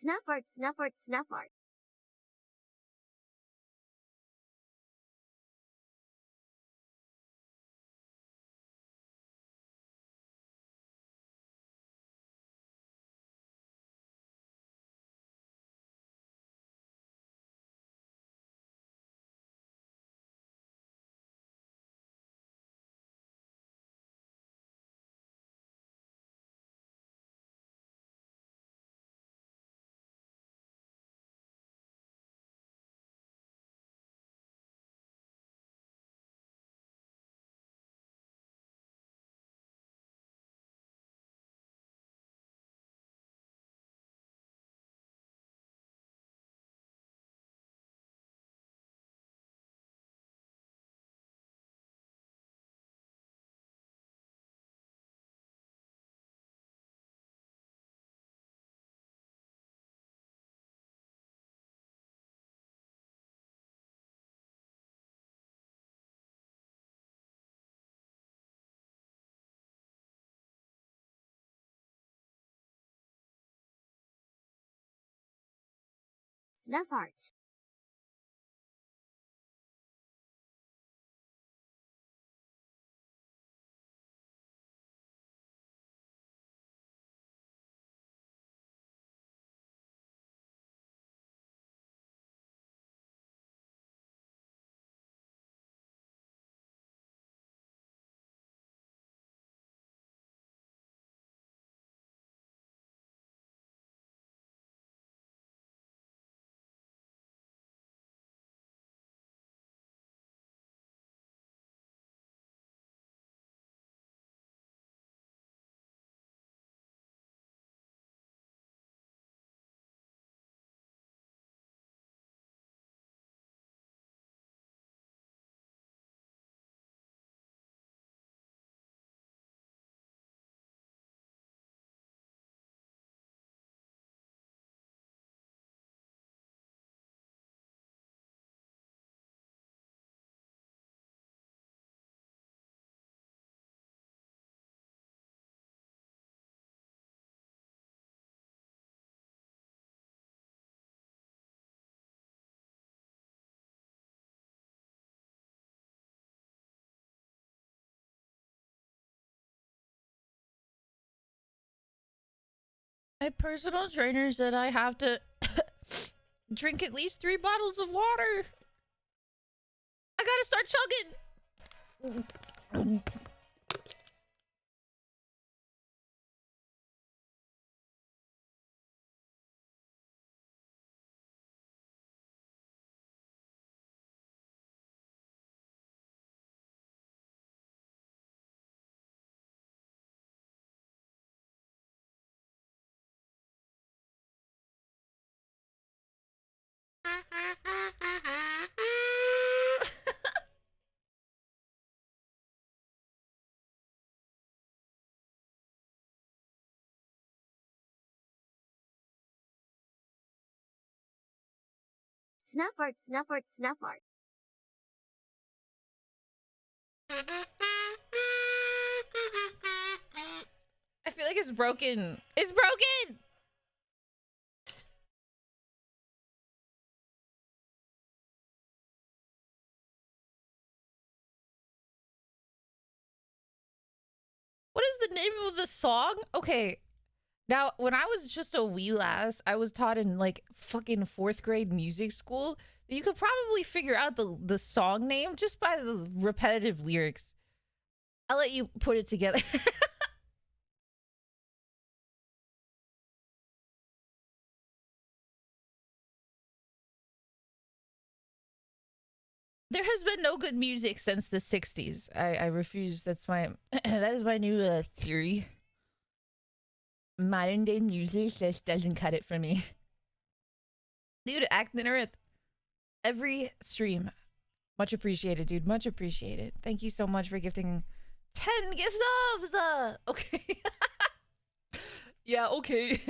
Snuff art, snuff art, snuff art. Snuff art. My personal trainer said I have to drink at least 3 bottles of water. I gotta start chugging. Snuff art, snuff art, snuff art. I feel like it's broken. It's broken! What is the name of the song? Okay. Now, when I was just a wee lass, I was taught in like fucking 4th grade music school that you could probably figure out the song name just by the repetitive lyrics. I'll let you put it together. There has been no good music since the 60s. I refuse. That's my that is my new theory. Modern day music just doesn't cut it for me. Dude, acting Earth. Every stream. Much appreciated, dude. Much appreciated. Thank you so much for gifting 10 gift subs. Okay. Yeah, okay.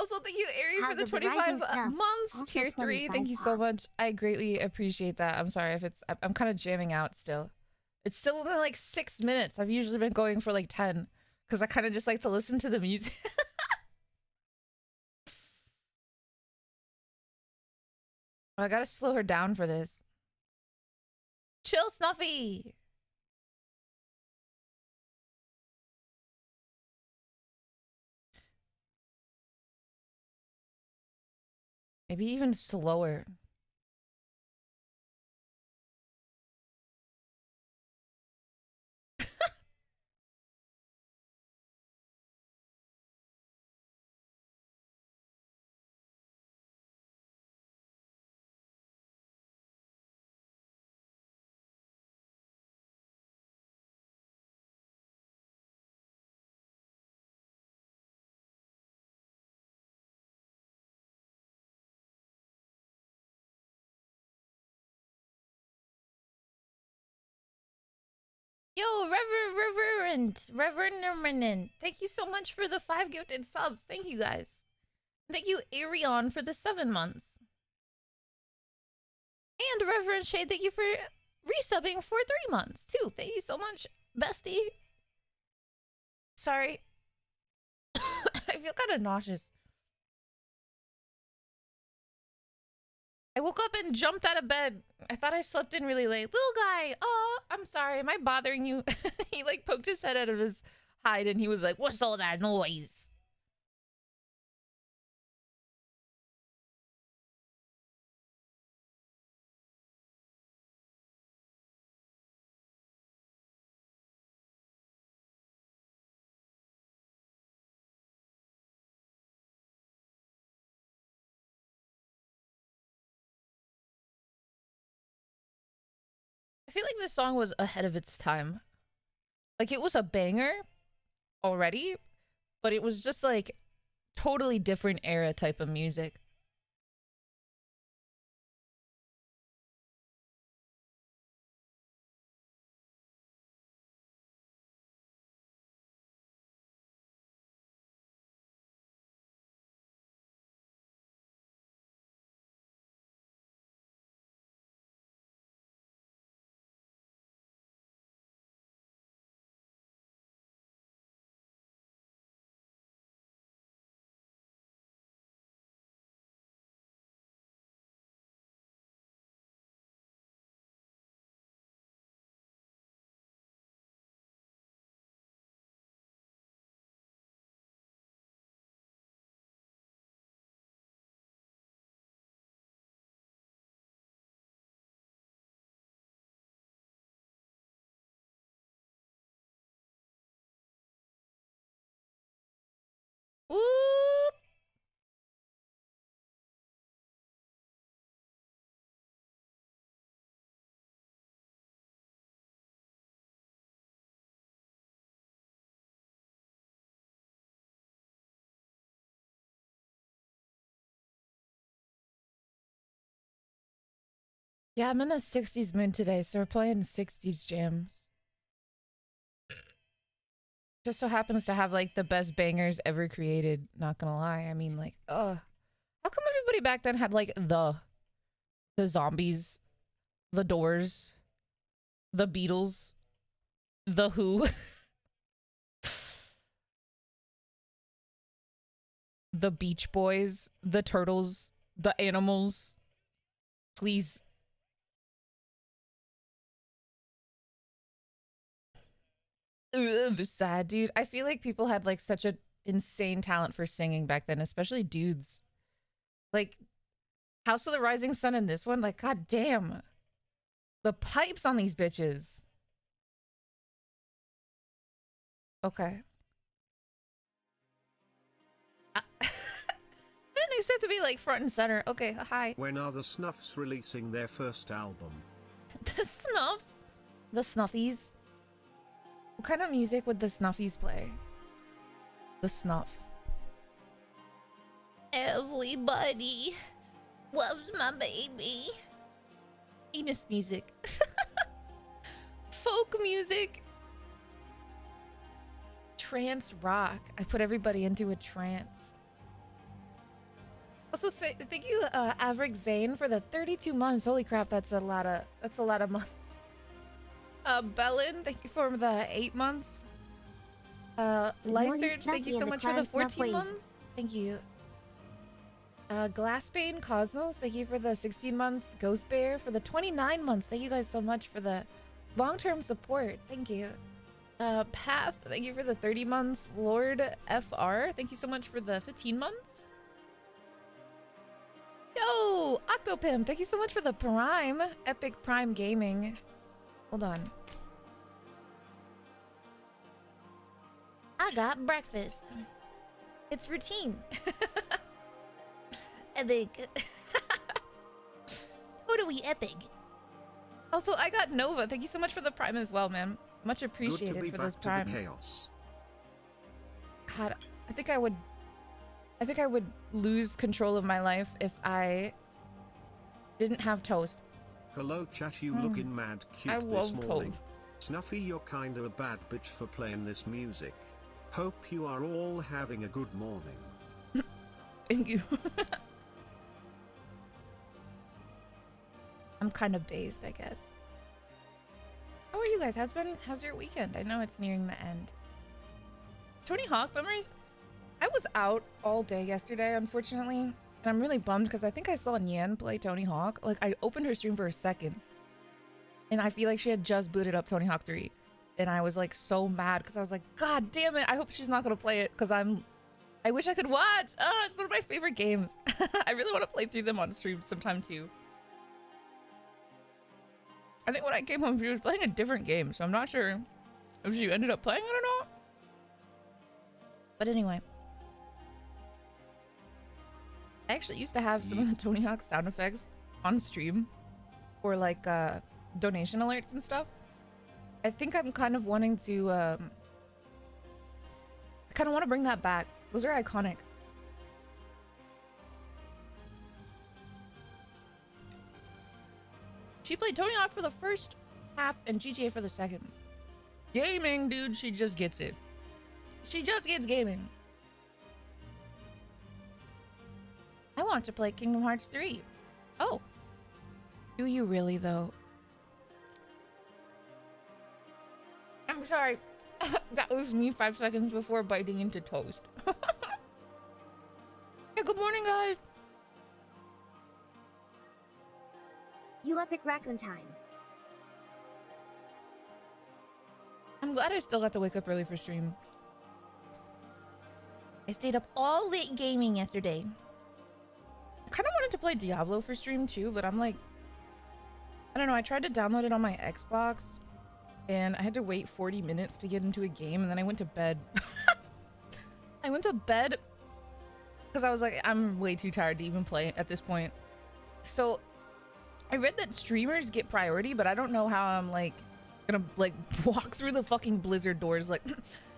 Also, thank you, Ari, for the 25 months. Also Tier 3. Thank you so much. I greatly appreciate that. I'm sorry if it's... I'm kind of jamming out still. It's still only like 6 minutes. I've usually been going for like 10. Because I kind of just like to listen to the music. Oh, I gotta slow her down for this. Chill, Snuffy! Maybe even slower. Yo, Reverend, thank you so much for the 5 gifted subs. Thank you guys. Thank you, Arion, for the 7 months. And Reverend Shade, thank you for resubbing for 3 months, too. Thank you so much, bestie. Sorry. I feel kind of nauseous. I woke up and jumped out of bed. I thought I slept in really late. Little guy, oh, I'm sorry. Am I bothering you? He like poked his head out of his hide and he was like, what's all that noise? I feel like this song was ahead of its time. Like it was a banger already, but it was just like totally different era type of music. Ooh! Yeah, I'm in a 60s mood today, so we're playing 60s jams. Just so happens to have like the best bangers ever created, not gonna lie. I mean, like, how come everybody back then had like the Zombies, the Doors, the Beatles, the Who, the Beach Boys, the Turtles, the Animals? Please. Ugh, sad, dude. I feel like people had like such a insane talent for singing back then, especially dudes. Like House of the Rising Sun in this one, like god damn. The pipes on these bitches. Okay. I didn't expect to be like front and center. Okay, hi. When are the Snuffs releasing their first album? The Snuffs? The Snuffies? What kind of music would the Snuffies play? The Snuffs. Everybody loves my baby. Penis music. Folk music. Trance rock. I put everybody into a trance. Also, say thank you, Averick Zane, for the 32 months. Holy crap, that's a lot of months. Bellin, thank you for the 8 months. Lyserge, thank you so much for the 14 months. Thank you. Glassbane Cosmos, thank you for the 16 months. Ghost Bear for the 29 months. Thank you guys so much for the long-term support. Thank you. Path, thank you for the 30 months. Lord FR, thank you so much for the 15 months. Yo, Octopim, thank you so much for the Prime. Epic Prime Gaming. Hold on. I got breakfast. It's routine. Epic. Totally epic. Also, I got Nova. Thank you so much for the Prime as well, man. Much appreciated for those primes. Chaos. God, I think I would lose control of my life if I didn't have toast. Hello chat, you looking mad cute I this love morning. toast. Snuffy, you're kinda a bad bitch for playing this music. Hope you are all having a good morning. Thank you. I'm kind of based, I guess. How are you guys? How's your weekend? I know it's nearing the end. Tony Hawk memories? I was out all day yesterday, unfortunately, and I'm really bummed because I think I saw Nyan play Tony Hawk. Like, I opened her stream for a second, and I feel like she had just booted up Tony Hawk 3, and I was like so mad because I was like, God damn it! I hope she's not gonna play it because I wish I could watch. Oh, it's one of my favorite games. I really want to play through them on stream sometime too. I think when I came home, she was playing a different game, so I'm not sure if she ended up playing it or not. But anyway. I actually used to have some of the Tony Hawk sound effects on stream for like donation alerts and stuff. I think I'm kind of wanting to I kind of want to bring that back. Those are iconic. She played Tony Hawk for the first half and GTA for the second. Gaming, dude, she just gets it. She just gets gaming. I want to play Kingdom Hearts 3. Oh. Do you really, though? I'm sorry. That was me 5 seconds before biting into toast. Yeah, good morning, guys. You epic raccoon time. I'm glad I still got to wake up early for stream. I stayed up all late gaming yesterday. I kind of wanted to play Diablo for stream too, but I'm like, I don't know. I tried to download it on my Xbox and I had to wait 40 minutes to get into a game, and then I went to bed. I went to bed because I was like, I'm way too tired to even play at this point. So I read that streamers get priority, but I don't know how I'm like gonna like walk through the fucking Blizzard doors like,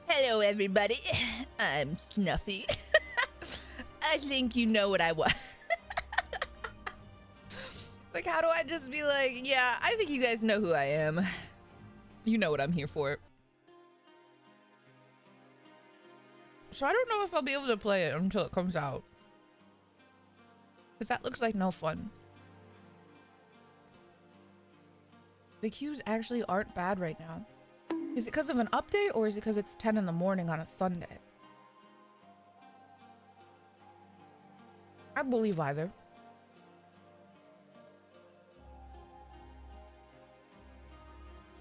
hello everybody, I'm Snuffy. I think you know what I want. Like, how do I just be like, yeah, I think you guys know who I am. You know what I'm here for. So I don't know if I'll be able to play it until it comes out. Because that looks like no fun. The queues actually aren't bad right now. Is it because of an update, or is it because it's 10 in the morning on a Sunday? I believe either.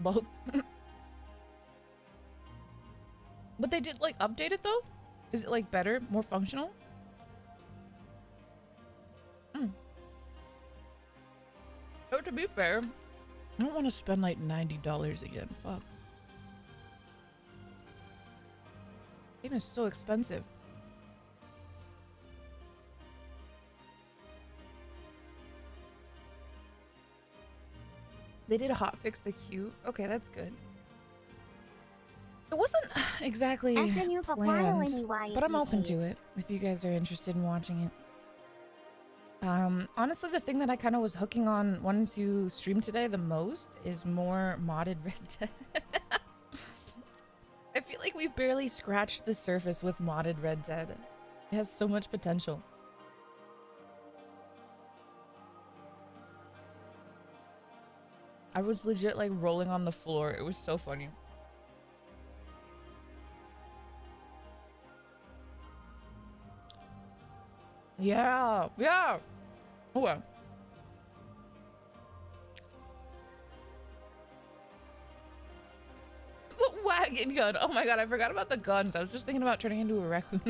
Both. But they did like update it though? Is it like better, more functional? So to be fair, I don't want to spend like $90 again. Fuck. Game is so expensive. They did hotfix the queue. Okay, that's good. It wasn't exactly planned, but I'm open to it if you guys are interested in watching it. Honestly, the thing that I kind of was hooking on wanting to stream today the most is more modded Red Dead. I feel like we've barely scratched the surface with modded Red Dead. It has so much potential. I was legit like rolling on the floor. It was so funny. Yeah, yeah. Okay. The wagon gun. Oh my god, I forgot about the guns. I was just thinking about turning into a raccoon.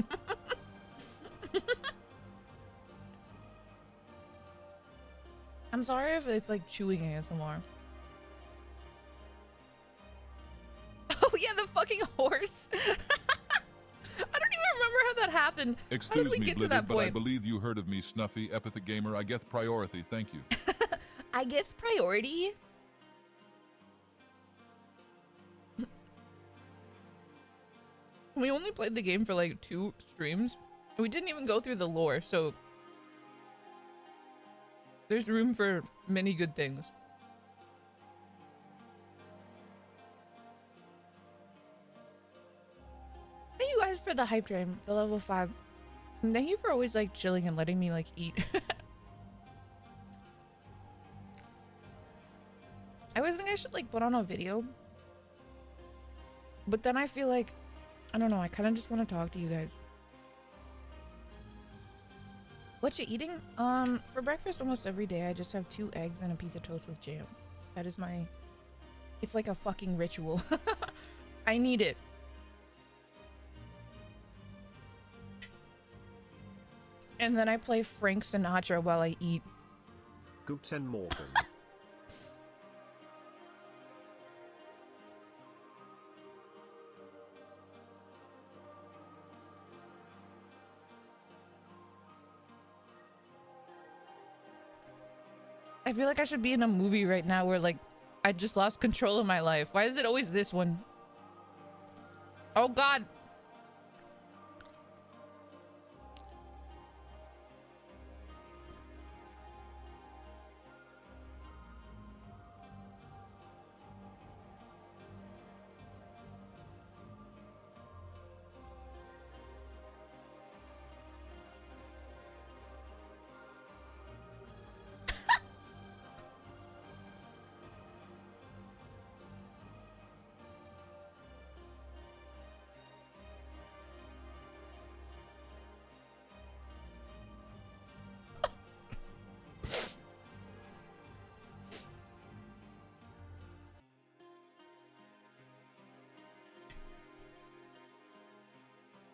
I'm sorry if it's like chewing ASMR. Oh yeah, the fucking horse. I don't even remember how that happened. Excuse how did we me, get to Blizzard, that but I point? believe you heard of me, Snuffy, Epithet Gamer. I guess priority. Thank you. I guess priority. We only played the game for like 2 streams, and we didn't even go through the lore, so there's room for many good things. Thank you guys for the hype train, the level 5. And thank you for always like chilling and letting me like eat. I always think I should like put on a video, but then I feel like, I don't know, I kind of just want to talk to you guys. What you eating? For breakfast almost every day I just have 2 eggs and a piece of toast with jam. That is my, it's like a fucking ritual. I need it. And then I play Frank Sinatra while I eat. Guten Morgen. I feel like I should be in a movie right now where like I just lost control of my life. Why is it always this one? Oh god.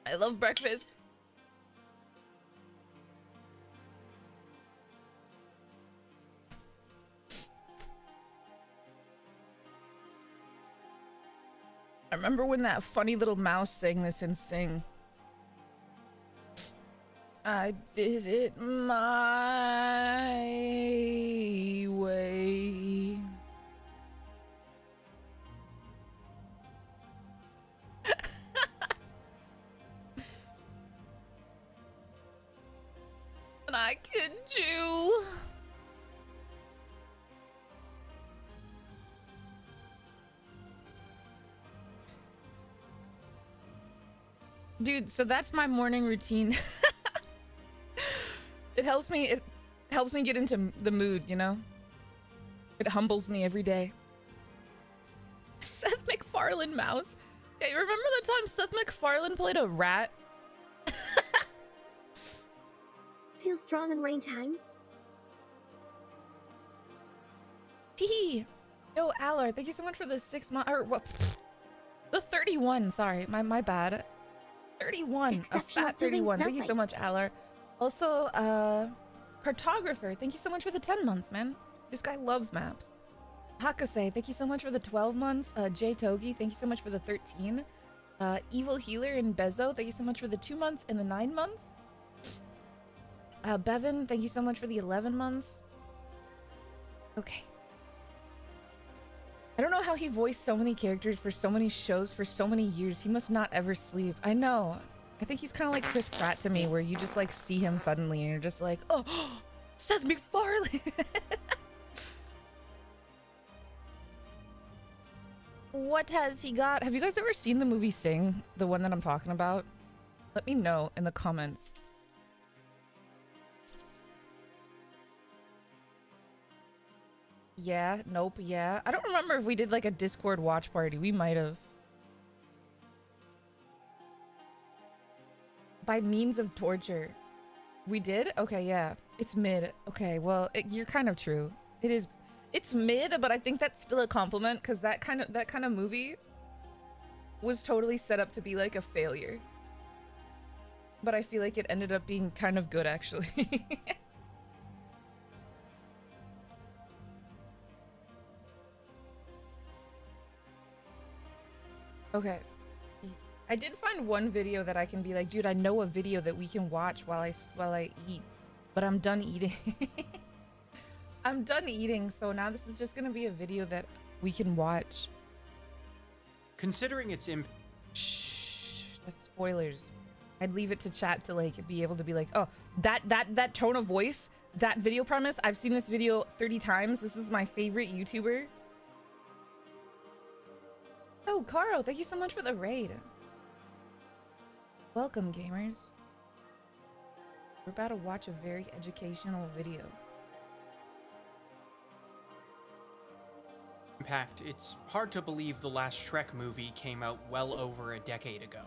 I love breakfast. I remember when that funny little mouse sang this in Sing. I did it my way. And I could do. Dude, so that's my morning routine. It helps me get into the mood, you know? It humbles me every day. Seth MacFarlane mouse. Yeah, you remember the time Seth MacFarlane played a rat? Feel strong in rain time. Tee. Yo, Alar, thank you so much for the 6 months, or what? The 31, sorry, my bad. 31, a Exceptional fat doing 31. Thank you so nothing. much, Alar. Also, Cartographer, thank you so much for the 10 months, man. This guy loves maps. Hakase, thank you so much for the 12 months. Jay Togi, thank you so much for the 13. Evil Healer and Bezo, thank you so much for the 2 months and the 9 months. Bevan, thank you so much for the 11 months. Okay. I don't know how he voiced so many characters for so many shows for so many years. He must not ever sleep. I know. I think he's kind of like Chris Pratt to me, where you just like see him suddenly and you're just like, oh, Seth MacFarlane. What has he got? Have you guys ever seen the movie Sing? The one that I'm talking about? Let me know in the comments. Yeah, nope, yeah. I don't remember if we did like a Discord watch party. We might have. By means of torture. We did? Okay, yeah. It's mid. Okay, well, you're kind of true. It is. It's mid, but I think that's still a compliment because that kind of movie was totally set up to be like a failure. But I feel like it ended up being kind of good, actually. Okay. I did find one video that I can be like, dude, I know a video that we can watch while I eat, but I'm done eating. I'm done eating, so now this is just gonna be a video that we can watch. Considering its Shh, that's spoilers. I'd leave it to chat to like be able to be like, oh, that tone of voice, that video premise. I've seen this video 30 times. This is my favorite YouTuber. Oh, Caro, thank you so much for the raid. Welcome, gamers. We're about to watch a very educational video. impact, it's hard to believe the last Shrek movie came out well over a decade ago.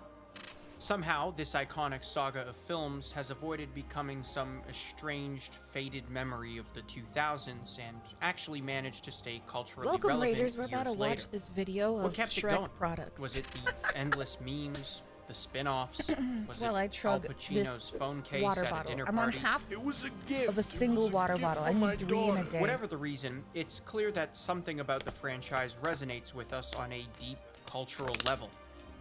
Somehow, this iconic saga of films has avoided becoming some estranged, faded memory of the 2000s and actually managed to stay culturally Welcome, relevant Raiders. We're about to years later. watch this video What of kept it Shrek going? products. Was it the endless memes, the spin-offs? Was Well, it I Al chug Pacino's this phone case water at a bottle. dinner I'm on party? half It was a gift. of a single water bottle. I need 3 in a day. Whatever the reason, it's clear that something about the franchise resonates with us on a deep cultural level.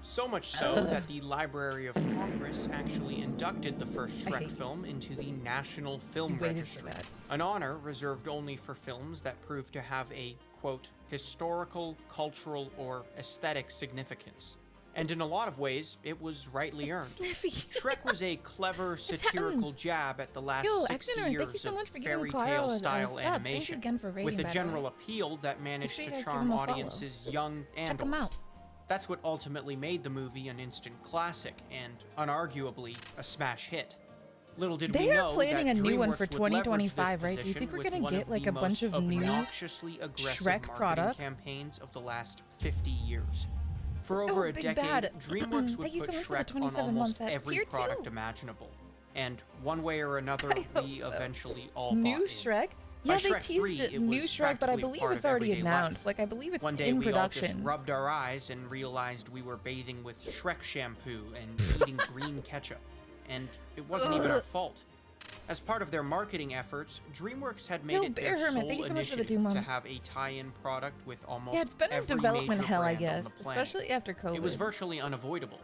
So much so that the Library of Congress actually inducted the first Shrek film into the National Film You waited for Registry, that. an honor reserved only for films that prove to have a, quote, historical, cultural, or aesthetic significance. And in a lot of ways, it was rightly earned. Snuffy. Shrek was a clever satirical happened. jab at the last Yo, 60 Accident, years thank you so much for of giving fairy Clara tale a style sub. Thank you animation, again for rating, with a by the general way. appeal that managed sure you to guys give charm him a follow. audiences young and Check them old. out. That's what ultimately made the movie an instant classic and, unarguably, a smash hit. Little did They we are know planning that a new one DreamWorks for would leverage 2025, this right? Do you think position we're gonna with get, one like, the a bunch most of new obnoxiously aggressive Shrek marketing products? campaigns of the last 50 years. For over a Big decade, Bad. DreamWorks would Thank you put so much for the Shrek on 27 almost months at every tier product 2. imaginable. And one way or another, I hope we so. eventually all New bought in. Shrek? By Yeah, they Shrek 3, teased it, it new was Shrek, but I practically believe part it's of already everyday announced. life. Like, I believe it's One day in we all just production. rubbed our eyes and realized we were bathing with Shrek shampoo and eating green ketchup. And it wasn't even our fault. As part of their marketing efforts, DreamWorks had made Yo, it Bear their Hermit, sole thank you so much for the 2 initiative to months. have a tie-in product with almost Yeah, it's been in every development major hell, I brand on guess, the planet. especially after COVID. It was virtually unavoidable.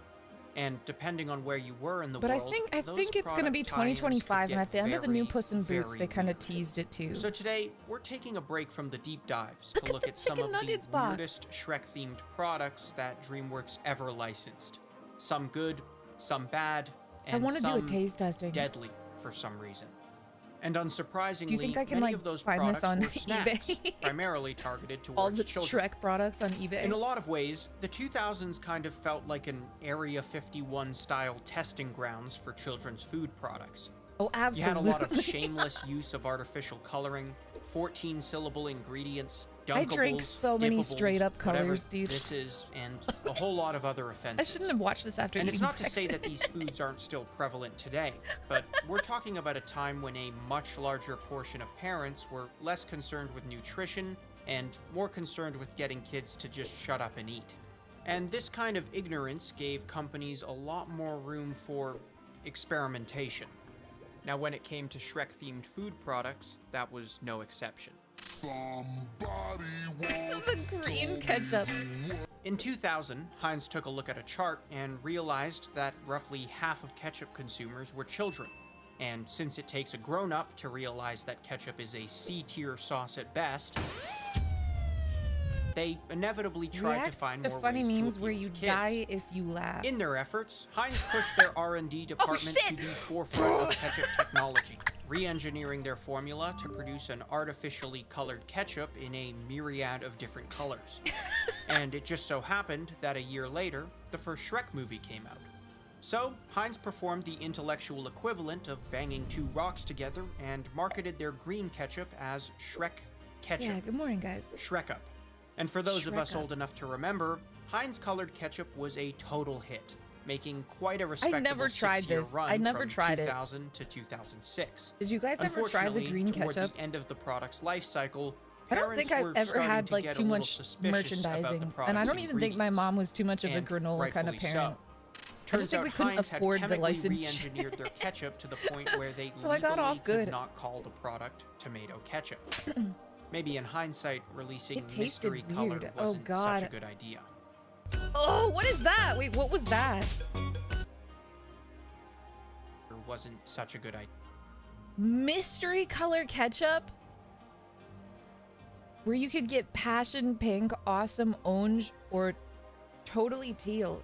And depending on where you were in the But I world, think those it's gonna be product tie-ins could 2025, and get at the end of the new very, Puss in Boots, very they kind of weird. teased it too. So today, we're taking a break from the deep dives Look to at look the at some chicken of nuggets the box. weirdest Shrek-themed products that DreamWorks ever licensed. Some good, some bad, I and want to do a some taste testing. deadly for some reason. And unsurprisingly, Do you think I can, many like, of those find this products on were snacks, eBay? primarily targeted towards All the children. Shrek products on eBay. In a lot of ways, the 2000s kind of felt like an Area 51 style testing grounds for children's food products. Oh, You absolutely. had a lot of shameless use of artificial coloring, 14-syllable ingredients, dunkables, I drank so many dippables, straight-up whatever colors, dude. this is, and a whole lot of other I offenses. shouldn't have watched this after And eating it's not to say that breakfast. these foods aren't still prevalent today, but we're talking about a time when a much larger portion of parents were less concerned with nutrition and more concerned with getting kids to just shut up and eat. And this kind of ignorance gave companies a lot more room for experimentation. Now, when it came to Shrek-themed food products, that was no exception. The green ketchup. In 2000, Heinz took a look at a chart and realized that roughly half of ketchup consumers were children. And since it takes a grown-up to realize that ketchup is a C-tier sauce at best, they inevitably tried to React find to more funny ways to memes appeal where to you kids. die if you laugh. In their efforts, Heinz pushed their R&D department to shit! the forefront of ketchup technology, re-engineering their formula to produce an artificially colored ketchup in a myriad of different colors. And it just so happened that a year later, the first Shrek movie came out. So, Heinz performed the intellectual equivalent of banging two rocks together and marketed their green ketchup as Shrek Ketchup. Yeah, good morning, guys. Shrek Up. And for those of us Shrek Up. old enough to remember, Heinz colored ketchup was a total hit. making quite a respectable never tried 6-year this. run I never from tried it. 2000 to 2006. Did you guys ever try the Unfortunately, green toward ketchup? the end of the product's life cycle, I don't think parents I've were ever starting had to like get a too little much suspicious about the merchandising, and I product's don't even think my mom was too much of a and granola kind of rightfully parent. So. I just Turns think out we couldn't Heinz had afford the chemically licensed shit. re-engineered their ketchup to the point where they So I got legally off good. could not call the product tomato ketchup. Maybe in hindsight, releasing It tasted mystery color weird. Oh, wasn't God. such a good idea. Oh, what is that? Wait, what was that? Or wasn't such a good idea. Mystery color ketchup? Where you could get passion pink, awesome orange, or totally teal.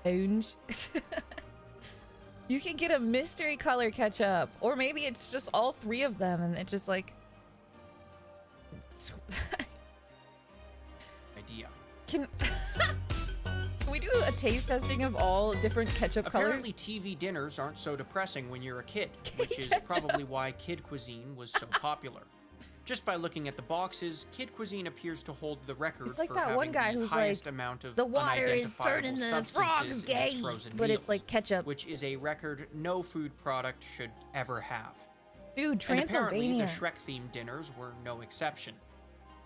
Orange. You can get a mystery color ketchup, or maybe it's just all three of them, and it just like. idea. Can we do a taste testing of all different ketchup Apparently, colors? TV dinners aren't so depressing when you're a kid, which is probably why kid cuisine was so popular. Just by looking at the boxes, kid cuisine appears to hold the record It's like for that having one guy the who's highest like, amount of the water is unidentifiable turning the substances frogs in its gay, frozen but meals, it's like ketchup. which is a record no food product should ever have. Dude, And apparently, the Transylvania. Shrek-themed dinners were no exception.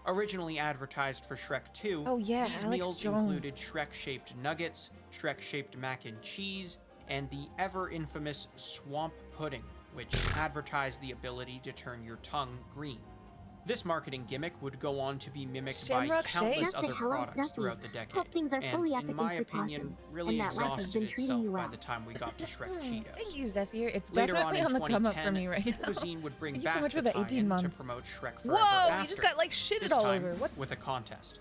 Originally advertised for Shrek 2, Oh, yeah, these Alex meals Jones. included Shrek-shaped nuggets, Shrek-shaped mac and cheese, and the ever-infamous swamp pudding, which advertised the ability to turn your tongue green. This marketing gimmick would go on to be mimicked by Shamrock countless Shake. Just say other hello, products Snuffy. throughout the decade, Hope things are and fully in epic my and opinion, awesome, really and that life has exhausted been treating itself you by well. the time we got to Shrek Cheetos. Thank you, Zephyr. It's Later on definitely in on the come up 2010, for me right Kid now. Cuisine would bring Thank you so back much for the the 18 tie-in to months. promote Shrek Forever Whoa, After, you just got like shitted this all time over. What? with a contest.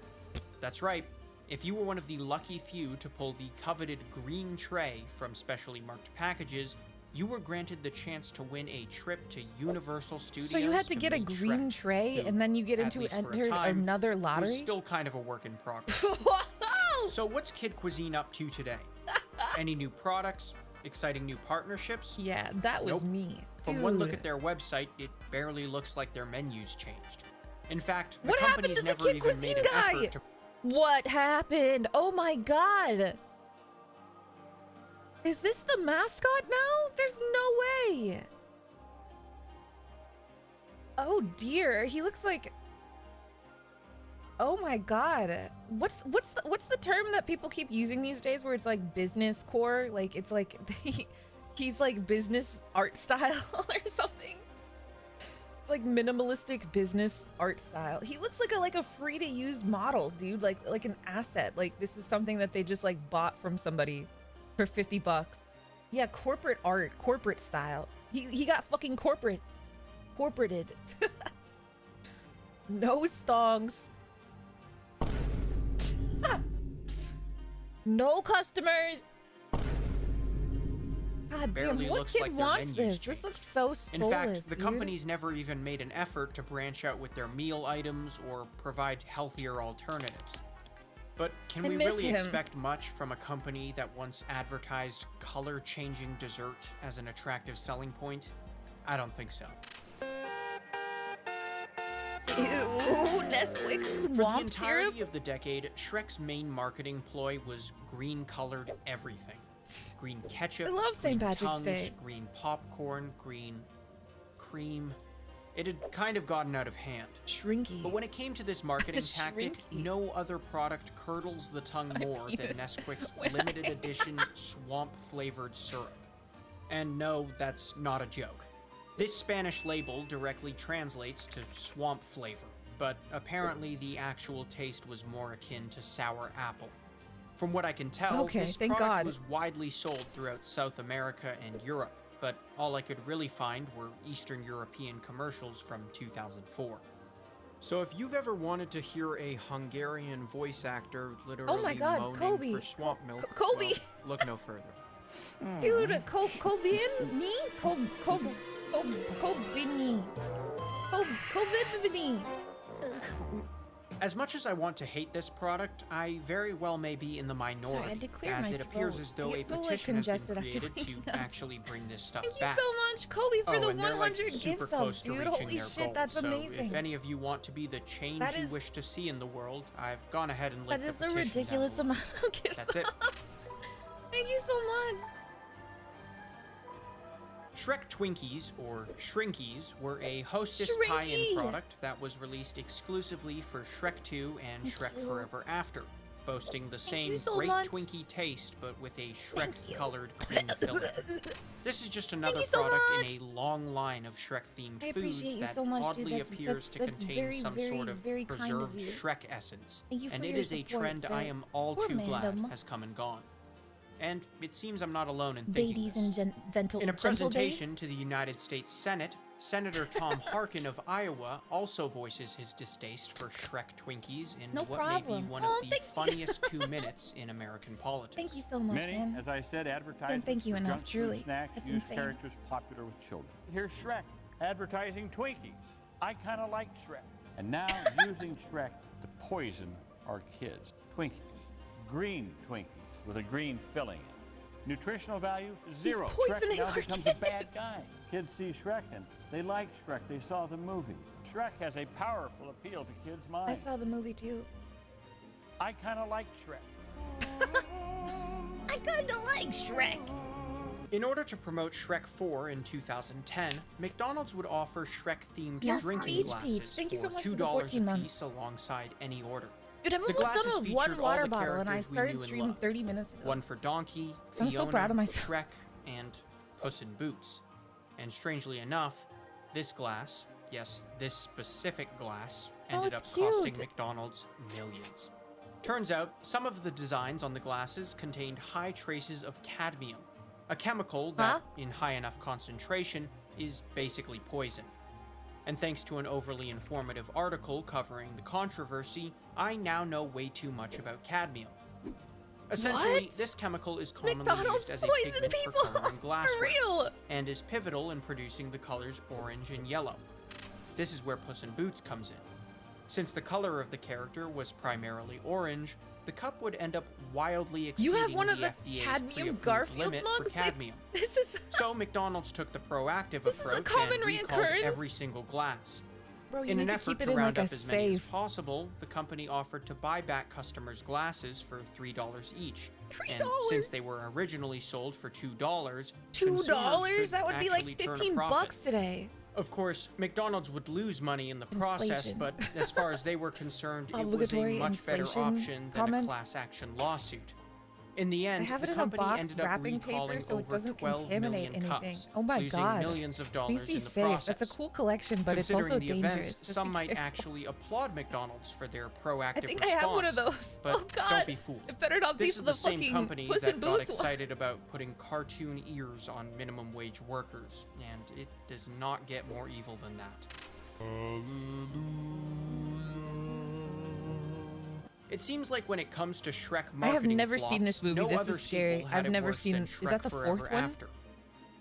That's right. If you were one of the lucky few to pull the coveted green tray from specially marked packages, you were granted the chance to win a trip to Universal Studios. So you had to get a meet green Shrek, tray, who, and then you get at into least for a enter time, another was lottery? still kind of a work in progress. So what's Kid Cuisine up to today? Any new products? Exciting new partnerships? Yeah, that was Nope. me. From one look Dude. at their website, it barely looks like their menus changed. In fact, the What happened company's to the never Kid even made Cuisine an guy? effort to What happened? Oh my god. Is this the mascot now? There's no way. Oh dear, he looks like. Oh my god. What's the term that people keep using these days where it's like business core? Like it's like he's like business art style or something. It's like minimalistic business art style. He looks like a free to use model, dude. Like an asset. Like this is something that they just like bought from somebody for $50. Yeah, corporate art, corporate style. He got fucking corporated. No stongs. No customers. God Barely damn, what looks kid like their wants menus this? This changed. looks so soulless, In fact, the dude. company's never even made an effort to branch out with their meal items or provide healthier alternatives. But can I we miss really him. expect much from a company that once advertised color-changing dessert as an attractive selling point? I don't think so. Ew, Nesquik For the swamp entirety syrup? of the decade, Shrek's main marketing ploy was green-colored everything. Green ketchup, I love St. green Patrick's tongues, Day. green popcorn, green cream. It had kind of gotten out of hand. Shrinky. But when it came to this marketing tactic, Shrinky. no other product curdles the tongue more than penis Nesquik's when limited I- edition swamp-flavored syrup. And no, that's not a joke. This Spanish label directly translates to swamp flavor, but apparently the actual taste was more akin to sour apple. From what I can tell, Okay, this thank product God. was widely sold throughout South America and Europe, but all I could really find were Eastern European commercials from 2004. So if you've ever wanted to hear a Hungarian voice actor literally God, moaning Kobe. for swamp milk, Kobe. well, look no further. Dude, Cobian? Me? Cobini. Cobini. As much as I want to hate this product, I very well may be in the minority, Sorry, I had to clear as my it appears throat. as though I a get so, like, petition has been congested after created to waking up. actually bring this stuff Thank you back. so much, Kobe, for the and they're 100 like super gift close subs, to dude. reaching Holy their shit, goal. that's so amazing. if any of you want to be the change That you is- wish to see in the world, I've gone ahead and That linked is the a petition down ridiculous below. amount of gift That's it. subs. Thank you so much. Shrek Twinkies, or Shrinkies, were a Hostess tie-in Shrinky! product that was released exclusively for Shrek 2 and Shrek you. Forever After, boasting the you same so great much. Twinkie taste but with a you. Shrek-colored cream filling. This is just another you so product much. in a long line of Shrek-themed I foods appreciate you that so much, oddly dude. appears to That's contain very, some very, sort of very kind of preserved you. Shrek essence, Thank you for and your it is a support, trend sir. I am all Poor too glad madam. has come and gone. And it seems I'm not alone in thinking Ladies this. and gentle In a presentation days. to the United States Senate, Senator Tom Harkin of Iowa also voices his distaste for Shrek Twinkies in No what may be problem. one Oh, of the thank you. funniest 2 minutes in American politics. Thank you so much, Many, man. as I said, advertisements thank you for enough, junk food truly. snacks That's use insane. characters popular with children. Here's Shrek advertising Twinkies. I kind of like Shrek. And now using Shrek to poison our kids. Twinkies. Green Twinkies with a green filling. Nutritional value, zero. Shrek poisoning now our becomes a bad guy. Kids see Shrek and they like Shrek. They saw the movie. Shrek has a powerful appeal to kids' I minds. saw the movie too. I kind of like Shrek. I kinda like Shrek. In order to promote Shrek 4 in 2010, McDonald's would offer Shrek-themed Yes, drinking Peach, glasses Peach. Thank you so for much for the $2 14 a months. piece alongside any order. Dude, I'm The almost glasses done with featured one all water the bottle, and I characters we started knew and streaming loved. 30 minutes ago. One for Donkey, I'm so Fiona, proud of myself. Shrek, and Puss in Boots. And strangely enough, this glass, yes, this specific glass, ended up it's costing cute. McDonald's millions. Turns out, some of the designs on the glasses contained high traces of cadmium, a chemical that, in high enough concentration, is basically poison. And thanks to an overly informative article covering the controversy, I now know way too much about cadmium. Essentially, What? this chemical is commonly McDonald's used as a poison pigment people! for coloring For glassware, real! and is pivotal in producing the colors orange and yellow. This is where Puss in Boots comes in. Since the color of the character was primarily orange, the cup would end up wildly You exceeding have one of the FDA's cadmium pre-approved Garfield limit for mugs? Wait, cadmium. this is... So McDonald's took the proactive This is a approach common and recalled reoccurrence? every single glass. Bro, you In need an to effort keep it to in round like up a as many as safe. possible, the company offered to buy back customers' glasses for $3 each. And $3? since they were originally sold for $2, $2? consumers That could would be actually like turn a 15 profit. bucks today. Of course, McDonald's would lose money in the process, Inflation. but as far as they were concerned, it was a Obligatory much better inflation option than a comment? class action lawsuit. In the end, have it the in a company box, ended up wrapping paper, recalling so it over doesn't 12 contaminate million anything. cups, Oh my losing God. millions of dollars Please be in the safe. process. That's a cool collection, but it's Considering also the dangerous. events, Just some be might careful. actually applaud McDonald's for their proactive I think response. I have one of those. But Oh God. don't be fooled. It better not be This for is the the same fucking company Puss that in got Boots one. excited about putting cartoon ears on minimum wage workers, and it does not get more evil than that. It seems like when it comes to Shrek I have marketing never flops, seen this movie. no This other is scary. sequel had I've it never worse seen- than is Shrek that the Forever fourth one? After.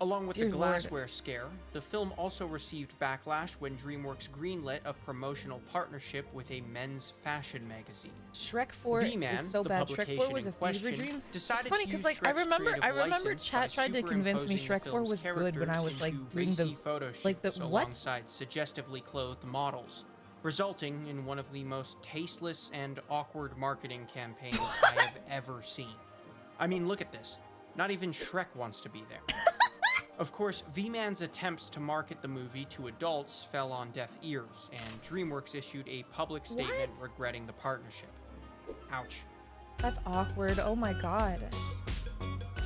Along with Dear the Lord. glassware scare, the film also received backlash when DreamWorks greenlit a promotional partnership with a men's fashion magazine. Shrek 4 V-Man, is so the bad. Shrek 4 publication was a in fever question, dream. It's decided funny to because use like I Shrek's remember creative license chat by tried to convince me superimposing the Shrek 4 was film's good when I was like characters doing into the racy photo like the shoots what? alongside suggestively clothed models, resulting in one of the most tasteless and awkward marketing campaigns I have ever seen. I mean, look at this. Not even Shrek wants to be there. Of course, V-Man's attempts to market the movie to adults fell on deaf ears, and DreamWorks issued a public statement regretting the partnership. Ouch. That's awkward. Oh my God.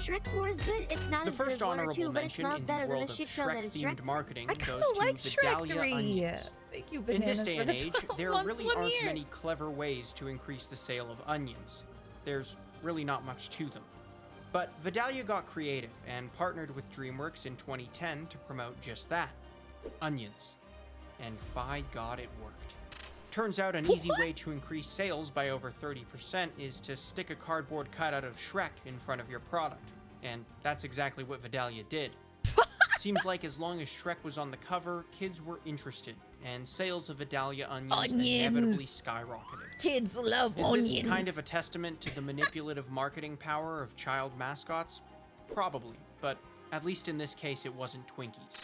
Shrek 4 is good. It's not The as good first as 1 or honorable 2, but it mention smells in the better than the world of shit show that is Shrek. Shrek-themed marketing I goes kind to of like Shrek Vidalia 3. Onions. Thank you, In bananas, this day for and the age, 12 there months, really 1 aren't year. many clever ways to increase the sale of onions. There's really not much to them. But Vidalia got creative and partnered with DreamWorks in 2010 to promote just that, onions. And by God, it worked. Turns out an easy way to increase sales by over 30% is to stick a cardboard cutout of Shrek in front of your product. And that's exactly what Vidalia did. Seems like as long as Shrek was on the cover, kids were interested, and sales of Vidalia onions inevitably skyrocketed. Kids love Is onions. this kind of a testament to the manipulative marketing power of child mascots? Probably, but at least in this case it wasn't Twinkies.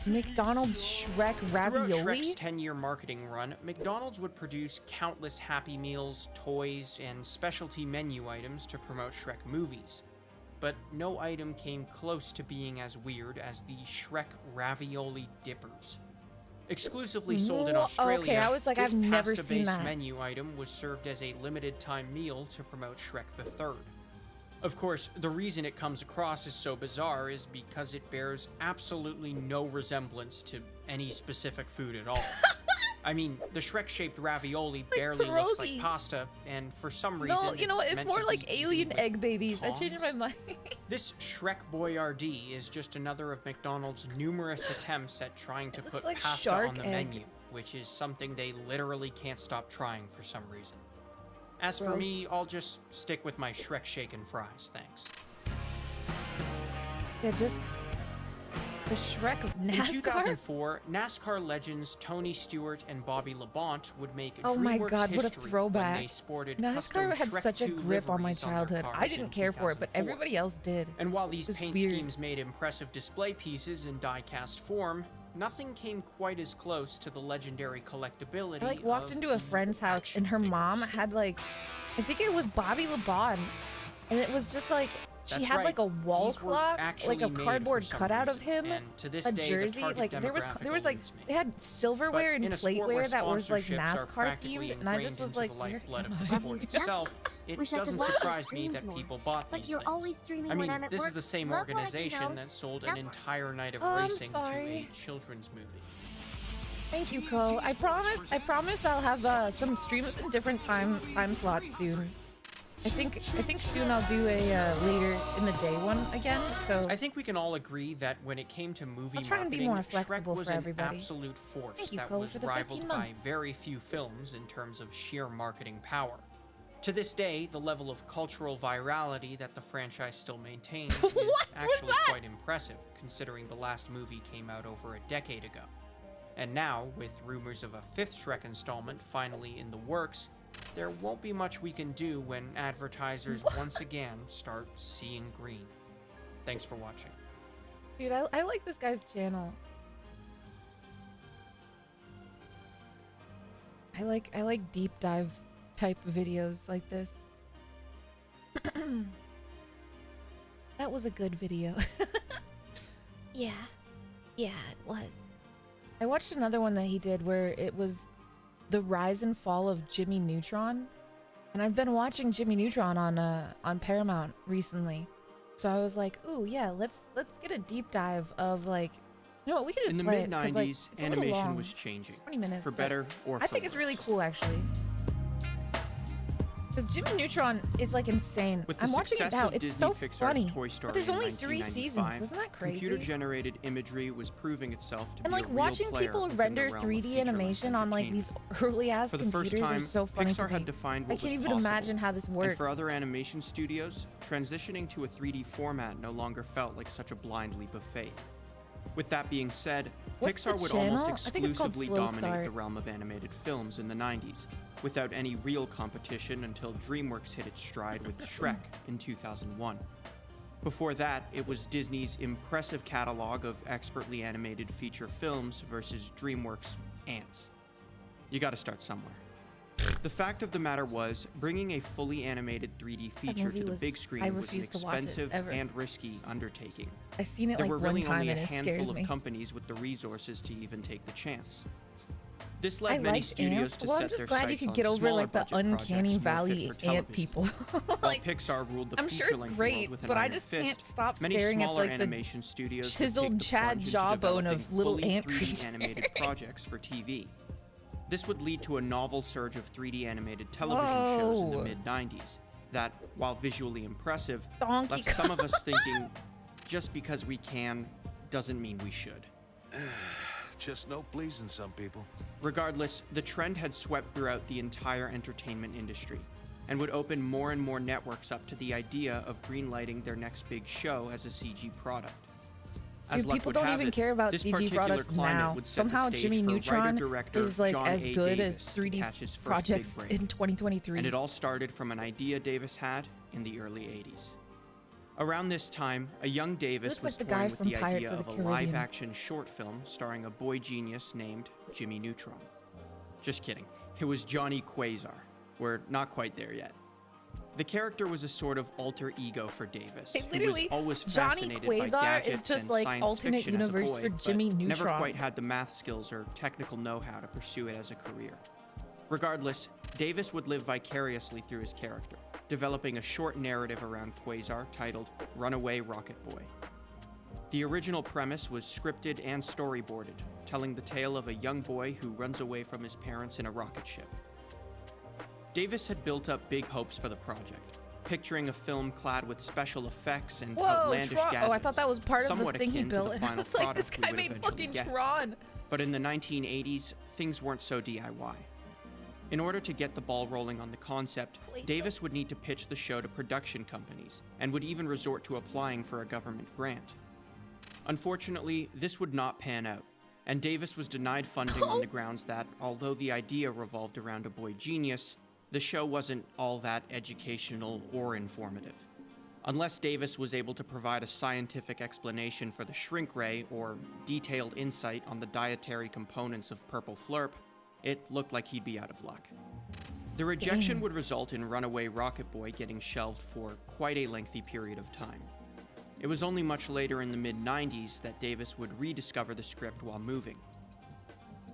McDonald's Shrek Throughout ravioli? Shrek's 10-year marketing run, McDonald's would produce countless Happy Meals, toys, and specialty menu items to promote Shrek movies. But no item came close to being as weird as the Shrek Ravioli Dippers. Exclusively sold in Australia, okay, I was like, this I've never seen pasta-based that. menu item was served as a limited-time meal to promote Shrek the Third. Of course, the reason it comes across as so bizarre is because it bears absolutely no resemblance to any specific food at all. I mean, the Shrek-shaped ravioli barely looks like pierogi. pasta, and for some reason, No, you know what? It's meant more to like be eaten alien with egg babies. I changed my tongs. mind. This Shrek Boyardee is just another of McDonald's numerous attempts at trying to put like pasta shark on the egg. menu, which is something they literally can't stop trying for some reason. As for Gross. me, I'll just stick with my Shrek shaken fries, thanks. Yeah, just the Shrek In NASCAR. 2004, NASCAR legends Tony Stewart and Bobby Labonte would make Oh my DreamWorks God, what a history throwback. when they sported custom NASCAR had Shrek such a 2 grip on my liveries their childhood. I cars didn't in care for it, but 2004. everybody else did. And while these It was paint weird. schemes made impressive display pieces in die-cast form, nothing came quite as close to the legendary collectability. I like walked of into a the friend's house action and her mom figures. had like, I think it was Bobby LeBon, and it was just like she That's had right. like a wall These were clock, actually like a made for cardboard some cutout of reason, him, and to this a day, the jersey. target Like there was demographic like eludes me. they had silverware But and in a sport plateware where that was like sponsorships are NASCAR practically themed, and I just ingrained was into like, the where lifeblood am of I? the sport Snuff? itself, it Wish I could doesn't watch your surprise me streams that more. people bought Like these you're things. always streaming I when mean, I'm at this work. is the same Love what I can organization know. that sold Snuff an Arts. entire night of Oh, I'm racing to sorry. a children's movie. Thank you, Co. I promise I'll have some streams in different time slots soon. I think soon I'll do a later in the day one again. So I think we can all agree that when it came to movie I'll try and be marketing, more Shrek flexible was for an everybody. absolute force Thank you, that Cole, was for the rivaled 15 by months. very few films in terms of sheer marketing power. To this day, the level of cultural virality that the franchise still maintains is What was actually that? quite impressive, considering the last movie came out over a decade ago. And now, with rumors of a fifth Shrek installment finally in the works, there won't be much we can do when advertisers once again start seeing green. Thanks for watching. dude, I like this guy's channel. I like deep dive type videos like this. That was a good video. Yeah, it was. I watched another one that he did where it was the rise and fall of Jimmy Neutron, and I've been watching Jimmy Neutron on Paramount recently, so I was like, ooh yeah, let's get a deep dive of like, you know what, we could just In the play it, 'cause, like, mid-90s, it's a little animation long. was changing, 20 minutes, for but better or for I think it's really worse. cool actually. Because Jimmy Neutron is like insane. With the I'm watching it success now. of It's Disney so Pixar's funny. Toy Story But there's in only 3 seasons. 1995, Isn't that crazy? computer-generated imagery was proving itself to And be like a real watching player people within render the realm of 3D feature-length animation on like these entertainment. early ass For the computers first time, is so funny Pixar to had me. defined I what can't was even possible. imagine how this And works. for other animation studios, transitioning to a 3D format no longer felt like such a blind leap of faith. With that being said, What's the Pixar would channel? almost I think it's called exclusively Slow dominate Start. the realm of animated films in the 90s, without any real competition until DreamWorks hit its stride with Shrek in 2001. Before that, it was Disney's impressive catalog of expertly animated feature films versus DreamWorks' Ants. You gotta start somewhere. The fact of the matter was, bringing a fully animated 3D feature movie to the was- big I screen was an refuse to watch it, expensive ever. and risky undertaking. I've seen it There like were one really time only a and it handful scares of me. companies with the resources to even take the chance. This I led many liked studios ants. to Well, I'm set just their glad you sights could on get over smaller like the budget projects uncanny more fit valley for ant television. people. While Like, Pixar ruled the I'm sure it's feature-length world great, with an but I iron just fist, can't stop many staring at smaller like the animation studios have chiseled taken the Chad plunge into jawbone of developing little fully ant 3D creatures. animated projects for TV. This would lead to a novel surge of 3D animated television shows in the Whoa. mid-90s that, while visually impressive, Donkey left some of us thinking, just because we can, doesn't mean we should. Just no pleasing some people. Regardless, the trend had swept throughout the entire entertainment industry and would open more and more networks up to the idea of greenlighting their next big show as a CG product. As Dude, luck people would don't have even it, care about this CG particular products climate now. would set the Somehow stage Jimmy for Neutron writer-director is like John as A. good Davis as to 3D catch his first projects big break. in 2023. And it all started from an idea Davis had in the early 80s. Around this time, a young Davis Looks was like the toying guy with from the Pirates idea of of the a Caribbean. live-action short film starring a boy genius named Jimmy Neutron. Just kidding. It was Johnny Quasar. We're not quite there yet. The character was a sort of alter ego for Davis. Hey, He was literally, always Johnny fascinated by Quasar is gadgets just and like science alternate fiction as a universe boy, for Jimmy but never Neutron. quite had the math skills or technical know-how to pursue it as a career. Regardless, Davis would live vicariously through his character, developing a short narrative around Quasar titled Runaway Rocket Boy. The original premise was scripted and storyboarded, telling the tale of a young boy who runs away from his parents in a rocket ship. Davis had built up big hopes for the project, picturing a film clad with special effects and Whoa, outlandish Tron! gadgets. Oh, I thought that was part of the somewhat thing he akin to built, the and I final was like, this product we guy would made eventually fucking get. Tron. But in the 1980s, things weren't so DIY. In order to get the ball rolling on the concept, Davis would need to pitch the show to production companies, and would even resort to applying for a government grant. Unfortunately, this would not pan out, and Davis was denied funding on the grounds that, although the idea revolved around a boy genius, the show wasn't all that educational or informative. Unless Davis was able to provide a scientific explanation for the shrink ray or detailed insight on the dietary components of Purple Flurp, it looked like he'd be out of luck. The rejection would result in Runaway Rocket Boy getting shelved for quite a lengthy period of time. It was only much later in the mid-90s that Davis would rediscover the script while moving.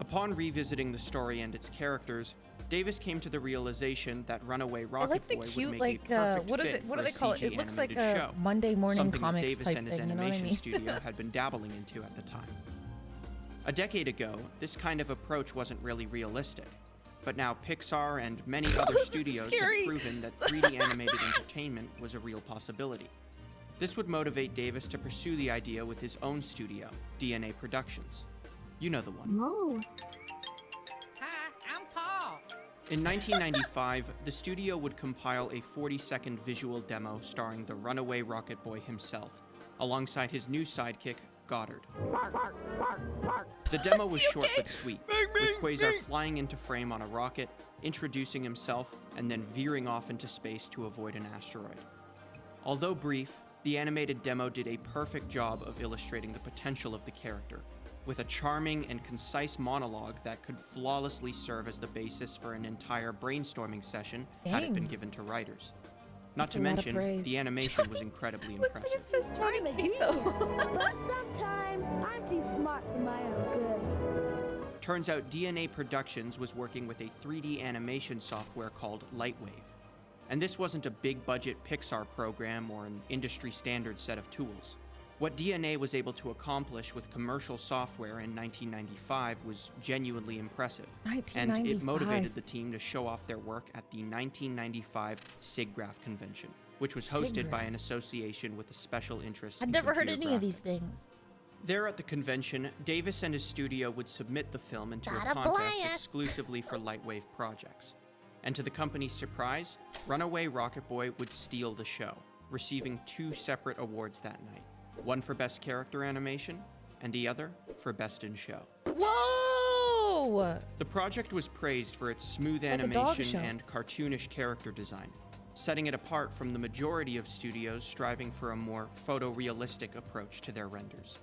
Upon revisiting the story and its characters, Davis came to the realization that Runaway I Rocket like the Boy cute, would make like, a perfect what is fit it? What for do they a call it? CG It looks like animated a show, Monday morning something that comics Davis type and his thing. You know what I animation mean? studio had been dabbling into at the time. A decade ago, this kind of approach wasn't really realistic, but now Pixar and many other studios have Scary. proven that 3D animated entertainment was a real possibility. This would motivate Davis to pursue the idea with his own studio, DNA Productions. You know the one. Whoa. Hi, I'm Paul. In 1995, the studio would compile a 40-second visual demo starring the Runaway Rocket Boy himself, alongside his new sidekick, Goddard. The demo was short but sweet, with Quasar flying into frame on a rocket, introducing himself, and then veering off into space to avoid an asteroid. Although brief, the animated demo did a perfect job of illustrating the potential of the character, with a charming and concise monologue that could flawlessly serve as the basis for an entire brainstorming session had it been Dang. given to writers. Not That's to a lot of mention, praise. the animation was incredibly Looks like impressive. it says Johnny Queso. But sometimes I'm too smart for my own good. Turns out DNA Productions was working with a 3D animation software called Lightwave. And this wasn't a big budget Pixar program or an industry standard set of tools. What DNA was able to accomplish with commercial software in 1995 was genuinely impressive, and it 1995. motivated the team to show off their work at the 1995 SIGGRAPH convention, which was hosted by SIGGRAPH. an association with a special interest I'd in never heard computer any of these graphics. things. There at the convention, Davis and his studio would submit the film into a Gotta contest blast. exclusively for Lightwave projects. And to the company's surprise, Runaway Rocket Boy would steal the show, receiving 2 separate awards that night. One for Best Character Animation, and the other for Best in Show. Whoa! The project was praised for its smooth Like a dog animation show. and cartoonish character design, setting it apart from the majority of studios striving for a more photorealistic approach to their renders.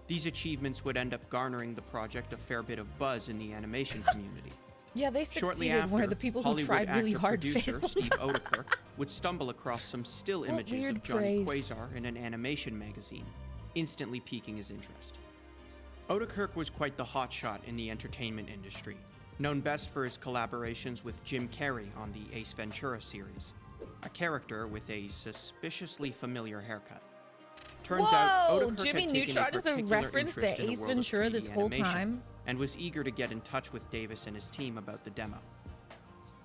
These achievements would end up garnering the project a fair bit of buzz in the animation community. Yeah, they Shortly succeeded after, where the people who Hollywood tried really actor hard producer failed. Steve Odekirk would stumble across some still What images weird of Johnny praise. Quasar in an animation magazine, instantly piquing his interest. Odekirk was quite the hotshot in the entertainment industry, known best for his collaborations with Jim Carrey on the Ace Ventura series, a character with a suspiciously familiar haircut. Turns out, Whoa! Odekirk Jimmy had taken Neutron is a particular reference to interest in the Ace world of Ventura 3D this whole animation, time. and was eager to get in touch with Davis and his team about the demo.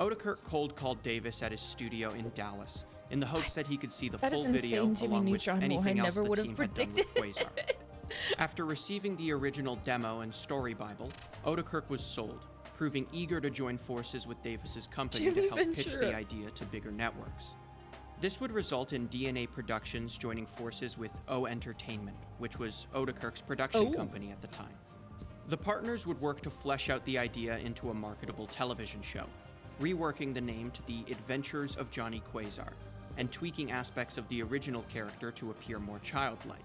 Odekirk cold called Davis at his studio in Dallas in the hopes that he could see the That is full video insane, Jimmy along Neutron. with Well, I anything else never the would have team had done with predicted. Quasar. After receiving the original demo and story bible, Odekirk was sold, proving eager to join forces with Davis's company Jimmy to help pitch Ventura. the idea to bigger networks. This would result in DNA Productions joining forces with O Entertainment, which was Odekirk's production Oh. company at the time. The partners would work to flesh out the idea into a marketable television show, reworking the name to The Adventures of Johnny Quasar, and tweaking aspects of the original character to appear more childlike.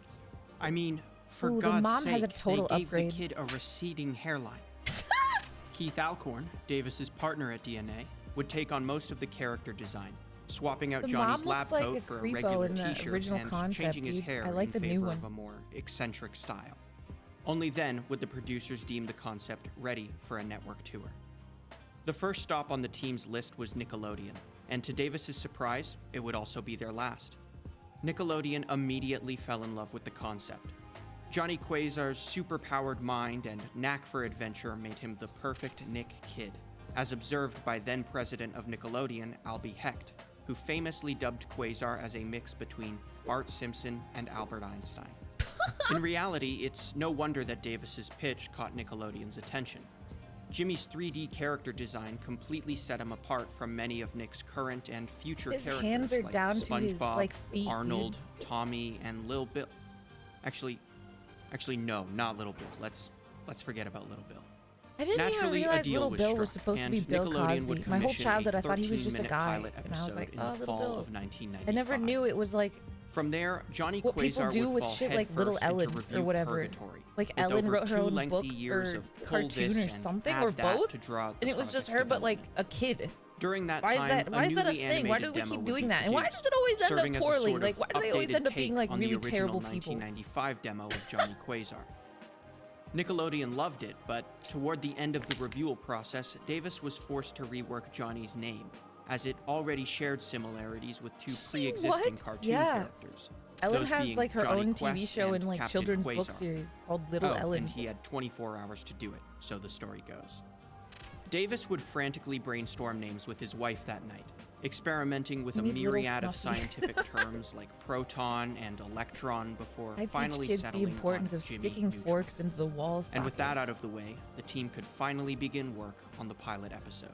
I mean, for Ooh, the God's mom sake, has a total they gave upgrade. the kid a receding hairline. Keith Alcorn, Davis's partner at DNA, would take on most of the character design, swapping out The Johnny's mom lab looks like coat a for a creepo regular in the t-shirt original and concept, changing his dude. hair I like in the new favor one. of a more eccentric style. Only then would the producers deem the concept ready for a network tour. The first stop on the team's list was Nickelodeon, and to Davis's surprise, it would also be their last. Nickelodeon immediately fell in love with the concept. Johnny Quasar's super-powered mind and knack for adventure made him the perfect Nick kid, as observed by then-president of Nickelodeon, Albie Hecht, who famously dubbed Quasar as a mix between Bart Simpson and Albert Einstein. In reality, it's no wonder that Davis's pitch caught Nickelodeon's attention. Jimmy's 3D character design completely set him apart from many of Nick's current and future His characters hands are like down to SpongeBob, his, like, feet, Arnold, dude. Tommy, and Lil Bill. Actually, no, not Lil Bill. Let's forget about Lil Bill. I didn't Naturally, even a realize deal Little was Bill was struck, supposed to be and Bill Nickelodeon would Cosby. My whole commission childhood, a I thought he was just a 13-minute guy, pilot and I was like, episode in oh, the Little fall Bill. of 1995. I never knew it was like From there, Johnny what people Quasar do would with fall shit like headfirst Little into Ellen review or whatever. purgatory, Like with Ellen over wrote her 2 own lengthy book years or of pull cartoon this or and something, add or that both, to draw out the and it was just project's her, but like development. a kid. During that Why is time, that? Why is that a newly thing? Why do animated we demo keep would doing be that? And why produced, does it always end serving up as a poorly? sort Like, of why do they always updated end up being take like on the really original terrible people? 1995 demo of Johnny Quasar. Nickelodeon loved it, but toward the end of the reviewal process, Davis was forced to rework Johnny's name, as it already shared similarities with 2 pre-existing What? cartoon Yeah. characters. Ellen those has being like her Johnny own TV Quest show and and like Captain children's book Quasar. series called Little Ellen. And he had 24 hours to do it, so the story goes. Davis would frantically brainstorm names with his wife that night, experimenting with You a need little myriad of Snuffy. scientific terms like proton and electron before I teach finally kids the settling importance on of Jimmy sticking Neutron. forks into the walls. And with that out of the way, the team could finally begin work on the pilot episode.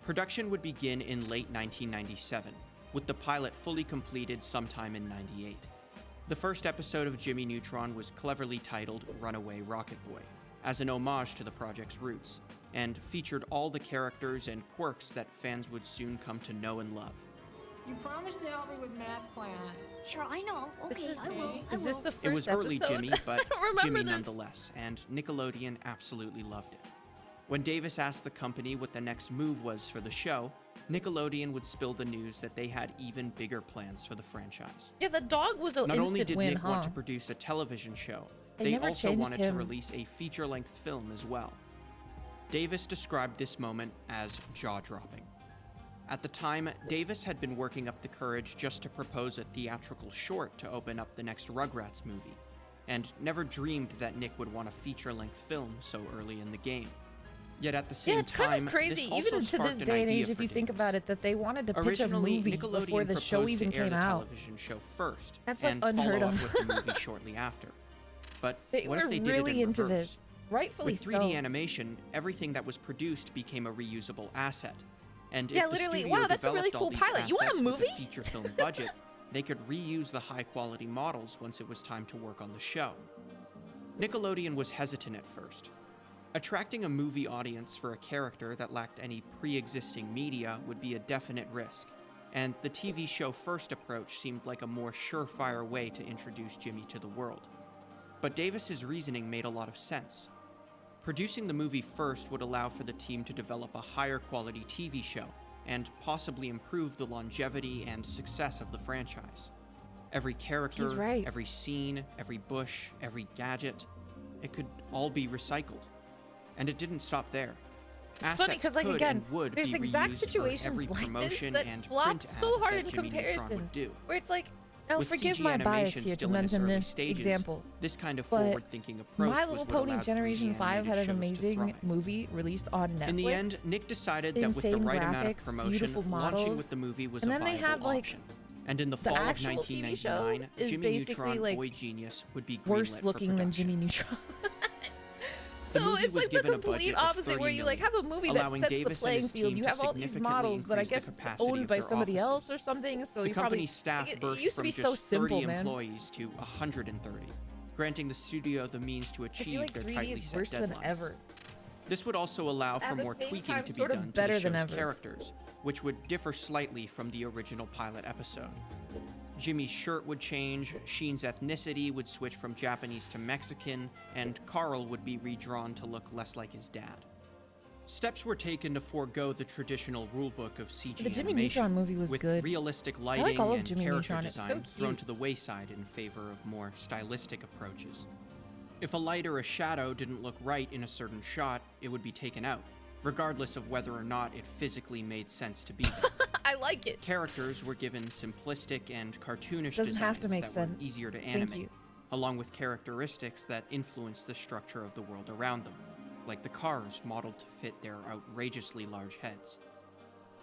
Production would begin in late 1997, with the pilot fully completed sometime in '98. The first episode of Jimmy Neutron was cleverly titled Runaway Rocket Boy, as an homage to the project's roots, and featured all the characters and quirks that fans would soon come to know and love. You promised to help me with math class. Sure, I know. Okay, I will. Is this the first It was early episode? Jimmy, but I don't remember Jimmy this. nonetheless, and Nickelodeon absolutely loved it. When Davis asked the company what the next move was for the show, Nickelodeon would spill the news that they had even bigger plans for the franchise. Yeah, the dog was an Not instant only did win, Nick huh? want to produce a television show, They they never also changed wanted to him. release a feature-length film as well. Davis described this moment as jaw-dropping. At the time, Davis had been working up the courage just to propose a theatrical short to open up the next Rugrats movie, and never dreamed that Nick would want a feature-length film so early in the game. Yet at the same Yeah, it's time, kind of crazy, this even also to sparked this an day and idea age, if for you think Davis. about it, that they wanted to pitch a Originally, movie Nickelodeon before the show proposed even to air came the out. television show first, That's, like, and unheard follow of. up with the movie shortly after. But They what were if they did really it in into reverse? this. Rightfully With 3D so. animation, everything that was produced became a reusable asset. And Yeah, if the literally. studio Wow, that's a really developed all cool these pilot. You want a assets with movie? feature film budget, they could reuse the high-quality models once it was time to work on the show. Nickelodeon was hesitant at first. Attracting a movie audience for a character that lacked any pre-existing media would be a definite risk, and the TV show first approach seemed like a more surefire way to introduce Jimmy to the world. But Davis's reasoning made a lot of sense. Producing the movie first would allow for the team to develop a higher quality TV show and possibly improve the longevity and success of the franchise. Every character, He's right. every scene, every bush, every gadget, it could all be recycled. And it didn't stop there. It's funny Assets because, like, could again, and would there's be exact reused for situations every like this promotion that and flop print so ad hard that in Jimmy Neutron comparison. would do. Where it's like, now With forgive CG my bias animation here to still in its mention early this stages, example. this kind of but forward-thinking approach My was Little what Pony allowed Generation 3D 5 had an animated shows to amazing thrive. movie released on Netflix. In the end, Nick decided that with the Insane right amount of graphics, promotion, beautiful launching models, with the movie was and a then they viable have, like, option. And in the the fall of actual TV show 1999, is Jimmy basically, Neutron like, Boy Genius would be greenlit worse for looking than production. Jimmy Neutron. The So movie it's was like the given a complete budget of opposite, where $30 you like have a movie that allowing sets Davis the and playing his field. team You to have all these significantly models, but I increase the guess it's capacity owned of by their somebody offices. else or something. So The you probably company's staff it burst used to from be just so 30 simple, man. employees to 130, granting the studio the means to I feel achieve like their 3D tightly is set worse than deadlines. ever. This would also allow for At the more same tweaking time, to be sort of done to better the than show's ever. characters, which would differ slightly from the original pilot episode. Jimmy's shirt would change, Sheen's ethnicity would switch from Japanese to Mexican, and Carl would be redrawn to look less like his dad. Steps were taken to forego the traditional rulebook of CG The Jimmy animation, Neutron movie was with good. realistic like lighting all of and Jimmy character Neutron. It's so design thrown cute. to the wayside in favor of more stylistic approaches. If a light or a shadow didn't look right in a certain shot, it would be taken out, regardless of whether or not it physically made sense to be there. I like it. Characters were given simplistic and cartoonish Doesn't have designs to make that sense. were easier to Thank animate, you. along with characteristics that influenced the structure of the world around them, like the cars modeled to fit their outrageously large heads.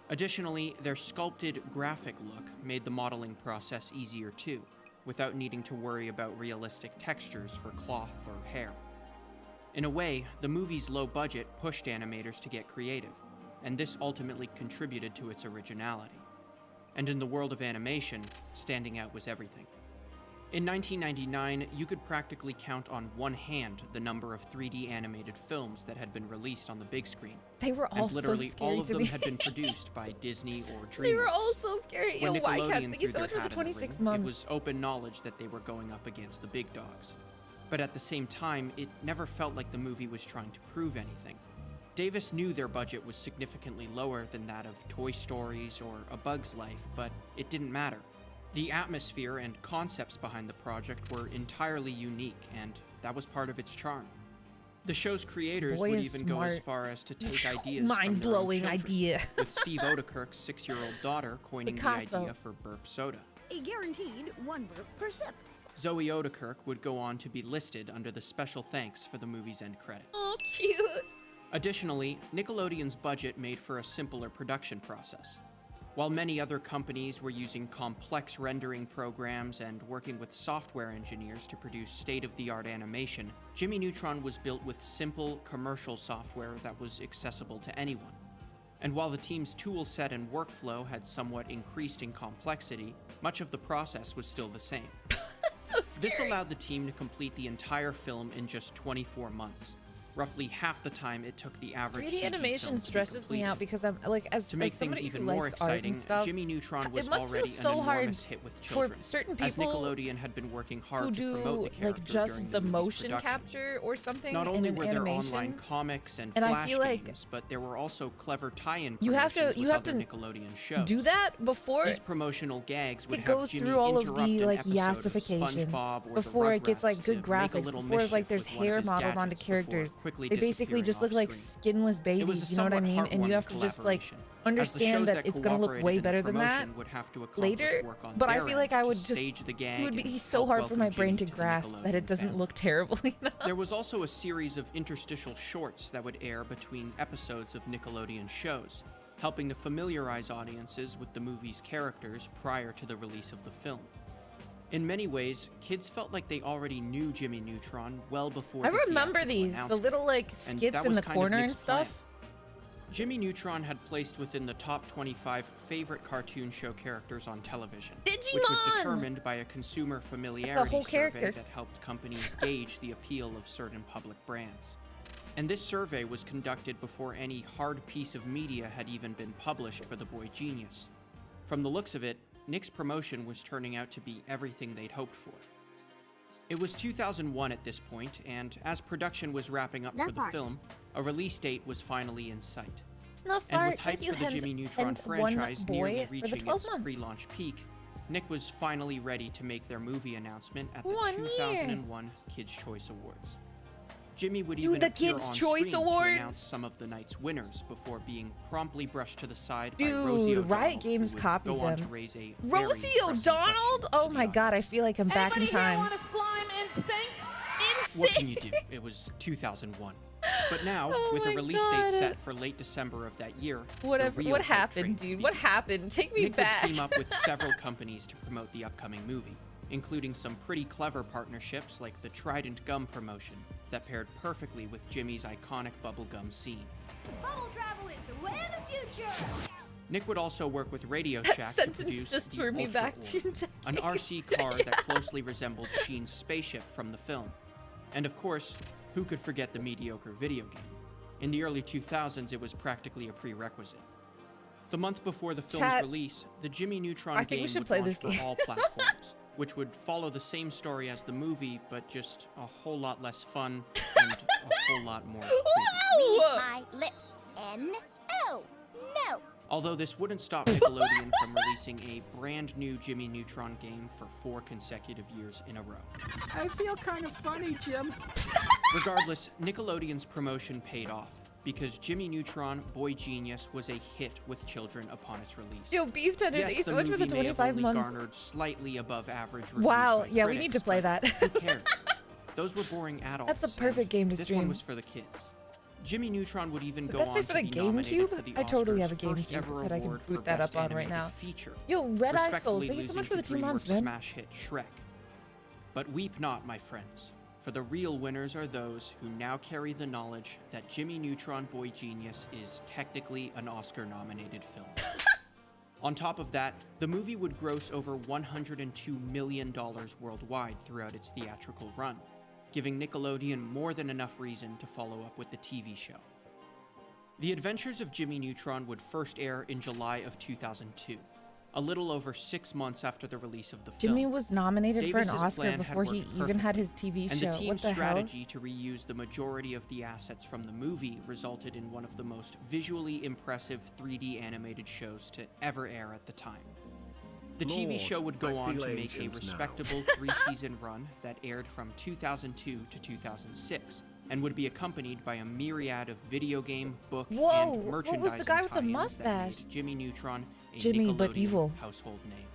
Additionally, their sculpted graphic look made the modeling process easier too, without needing to worry about realistic textures for cloth or hair. In a way, the movie's low budget pushed animators to get creative, and this ultimately contributed to its originality. And in the world of animation, standing out was everything. In 1999, you could practically count on one hand the number of 3D animated films that had been released on the big screen. They were all And literally so scary all of to them me. had been produced by Disney or DreamWorks. They were all so scary. Yo, When why Nickelodeon can't thank you threw so much their for the hat in the 26 ring, months. it was open knowledge that they were going up against the big dogs. But at the same time, it never felt like the movie was trying to prove anything. Davis knew their budget was significantly lower than that of Toy Stories or A Bug's Life, but it didn't matter. The atmosphere and concepts behind the project were entirely unique, and that was part of its charm. The show's creators Boy would is even go as smart. far as to take ideas from their own Mind-blowing children, idea. with Steve Odekirk's 6-year-old daughter coining the Picasso. idea for burp soda. A guaranteed 1 burp per sip. Zoe Odekirk would go on to be listed under the special thanks for the movie's end credits. Oh, cute. Additionally, Nickelodeon's budget made for a simpler production process. While many other companies were using complex rendering programs and working with software engineers to produce state-of-the-art animation, Jimmy Neutron was built with simple, commercial software that was accessible to anyone. And while the team's tool set and workflow had somewhat increased in complexity, much of the process was still the same. So This scary. allowed the team to complete the entire film in just 24 months, roughly half the time it took the average 3D CG animation film to be stresses me completed. out because I'm like, as To make as things somebody even who more likes art exciting, and stuff, Jimmy Neutron was it must feel already so an hard enormous hit with for children, certain as people Nickelodeon had been working who hard to promote the do character like just during the movie's motion production. capture or something. Not in only an were there animation. online comics and And I flash feel like games, but there were also clever tie-in you have to- promotions you with have other to Nickelodeon shows. do that before These promotional gags would it have goes Jimmy through all of interrupt the an like episode of yassification SpongeBob or before the it gets like Rugrats good to make a graphics little before like mischief there's with one of hair his modeled onto gadgets before characters. quickly They basically disappearing just look off like screen. skinless It babies, was a you know what I somewhat mean? And you heartwarming have to just like collaboration, as the understand shows that it's gonna look way cooperated in better the than that promotion would have to accomplish later. work on But I their feel like end I to would just stage the gag it would be and so help hard for my welcome brain Jimmy to the grasp that Nickelodeon it doesn't family. look terrible enough. There was also a series of interstitial shorts that would air between episodes of Nickelodeon shows, helping to familiarize audiences with the movie's characters prior to the release of the film. In many ways, kids felt like they already knew Jimmy Neutron well before I the remember theatrical these, the announcement, little like and skits that in was the kind of corner and Nick's stuff. plan. Jimmy Neutron had placed within the top 25 favorite cartoon show characters on television, which was Digimon! determined by a consumer familiarity whole survey character. that helped companies gauge the appeal of certain public brands. And this survey was conducted before any hard piece of media had even been published for the boy genius. From the looks of it, Nick's promotion was turning out to be everything they'd hoped for. It was 2001 at this point, and as production was wrapping up for the Snuffart. film, a release date was finally in sight. Snuff And art, with hype thank you, for the Hens- Jimmy Neutron and franchise one boy nearly for the reaching 12 its months. pre-launch peak, Nick was finally ready to make their movie announcement at the 1 year. 2001 Kids' Choice Awards. Jimmy would Dude, even the appear Kids' on Choice screen Awards? to announce some of the night's winners before being promptly brushed to the side by Rosie Dude, O'Donnell, Riot Games who would copied go on to them. raise a very Rosie pressing O'Donnell? question Oh to my the god, I audience. feel like I'm back in time. Want to slime in sync? What can you do? It was 2001. But now, Oh with a my release God. date set for late December of that year, the Whatever. real What hype happened, train dude? What began. happened? Take me Nick back. would team up with several companies to promote the upcoming movie, including some pretty clever partnerships like the Trident Gum promotion that paired perfectly with Jimmy's iconic bubblegum scene. Bubble travel is the way of the future. Nick would also work with Radio That Shack to sentence produce just the threw me Ultra back Orb, 2 decades. an RC car that closely resembled Sheen's spaceship from the film. And of course, who could forget the mediocre video game? In the early 2000s, it was practically a prerequisite. The month before the film's Chat. release, the Jimmy Neutron I think we game should would play launch this for game. all platforms, which would follow the same story as the movie, but just a whole lot less fun and a whole lot more creepy. Whoa! My lips. N-O. No. Although this wouldn't stop Nickelodeon from releasing a brand new Jimmy Neutron game for 4 consecutive years in a row. I feel kind of funny, Jim. Regardless, Nickelodeon's promotion paid off, because Jimmy Neutron Boy Genius was a hit with children upon its release. Yo, Beef Tender, thank Yes, you the so much for the movie may have 25 only months. garnered slightly above average reviews Wow, by yeah, we critics, need to play but that. Who cares? Those were boring adults. That's a perfect and game to this stream. one was for the kids. Jimmy Neutron would even Did go that on say to for the be nominated GameCube? for the I totally Oscars' have a first GameCube ever that I can award boot for that Best up on right Animated now. Feature, Yo, Red Eye Souls, respectfully thank you so much losing for the to 2 months, DreamWorks' man. smash hit Shrek. But weep not, my friends, for the real winners are those who now carry the knowledge that Jimmy Neutron Boy Genius is technically an Oscar-nominated film. On top of that, the movie would gross over $102 million worldwide throughout its theatrical run, giving Nickelodeon more than enough reason to follow up with the TV show. The Adventures of Jimmy Neutron would first air in July of 2002, a little over 6 months after the release of the film. Jimmy was nominated for Davis's an Oscar plan had before he worked even had perfectly, his TV and show. the team's What the hell? strategy to reuse the majority of the assets from the movie resulted in one of the most visually impressive 3D animated shows to ever air at the time. The TV Lord, show would go I on feel to make a ancient now. respectable 3-season run that aired from 2002 to 2006, and would be accompanied by a myriad of video game, book, Whoa, and what was the merchandising guy with the tie-ins that made mustache? Jimmy Neutron a Jimmy, but Nickelodeon evil. household name.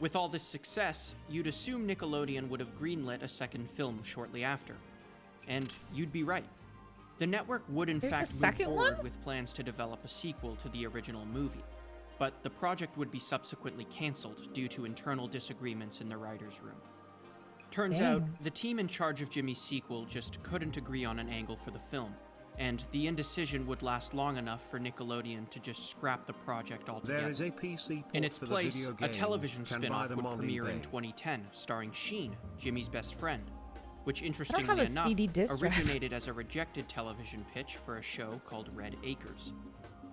With all this success, you'd assume Nickelodeon would have greenlit a second film shortly after. And you'd be right. The network would in There's a fact move second forward one? with plans to develop a sequel to the original movie. But the project would be subsequently cancelled due to internal disagreements in the writer's room. Turns out, Dang. the team in charge of Jimmy's sequel just couldn't agree on an angle for the film, and the indecision would last long enough for Nickelodeon to just scrap the project altogether. There is a PC port In its for the place, video a game. television Can buy spin-off them would on premiere in eBay. 2010, starring Sheen, Jimmy's best friend, which have interestingly a enough CD disc drive. originated as a rejected television pitch for a show called Red Acres.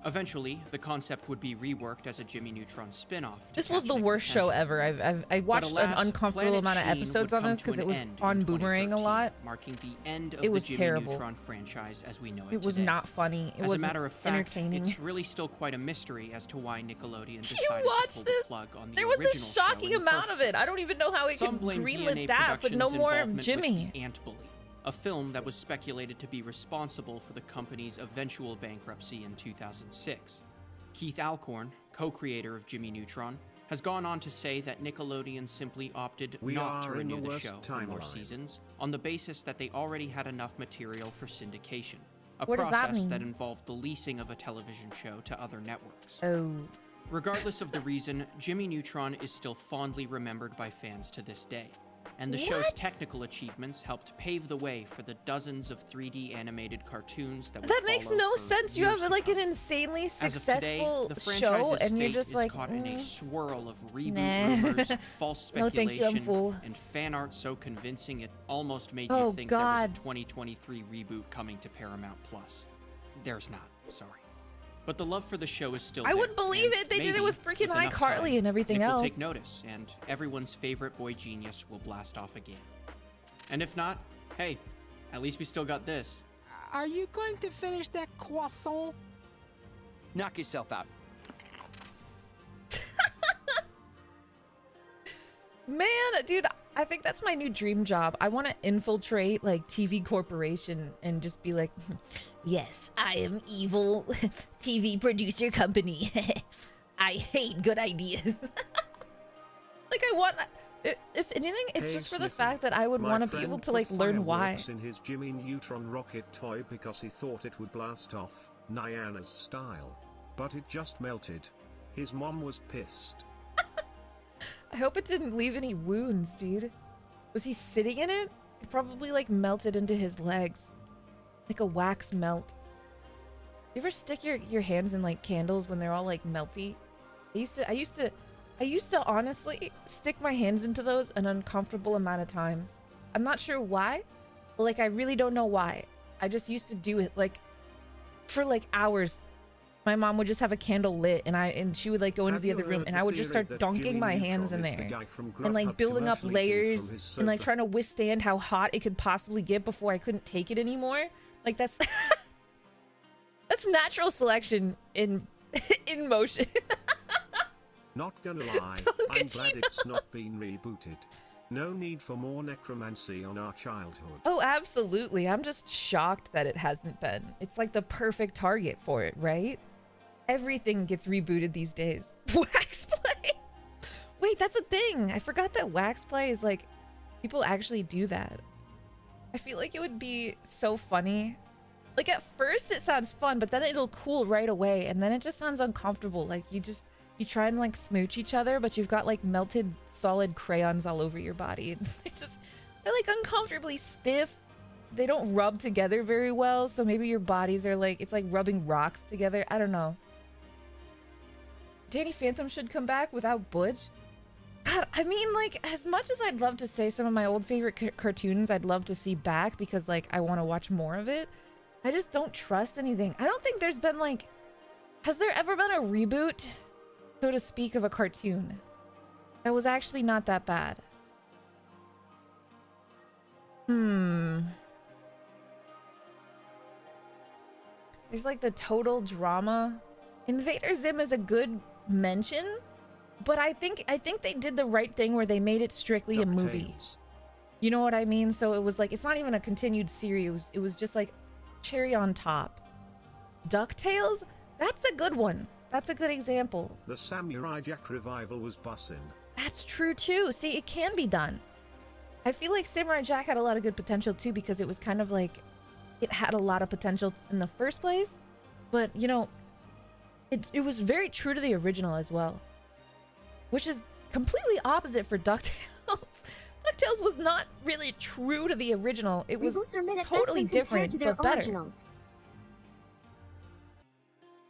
Eventually, the concept would be reworked as a Jimmy Neutron spin-off. to This was catch the Nick's worst show attention. ever. I watched Alas, an uncomfortable Planet amount of Sheen episodes would on come this to because an it was end in on Boomerang a 2013, lot. marking the end of It was the Jimmy terrible. Neutron franchise as we know it It was today. not funny. It As a was matter of fact, entertaining. it's really still quite a mystery as to why Nickelodeon You decided to watched pull this? the plug on the There was a original show shocking in the amount first of it. I place. don't even know how it Some could blame greenlit DNA that, but no Productions' more involvement Jimmy. with The Ant Bully, a film that was speculated to be responsible for the company's eventual bankruptcy in 2006. Keith Alcorn, co-creator of Jimmy Neutron, has gone on to say that Nickelodeon simply opted We not to are in the renew the worst show for more timeline. seasons on the basis that they already had enough material for syndication, a What does that process mean? that involved the leasing of a television show to other networks. Oh. Regardless of the reason, Jimmy Neutron is still fondly remembered by fans to this day, and the show's What? technical achievements helped pave the way for the dozens of 3D animated cartoons that would That makes follow no for sense. You years have to like an come. insanely As of today, successful the show, franchise's and you're fate just is like, caught in a swirl of reboot Nah. rumors, false No, thank you, I'm speculation, full. and fan art so convincing it almost made Oh, you think God. there was a 2023 reboot coming to Paramount Plus. There's not, sorry. But the love for the show is still I there, wouldn't believe and it. They did it maybe, with freaking enough iCarly time, and everything Nick will else. take notice, and everyone's favorite boy genius will blast off again. And if not, hey, at least we still got this. Are you going to finish that croissant? Knock yourself out. Man, dude, I think that's my new dream job. I want to infiltrate like TV Corporation and just be like, yes, I am evil TV producer company. I hate good ideas. Like I want, if anything, it's Hey, just for the Snuffy, fact that I would my want to be friend able to put like learn why. fireworks in his Jimmy Neutron rocket toy because he thought it would blast off, Niana's style. But it just melted. His mom was pissed. I hope it didn't leave any wounds, dude. Was he sitting in it? It probably like melted into his legs. Like a wax melt. You ever stick your hands in like candles when they're all like melty? I used to honestly stick my hands into those an uncomfortable amount of times. I'm not sure why, but like I really don't know why. I just used to do it. Like for like hours. My mom would just have a candle lit, and she would like go into the other room, and I would just start dunking my hands in there and like building up layers and like trying to withstand how hot it could possibly get before I couldn't take it anymore. Like that's that's natural selection in motion. Not gonna lie, I'm glad it's not been rebooted. No need for more necromancy on our childhood. Oh, absolutely. I'm just shocked that it hasn't been. It's like the perfect target for it, right? Everything gets rebooted these days. Wax play. Wait, that's a thing. I forgot that wax play is like, people actually do that. I feel like it would be so funny. Like at first it sounds fun, but then it'll cool right away. And then it just sounds uncomfortable. Like you try and like smooch each other, but you've got like melted solid crayons all over your body. They're like uncomfortably stiff. They don't rub together very well. So maybe your bodies are like, it's like rubbing rocks together. I don't know. Danny Phantom should come back without Butch. God, I mean, like, as much as I'd love to say some of my old favorite cartoons I'd love to see back because, like, I want to watch more of it, I just don't trust anything. I don't think there's been, like... Has there ever been a reboot, so to speak, of a cartoon that was actually not that bad? There's, like, the total drama. Invader Zim is a good mention, but I think they did the right thing where they made it strictly a movie. You know what I mean? So it was like, it's not even a continued series. It was just like cherry on top. DuckTales? That's a good one. That's a good example. The Samurai Jack revival was bussin'. That's true too. See, it can be done. I feel like Samurai Jack had a lot of good potential too because it was kind of like, it had a lot of potential in the first place, but you know, it was very true to the original as well, which is completely opposite for DuckTales. DuckTales was not really true to the original. It was totally different, but better. Originals.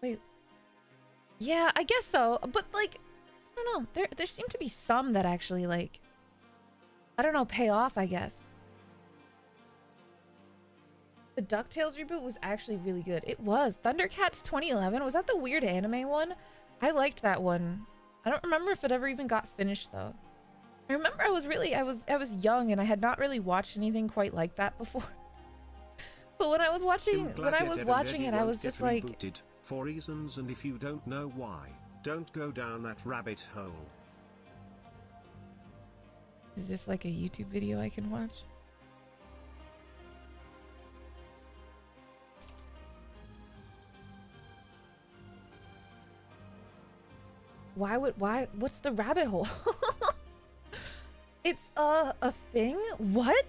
Wait. Yeah, I guess so. But like, I don't know. There seem to be some that actually like, I don't know, pay off, I guess. The DuckTales reboot was actually really good. It was. Thundercats 2011. Was that the weird anime one? I liked that one. I don't remember if it ever even got finished though. I remember I was young and I had not really watched anything quite like that before. So when I was watching it, I was just like, rebooted for reasons, and if you don't know why, don't go down that rabbit hole. Is this like a YouTube video I can watch? What's the rabbit hole? It's a thing? What?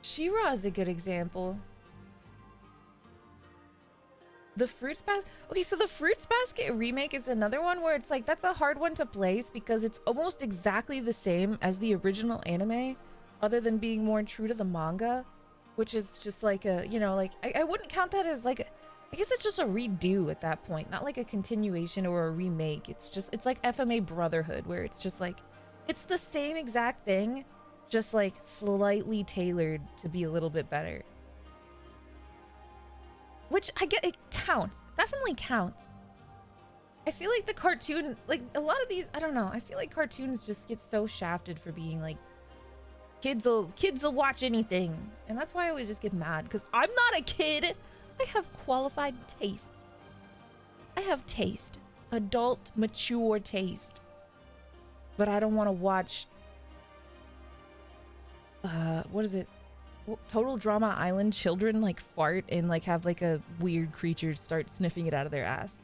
She-Ra is a good example. The Fruits Basket. Okay, so the Fruits Basket remake is another one where it's like, that's a hard one to place because it's almost exactly the same as the original anime, other than being more true to the manga, which is just like a, you know, like, I wouldn't count that as like, I guess it's just a redo at that point, not like a continuation or a remake. It's like FMA Brotherhood, where it's just like, it's the same exact thing, just like slightly tailored to be a little bit better. Which I get, it counts, definitely counts. I feel like the cartoon, like a lot of these, I don't know, I feel like cartoons just get so shafted for being like, kids will watch anything. And that's why I always just get mad, because I'm not a kid. I have qualified tastes. I have taste. Adult, mature taste. But I don't want to watch... what is it? Total Drama Island children like fart and like have like a weird creature start sniffing it out of their ass.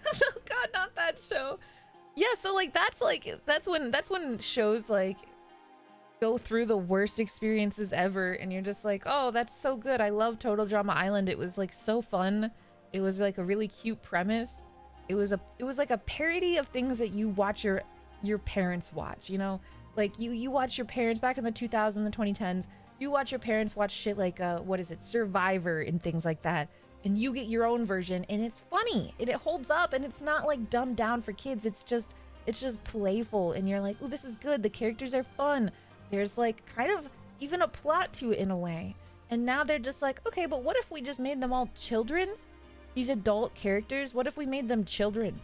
Oh god, not that show. Yeah, so like that's when shows like go through the worst experiences ever and you're just like, oh, that's so good. I love Total Drama Island. It was like so fun. It was like a really cute premise. It was like a parody of things that you watch your parents watch, you know? Like you watch your parents back in the 2000s, the 2010s, you watch your parents watch shit like what is it, Survivor and things like that. and you get your own version, and it's funny and it holds up, and it's not like dumbed down for kids. It's just playful, and you're like, oh, this is good. The characters are fun. There's like kind of even a plot to it in a way. And now they're just like, okay, but what if we just made them all children? These adult characters, what if we made them children?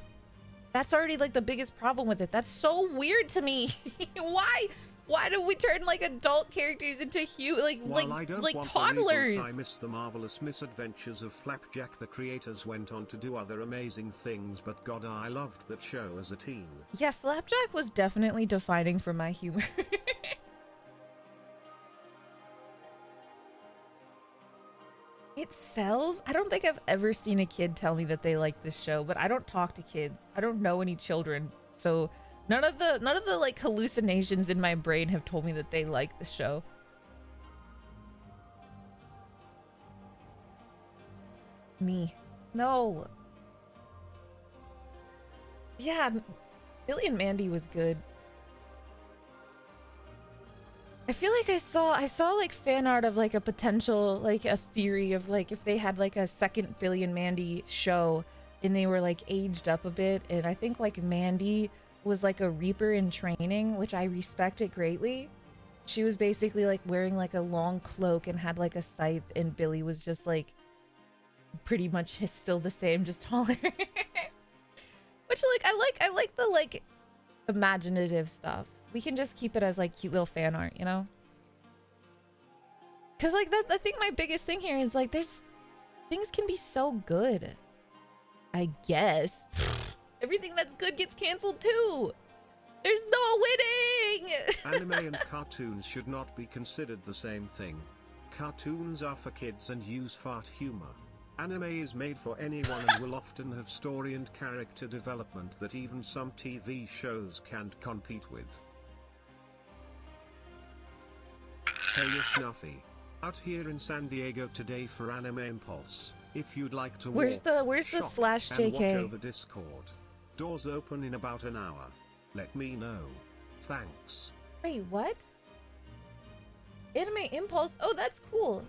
That's already like the biggest problem with it. That's so weird to me. Why do we turn like adult characters into like toddlers? I miss the marvelous misadventures of Flapjack. The creators went on to do other amazing things, but God, I loved that show as a teen. Yeah, Flapjack was definitely defining for my humor. It sells? I don't think I've ever seen a kid tell me that they like this show, but I don't talk to kids. I don't know any children, so none of the like hallucinations in my brain have told me that they like the show. Me. No. Yeah, Billy and Mandy was good. I feel like I saw like fan art of like a potential, like a theory of like if they had like a second Billy and Mandy show and they were like aged up a bit, and I think like Mandy was like a Reaper in training, which I respected greatly. She was basically like wearing like a long cloak and had like a scythe, and Billy was just like pretty much still the same, just taller. Which like I like the like imaginative stuff. We can just keep it as like cute little fan art, you know? Cause like that, I think my biggest thing here is like things can be so good. I guess. Everything that's good gets canceled too. There's no winning. Anime and cartoons should not be considered the same thing. Cartoons are for kids and use fart humor. Anime is made for anyone and will often have story and character development that even some TV shows can't compete with. Hey, Snuffy. Out here in San Diego today for Anime Impulse. If you'd like to where's the shop, slash JK? And watch over Discord. Doors open in about an hour. Let me know. Thanks. Wait, what? Anime Impulse? Oh, that's cool.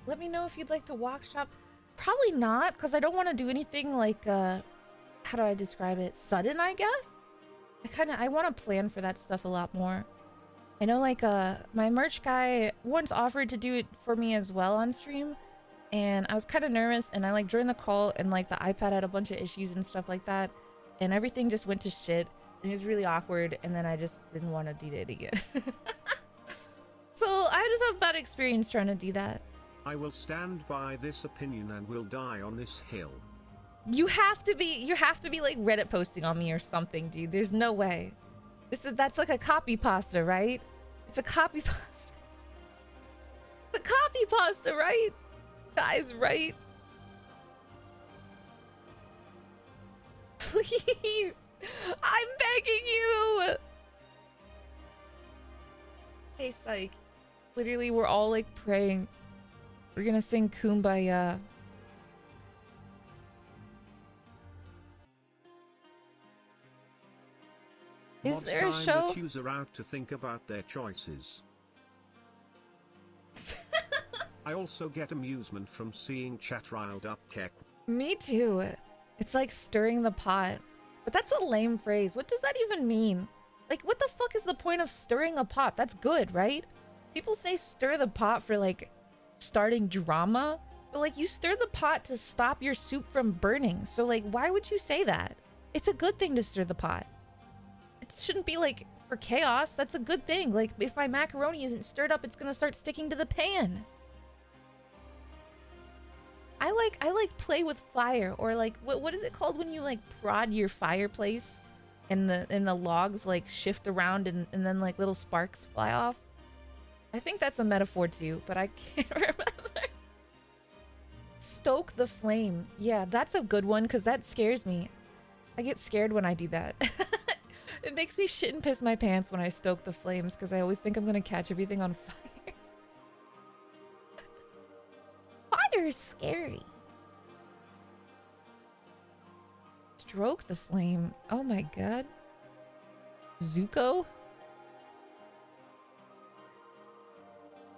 Let me know if you'd like to walk shop. Probably not, because I don't want to do anything like, how do I describe it? Sudden, I guess? I want to plan for that stuff a lot more. I know like, my merch guy once offered to do it for me as well on stream. And I was kind of nervous, and I like joined the call, and like the iPad had a bunch of issues and stuff like that. And everything just went to shit. And it was really awkward, and then I just didn't want to do it again. So I just have a bad experience trying to do that. I will stand by this opinion and will die on this hill. You have to be like Reddit posting on me or something, dude. There's no way. That's like a copy pasta, right? It's a copy pasta. The copy pasta, right? Guys, right? Please. I'm begging you. Hey, psych. Literally, we're all like praying. We're gonna sing Kumbaya. Is there a show? The user out to think about their choices. I also get amusement from seeing chat riled up Keck. Me too. It's like stirring the pot. But that's a lame phrase. What does that even mean? Like, what the fuck is the point of stirring a pot? That's good, right? People say stir the pot for like starting drama, but like you stir the pot to stop your soup from burning. So like, why would you say that? It's a good thing to stir the pot. It shouldn't be like for chaos. That's a good thing. Like if my macaroni isn't stirred up, it's gonna start sticking to the pan. I like play with fire, or like what is it called when you like prod your fireplace and the logs like shift around and then like little sparks fly off? I think that's a metaphor too, but I can't remember. Stoke the flame. Yeah, that's a good one because that scares me. I get scared when I do that. It makes me shit and piss my pants when I stoke the flames because I always think I'm gonna catch everything on fire. Fire's scary. Stroke the flame. Oh my god. Zuko?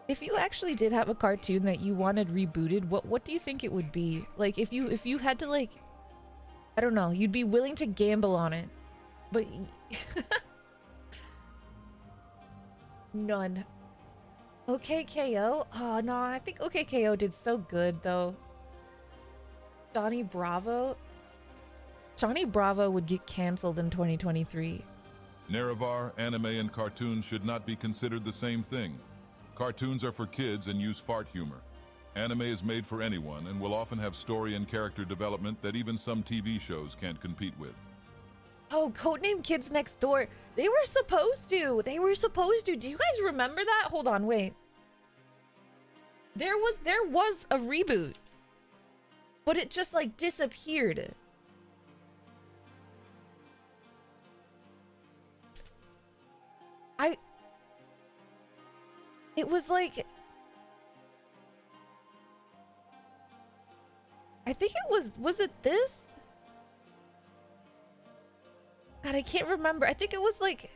If you actually did have a cartoon that you wanted rebooted, what do you think it would be? Like if you had to, like, I don't know, you'd be willing to gamble on it. But none. OKKO? Oh no, I think OKKO did so good though. Johnny Bravo? Johnny Bravo would get canceled in 2023. Nerevar, anime, and cartoons should not be considered the same thing. Cartoons are for kids and use fart humor. Anime is made for anyone and will often have story and character development that even some TV shows can't compete with. Oh, Codename Kids Next Door. They were supposed to. They were supposed to. Do you guys remember that? Hold on, wait. There was a reboot. But it just like disappeared. It was like, I think it was it this? God, I can't remember. I think it was like,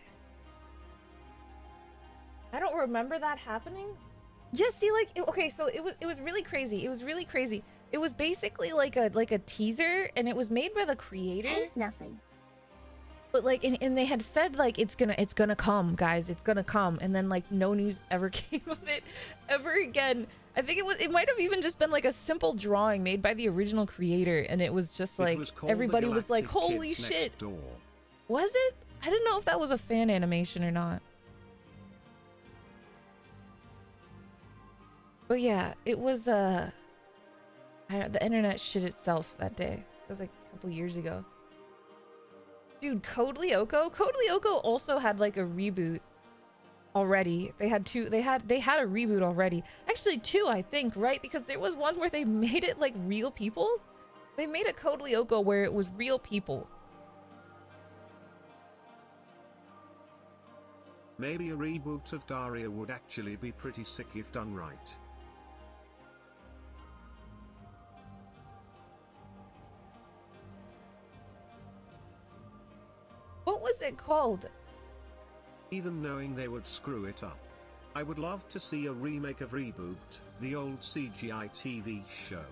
I don't remember that happening. Yeah, see, like, okay, so it was really crazy. It was really crazy. It was basically like a teaser, and it was made by the creator. Hey, Snuffy. But like, and they had said like it's gonna come, guys. It's gonna come, and then like no news ever came of it ever again. I think it might have even just been like a simple drawing made by the original creator, and it was just like everybody was like, "Holy shit!" Was it? I didn't know if that was a fan animation or not. But yeah, it was the internet shit itself that day. It was like a couple years ago. Dude, Code Lyoko? Code Lyoko also had like a reboot already. They had a reboot already. Actually two, I think, right? Because there was one where they made it like real people. They made a Code Lyoko where it was real people. Maybe a reboot of Daria would actually be pretty sick if done right. What was it called? Even knowing they would screw it up. I would love to see a remake of Reboot, the old CGI TV show.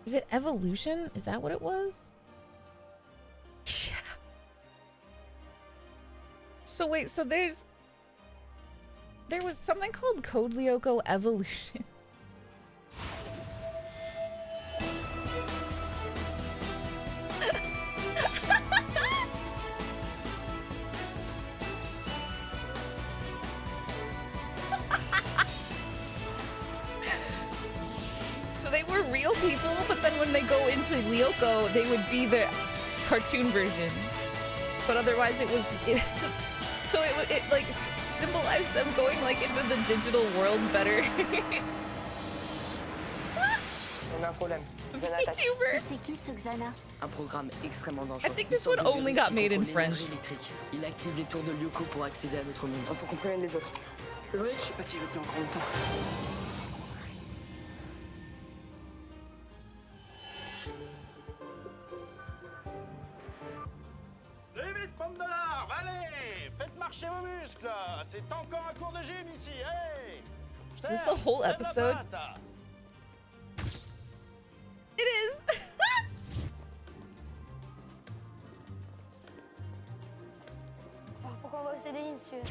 Is it Evolution? Is that what it was? Yeah. So wait, so there was something called Code Lyoko Evolution. So they were real people, but then when they go into Lyoko, they would be the cartoon version. But otherwise it was... so it like symbolized them going like into the digital world better. VTuber. C'est qui ce Xana? Un programme extrêmement dangereux. I think this one only got made in French. Il active les tours de Lyoko pour accéder à notre monde. Faut qu'on prévienne les autres. Le vrai, je sais pas si je le tiens encore longtemps. Marchez vos muscles. C'est encore un cours de gym ici. Hey. This is the whole episode. It is. Pourquoi on va au CDI, monsieur?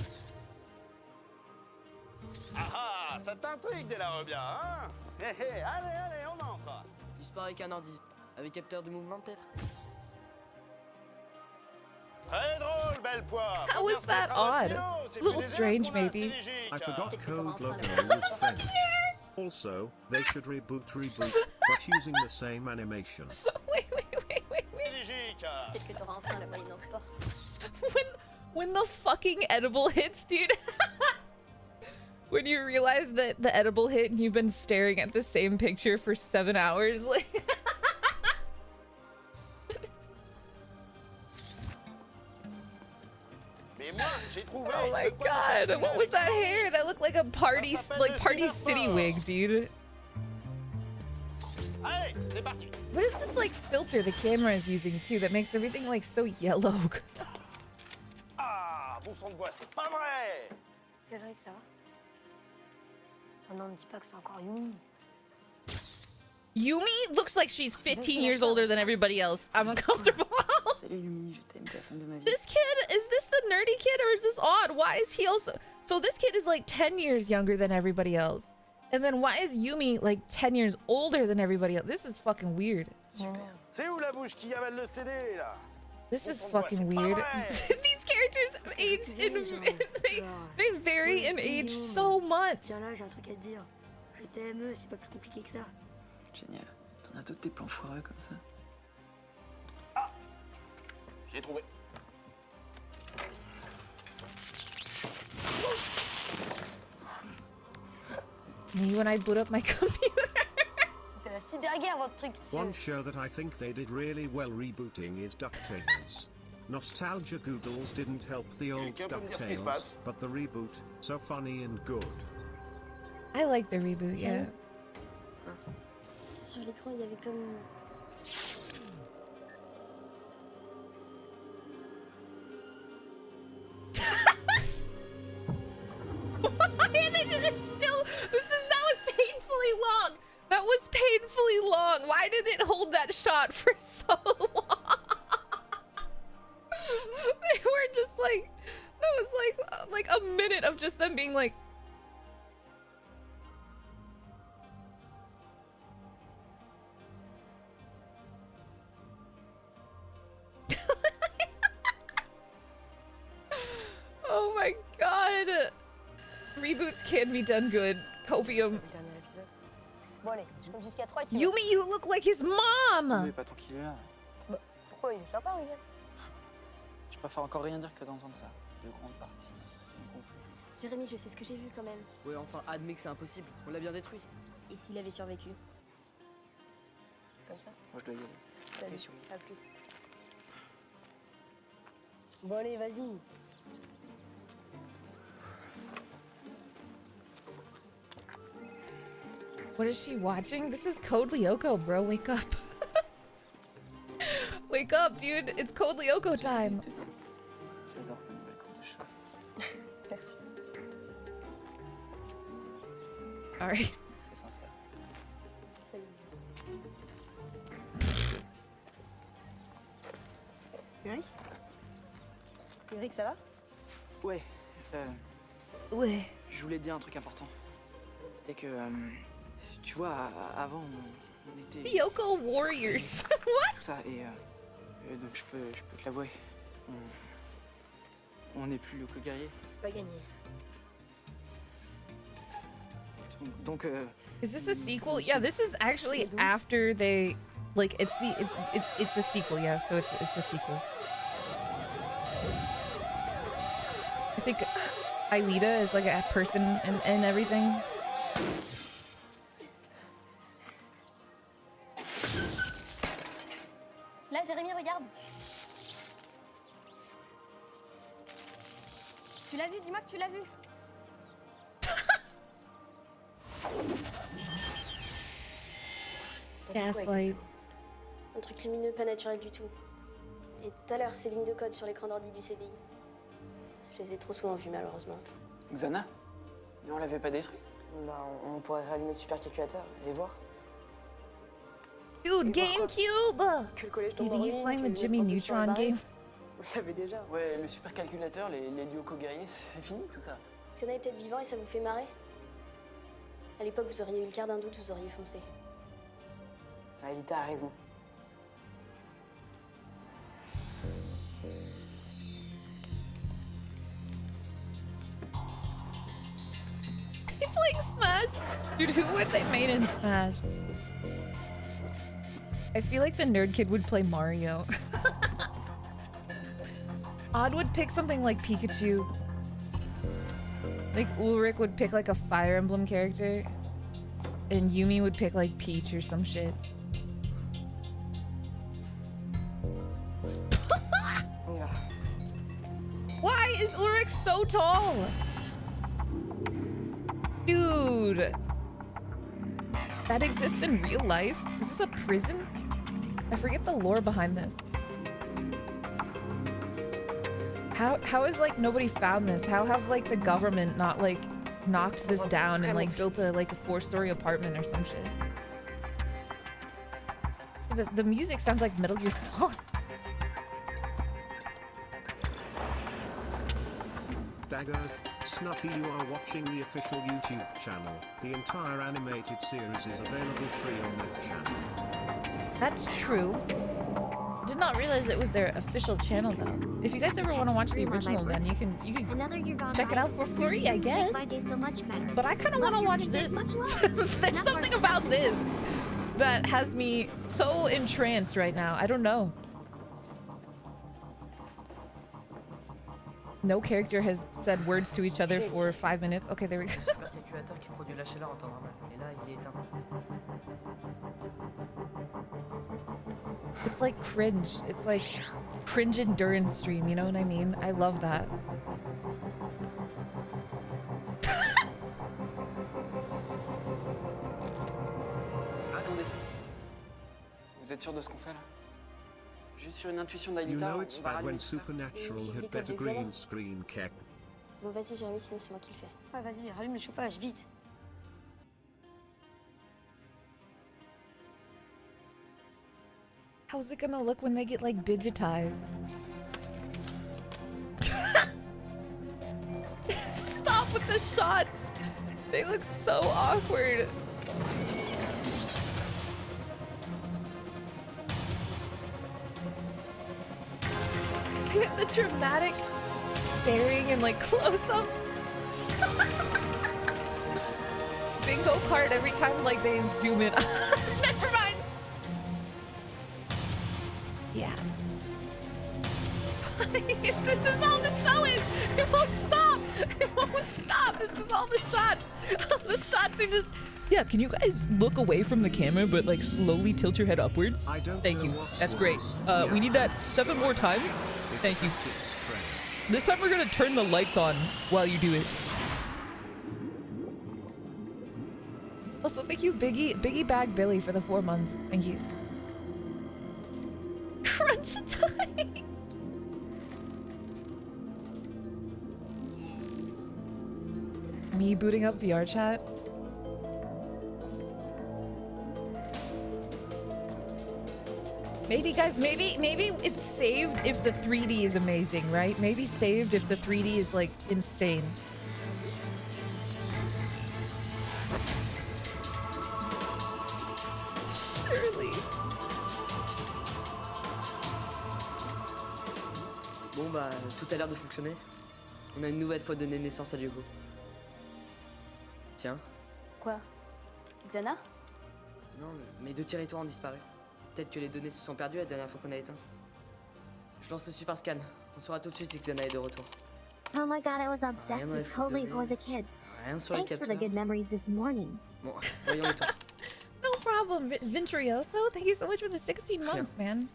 Ah, ça t'intrigue dès là, bien, hein? Hé, hé, allez, on entre. Disparaît avec un ordi. Avec capteur de mouvement, peut-être? Très drôle, belle poire. How was that odd? A little strange, maybe. I forgot Code Lyoko was French. Also, they should reboot, but using the same animation. Wait. Peut-être que t'auras enfin le moyen sport. When the fucking edible hits, dude. When you realize that the edible hit and you've been staring at the same picture for 7 hours, like. Oh my god, what was that hair? That looked like a party city wig, dude. What is this like filter the camera is using too that makes everything like so yellow? Ah, bon sang de bois, c'est pas vrai. Quel vrai que ça va? Oh non, me dis pas que c'est encore Yumi. Yumi looks like she's 15 years older than everybody else. I'm uncomfortable. Salut Yumi, je t'aime, t'es la femme de ma vie. This kid, is this the nerdy kid or is this odd? Why is he also... So this kid is like 10 years younger than everybody else. And then why is Yumi like 10 years older than everybody else? This is fucking weird. C'est où la bouche qui avale le CD là? This is fucking weird. These characters age in... they vary in age so much. Tiens là, j'ai un truc à te dire. Je t'aime, c'est pas plus compliqué que ça. Génial. T'en as d'autres des plans foireux comme ça? Ah! J'ai trouvé. Me when I boot up my computer. C'était la cyberguerre, votre truc, monsieur. One show that I think they did really well rebooting is DuckTales. Nostalgia Googles didn't help the old DuckTales, but the reboot, so funny and good. I like the reboot, yeah. Sur l'écran, il y avait comme... That was painfully long. Why did it hold that shot for so long? They were just like, that was like a minute of just them being like. Oh my god. Reboots can be done good. Copium. Bon allez, je compte jusqu'à 3 et tu... Yumi, you look like his mom! Pas tant qu'il est là. Bah, pourquoi il est sympa, William? Je préfère encore rien dire que d'entendre ça. De grande partie. En conclusion. Jérémy, je sais ce que j'ai vu quand même. Ouais, enfin, admets que c'est impossible. On l'a bien détruit. Et s'il avait survécu? Comme ça? Moi, je dois y aller. Salut, à plus. Bon allez, vas-y. What is she watching? This is Code Lyoko, bro. Wake up. Wake up, dude. It's Code Lyoko time. J'adore ta nouvelle coupe de cheveux. Merci. Alright. C'est sincère. Salut. Eric? Eric, ça va? Ouais. Ouais. Je voulais te dire un truc important. C'était que... tu vois, avant, on était... Lyoko Warriors. What? Tout ça, et donc je peux te l'avouer. On n'est plus Lyoko guerrier. C'est pas gagné. Donc Is this a sequel? Yeah, this is actually after they... Like, it's a sequel, yeah, so it's a sequel. I think Aelita is like a person and everything. Là, Jérémy, regarde. Tu l'as vu? Dis-moi que tu l'as vu. Gaslight. Un truc lumineux, pas naturel du tout. Et tout à l'heure, ces lignes de code sur l'écran d'ordi du CDI. Je les ai trop souvent vues, malheureusement. Xana? Mais on l'avait pas détruit? Bah, on pourrait rallumer le supercalculateur et voir. Dude, GameCube! Que le collège You tombe think he's playing the Jimmy Neutron game? Vous le savez déjà. Ouais, le supercalculateur, les Lyoko guerriers, c'est fini tout ça. Xana est peut-être vivant et ça vous fait marrer. À l'époque, vous auriez eu le quart d'un doute, vous auriez foncé. Aelita a raison. He's playing Smash? Dude, who would they made in Smash? I feel like the nerd kid would play Mario. Odd would pick something like Pikachu. Like Ulrich would pick like a Fire Emblem character. And Yumi would pick like Peach or some shit. Why is Ulrich so tall? Dude. That exists in real life? Is this a prison? I forget the lore behind this. How is like nobody found this? How have like the government not like knocked this down and like built a 4-story apartment or some shit. The music sounds like Metal Gear Solid. Dagger, Snuffy, you are watching the official YouTube channel. The entire animated series is available free on that channel. That's true. I did not realize it was their official channel though. If you guys ever want to watch the original, then you can check it out for free, I guess. But I kind of want to watch this. There's something about this that has me so entranced right now. I don't know. No character has said words to each other for 5 minutes. Okay, there we go. It's like cringe. It's like cringe endurance stream, you know what I mean? I love that. Attendez. Vous êtes sûr de ce qu'on fait là? Juste sur une intuition You d'Aelita, know on it's va bad rallumer when tout ça. Supernatural had better green screen kept. Bon, vas-y, Jérémy, sinon c'est moi qui le fais. Ouais, vas-y, rallume le chauffage, vite. How's it gonna look when they get like digitized? Stop with the shots! They look so awkward. The dramatic staring and like close-ups. Bingo card every time like they zoom in. Never mind. Yeah. This is all the show is. It won't stop. It won't stop. This is all the shots. All the shots are just. Yeah, can you guys look away from the camera but like slowly tilt your head upwards? Thank you. That's great. We need that 7 more times. Thank you. This time we're gonna turn the lights on while you do it. Also, thank you, Biggie Bag Billy, for the 4 months. Thank you. Crunch time. Me booting up VR chat. Maybe, guys, maybe it's saved if the 3D is amazing, right? Maybe saved if the 3D is, like, insane. Surely. Bon bah, tout a l'air de fonctionner. On a une nouvelle fois donné naissance à Diego. Tiens. Quoi? Xana? Non, mes 2 territoires ont disparu. Peut-être que les données se sont perdues la dernière fois qu'on a éteint. Je lance le super scan. On saura tout de suite si Xana est de retour. Oh my god, I was obsessed with Colego as a kid. Rien sur les Thanks for the good memories this morning. Bon, voyons les tours. No problem, Venturioso. Thank you so much for the 16 months, man.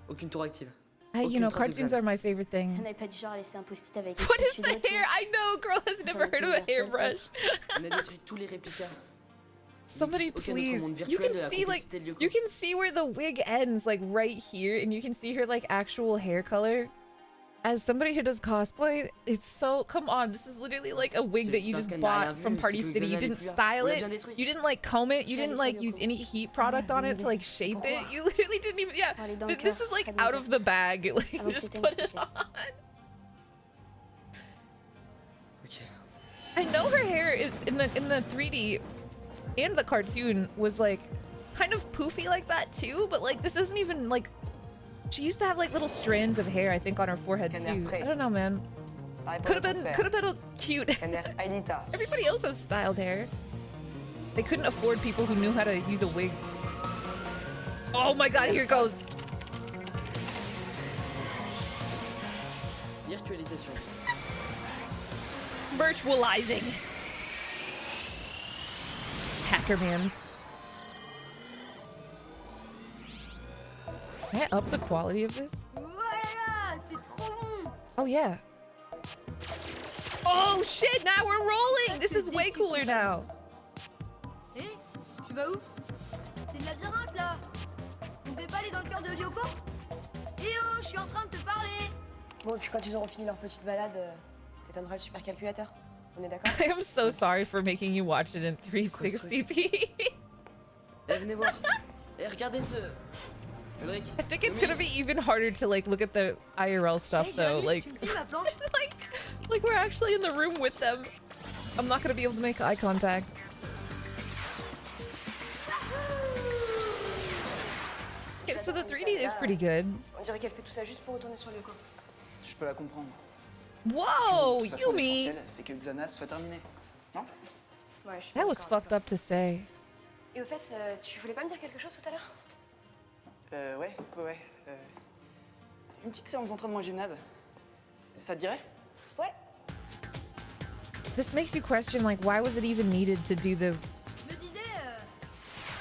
Aucune tour active. You know, cartoons are my favorite thing. Ça n'est pas du genre à laisser un post-it avec. What is the hair? I know, girl has never heard of a hairbrush. On a détruit tous les réplicas. Somebody please. You can see like you can see where the wig ends, like right here, and you can see her like actual hair color. As somebody who does cosplay, it's so come on. This is literally like a wig that you just bought from Party City. You didn't style it. You didn't like comb it. You didn't like use any heat product on it to like shape it. You literally didn't even. Yeah, this is like out of the bag. Like just put it on. I know her hair is in the 3D. And the cartoon was like kind of poofy like that too, but like this isn't even like she used to have like little strands of hair I think on her forehead too. I don't know, man. Could have been a cute. Everybody else has styled hair. They couldn't afford people who knew how to use a wig. Oh my god, here it goes. Virtualisation. Virtualizing. Hackermans. Can I up the quality of this? Voilà, c'est trop long. Oh yeah. Oh shit, now we're rolling! This is way cooler now. Eh, tu vas où? C'est le labyrinthe là. On fait pas aller dans le cœur de Lyoko? Eh oh, je suis en train de te parler. Bon, et puis quand ils auront fini leur petite balade, t'étonneras le supercalculateur. On est d'accord? I am so sorry for making you watch it in 360p. Eh, venez voir. Eh, regardez ce... Ulrich. I think it's gonna be even harder to like look at the IRL stuff though. Like, like we're actually in the room with them. I'm not gonna be able to make eye contact. Okay, so the 3D is pretty good. On dirait qu'elle fait tout ça juste pour retourner sur le camp. Je peux la comprendre. Whoa, De toute façon, Yumi! l'essentiel, c'est que Xana soit terminée. Non? Ouais, je suis That was d'accord avec fucked toi. up to say. Et au fait, tu voulais pas me dire quelque chose tout à l'heure? Ouais. Une petite séance d'entraînement au gymnase. Ça te dirait? Ouais. This makes you question like why was it even needed to do the Je me disais,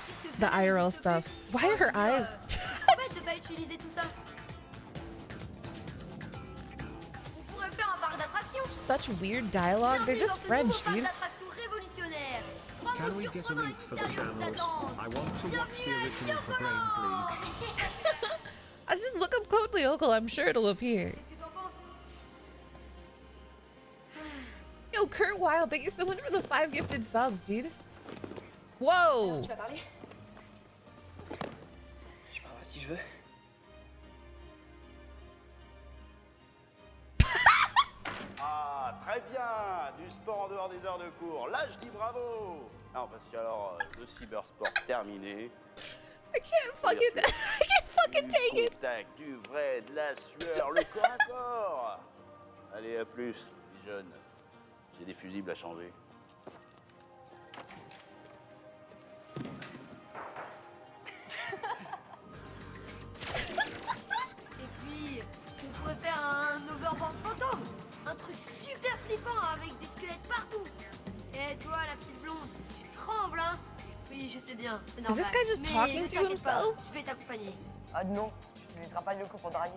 puisque the Xana IRL n'existe stuff? plus, Why are her je veux dire, eyes? c'est bête de pas utiliser tout ça. On pourrait faire un parc d'attractions. Such weird dialogue. They're Bienvenue just dans ce nouveau French, parc dude. d'attractions révolutionnaire. Trois Can mots we get a surprenants et link for the mystérieux vous channels? attendent. I want to watch the Bienvenue à original for Brain, please. I just look up Code Lyoko. I'm sure it'll appear. Qu'est-ce que t'en penses? Yo, Kurt Wild, thank you so much for the 5 gifted subs, dude. Whoa! Tu vas parler? Je parlerai si je veux. Ah, très bien. Du sport en dehors des heures de cours. Là, je dis bravo. Non, parce que alors, le cybersport terminé. I can't fucking take Du it. contact, du vrai, de la sueur, le corps à corps. Allez, à plus, les jeunes. J'ai des fusibles à changer. Et puis, on pourrait faire un overboard fantôme. Un truc super flippant avec des squelettes partout. Et toi, la petite blonde, tu trembles, hein? Oui, je sais bien, c'est normal. this guy just Mais talking ne to t'inquiète pas, himself? je vais t'accompagner. Ah non, tu ne laisseras pas Lyoko pour draguer.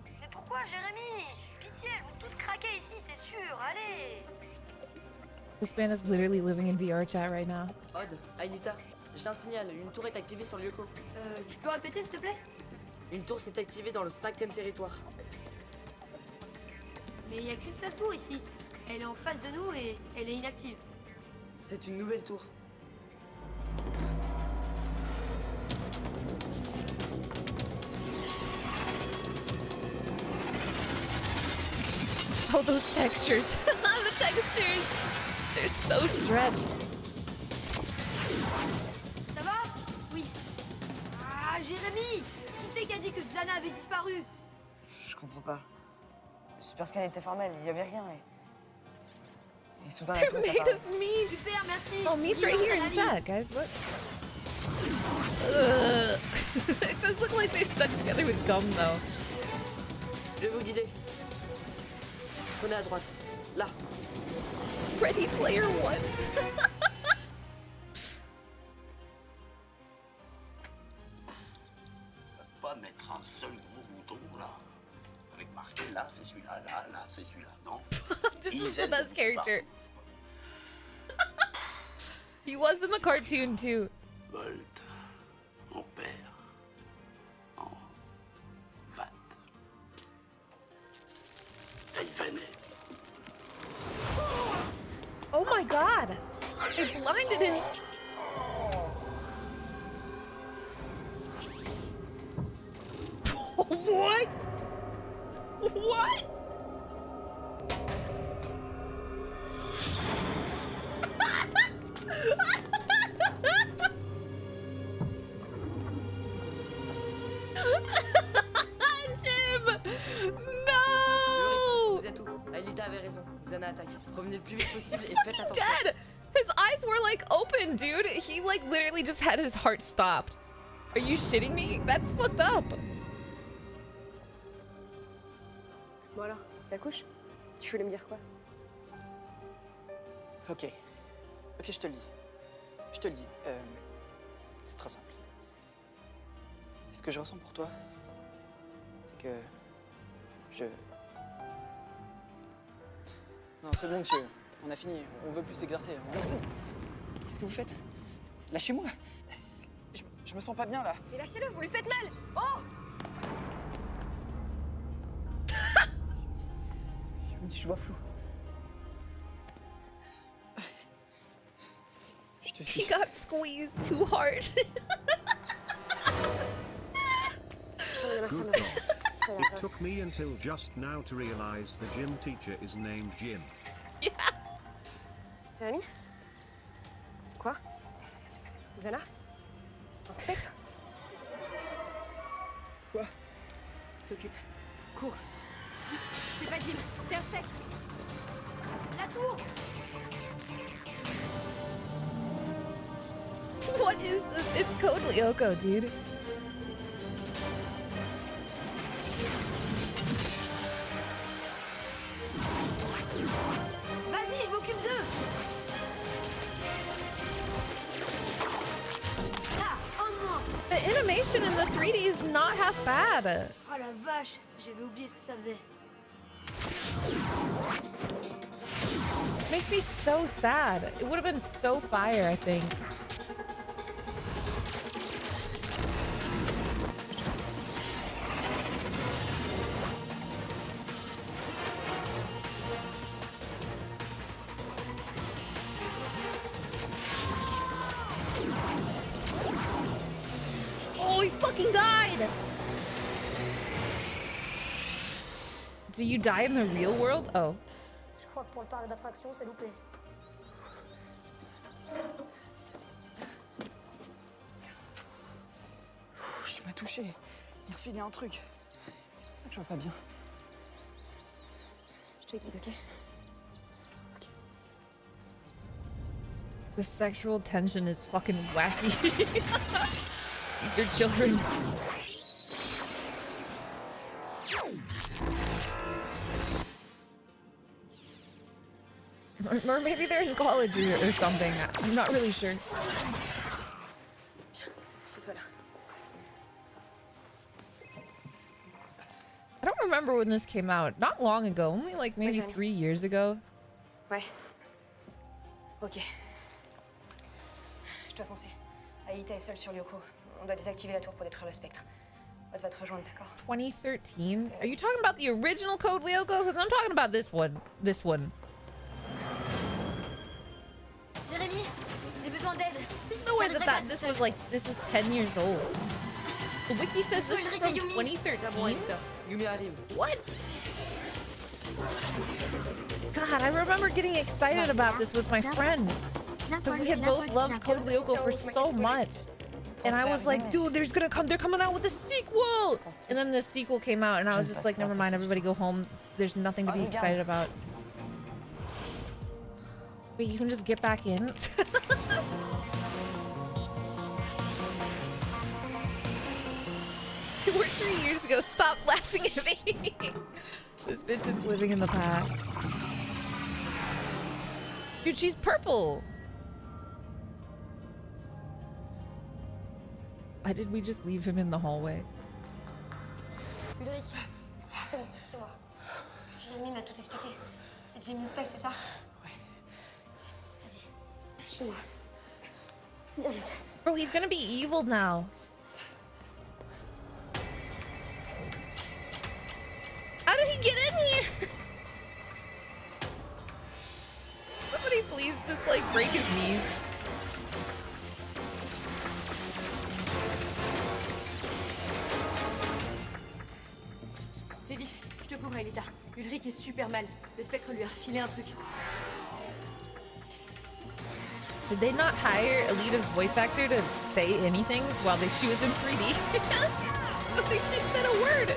Mais pourquoi, Jérémy? Je suis pitié, elles vont toutes craquer ici, c'est sûr. Allez! This man is literally living in VR chat right now. Odd, Aelita, j'ai un signal. Une tour est activée sur Lyoko. Tu peux répéter, s'il te plaît? Une tour s'est activée dans le 5e territoire. Mais il n'y a qu'une seule tour ici. Elle est en face de nous et elle est inactive. C'est une nouvelle tour. Oh, those textures. The textures. They're so stretched. Ça va? Oui. Ah, Jérémy! Qui c'est qui a dit que Xana avait disparu? Je comprends pas. Le super scan était formel, il y avait rien et soudain la They're tour est made apparue. of meat. Super, merci. Oh, meat's right here in chat, guys. What? Ugh. It does look like they're stuck together with gum, though. Je vais vous guider. Prenez à droite. Là. Ready Player One. Pas mettre un seul gros bouton là. Avec marqué là, c'est celui-là, là, c'est celui-là. Non. This is the best character. He was in the cartoon too. Volt, en père, en vat. Taïwanais. Oh my god! It blinded him. What? What? Jim! No! Vous êtes où? Aelita avait raison. Xana attaque. Revenez le plus vite possible et faites attention. Dead! His eyes were like open, dude. He like literally just had his heart stopped. Are you shitting me? That's fucked up. Bon alors, t'accouches? Tu voulais me dire quoi? Ok, je te le dis. Je te le dis. C'est très simple. Ce que je ressens pour toi, c'est que je... Non, c'est bon, monsieur. On a fini. On veut plus s'exercer. Qu'est-ce que vous faites? Lâchez-moi. Je me sens pas bien, là. Mais lâchez-le, vous lui faites mal! Oh! Je me dis, je vois flou. He got squeezed too hard. Good God. It took me until just now to realize the gym teacher is named Jim. Jérémy? Quoi? Zana? Un spectre? Quoi? T'occupe. Cours. C'est pas Jim, c'est un spectre. La tour! What is this? It's Code Lyoko, dude. Vas-y, je m'occupe d'eux! Ah, en moins! The animation in the 3D is not half bad. Oh la vache, j'avais oublié ce que ça faisait. Makes me so sad. It would have been so fire, I think. Oh, he fucking died! Do you die in the real world? Oh. Je crois que pour le parc d'attractions, c'est loupé. Il m'a touché. Il refilait un truc. C'est pour ça que je vois pas bien. Je te guide, ok? The sexual tension is fucking wacky. These are children. Or maybe they're in college or something. I'm not really sure. Assieds-toi là. I don't remember when this came out. Not long ago. Only like maybe 3 years ago. Ouais. Ok. Je dois foncer. Aïta est seule sur Lyoko. On doit désactiver la tour pour détruire le spectre. Aude va te rejoindre, d'accord? 2013? Are you talking about the original Code Lyoko? Because I'm talking about this one. This one. Jérémy, j'ai besoin d'aide. There's no way that this was like, this is 10 years old. The wiki says this is from 2013? What? God, I remember getting excited about this with my friends. Because we had both loved Code Lyoko for so much. And I was like, dude, they're coming out with a sequel! And then the sequel came out and I was just like, never mind, everybody go home. There's nothing to be excited about. Wait, you can just get back in? 2 or 3 years ago, stop laughing at me! This bitch is living in the past. Dude, she's purple! Why did we just leave him in the hallway? Ulrich, c'est bon, c'est moi. Jérémy m'a tout expliqué. C'est Jim Spec, c'est ça? Ouais. Vas-y, suis-moi. Viens vite. Bro, he's gonna be evil now. How did he get in here? Somebody please just like break his knees. Fais vite, je te couvre, Aïta. Ulrich est super mal. Le spectre lui a refilé un truc. Did they not hire Alita's voice actor to say anything while she was in 3D? I don't think she said a word.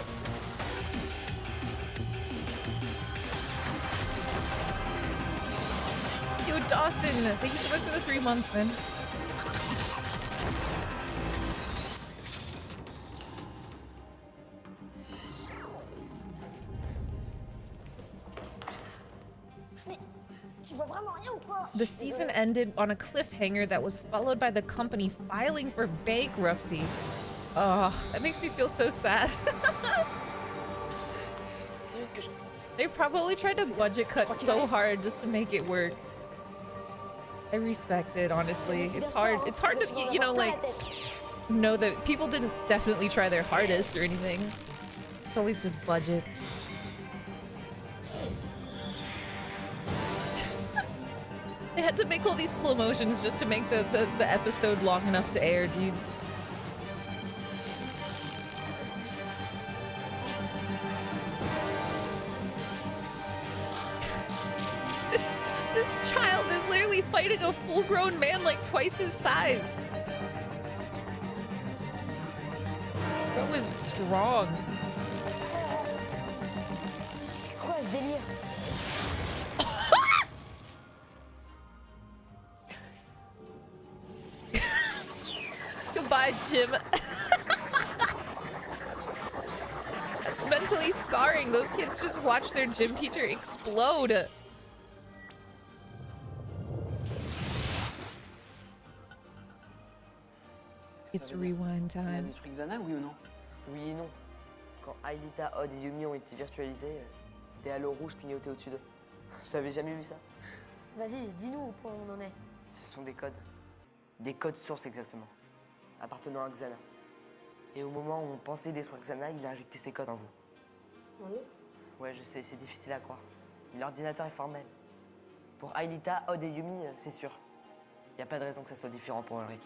Yo, Dawson, thank you so much for the 3 months, man. The season ended on a cliffhanger that was followed by the company filing for bankruptcy. Oh, that makes me feel so sad. They probably tried to budget cut so hard just to make it work. I respect it, honestly. It's hard. It's hard to, you know, like, know that people didn't definitely try their hardest or anything. It's always just budgets. They had to make all these slow motions just to make the episode long enough to air, dude. This child is literally fighting a full-grown man like twice his size. That was strong. C'est quoi ce délire? Goodbye, Jim. That's mentally scarring. Those kids just watch their gym teacher explode. It's rewind Il a time. détruit Xana, oui ou non? Oui et non. Quand Aelita, Odd et Yumi ont été virtualisés, des halos rouges clignotaient au-dessus d'eux. J'avais jamais vu ça. Vas-y, dis-nous au point où on en est. Ce sont des codes. Des codes sources exactement. Appartenant à Xana. Et au moment où on pensait détruire Xana, il a injecté ces codes en vous. Ouais, je sais, c'est difficile à croire. Mais l'ordinateur est formel. Pour Aelita, Odd et Yumi, c'est sûr. Y a pas de raison que ça soit différent pour Ulrich.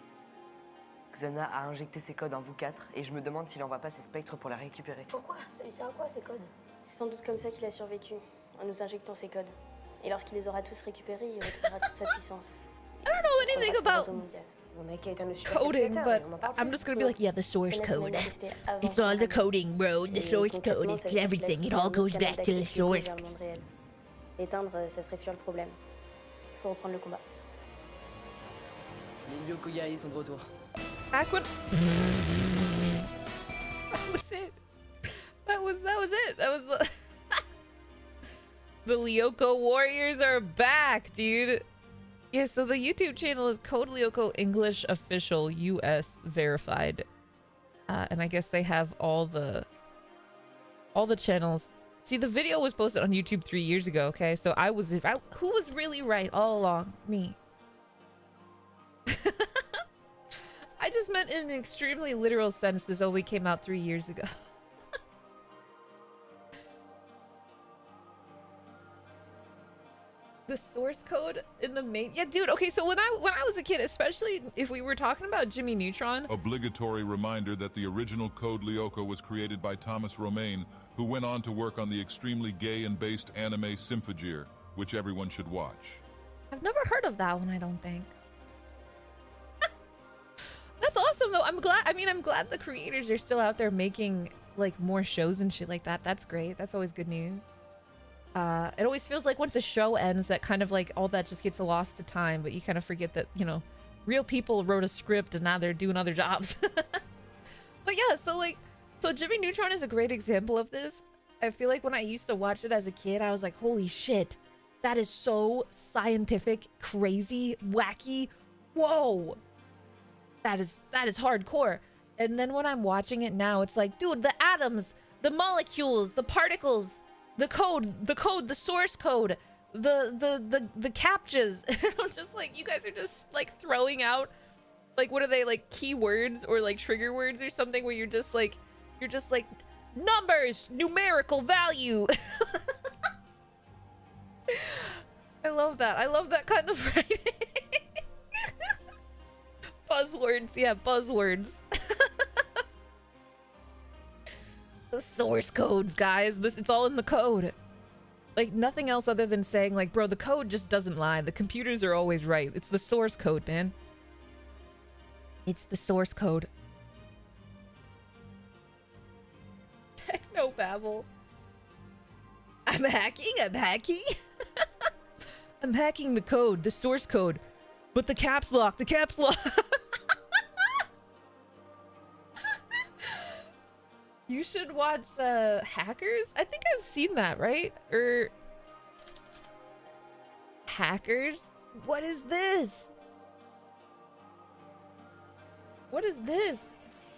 Xana a injecté ses codes en vous quatre et je me demande s'il envoie pas ses spectres pour les récupérer. Pourquoi? Ça lui sert à quoi ces codes? C'est sans doute comme ça qu'il a survécu, en nous injectant ses codes. Et lorsqu'il les aura tous récupérés, il retrouvera toute sa puissance. I don't know anything about On a qu'à éteindre le coding, but I'm just gonna be like, yeah, the source code. It's all the coding, bro. The source code is everything. It all goes back to the source. Éteindre, ça serait fuir le problème. Il faut reprendre le combat. Les Lyoko guerriers sont de retour. Back when... That was it. That was it. That was the... The Lyoko Warriors are back, dude. Yeah, so the YouTube channel is Code Lyoko English Official US verified. And I guess they have all the channels. See, the video was posted on YouTube 3 years ago, okay? So who was really right all along? Me. I just meant in an extremely literal sense this only came out 3 years ago. The source code in the main... Yeah, dude, okay, so when I was a kid, especially if we were talking about Jimmy Neutron... Obligatory reminder that the original Code Lyoko was created by Thomas Romaine, who went on to work on the extremely gay and based anime Symphogear, which everyone should watch. I've never heard of that one, I don't think. That's awesome, though. I'm glad the creators are still out there making, like, more shows and shit like that. That's great. That's always good news. It always feels like once a show ends that kind of, like, all that just gets lost to time, but you kind of forget that, you know, real people wrote a script and now they're doing other jobs. But yeah, so Jimmy Neutron is a great example of this. I feel like when I used to watch it as a kid, I was like, holy shit, that is so scientific, crazy, wacky. Whoa. That is hardcore. And then when I'm watching it now, it's like, dude, the atoms, the molecules, the particles, the code, the source code, the captchas. I'm just like, you guys are just like throwing out, like, what are they, like keywords or like trigger words or something where you're just like numbers, numerical value. I love that. I love that kind of writing. Buzzwords, yeah, buzzwords. The source codes, guys. It's all in the code. Like, nothing else other than saying, like, bro, the code just doesn't lie. The computers are always right. It's the source code, man. It's the source code. Technobabble. I'm hacking. I'm hacking the code, the source code. But the caps lock. You should watch Hackers. I think I've seen that, right? Or Hackers? What is this? What is this?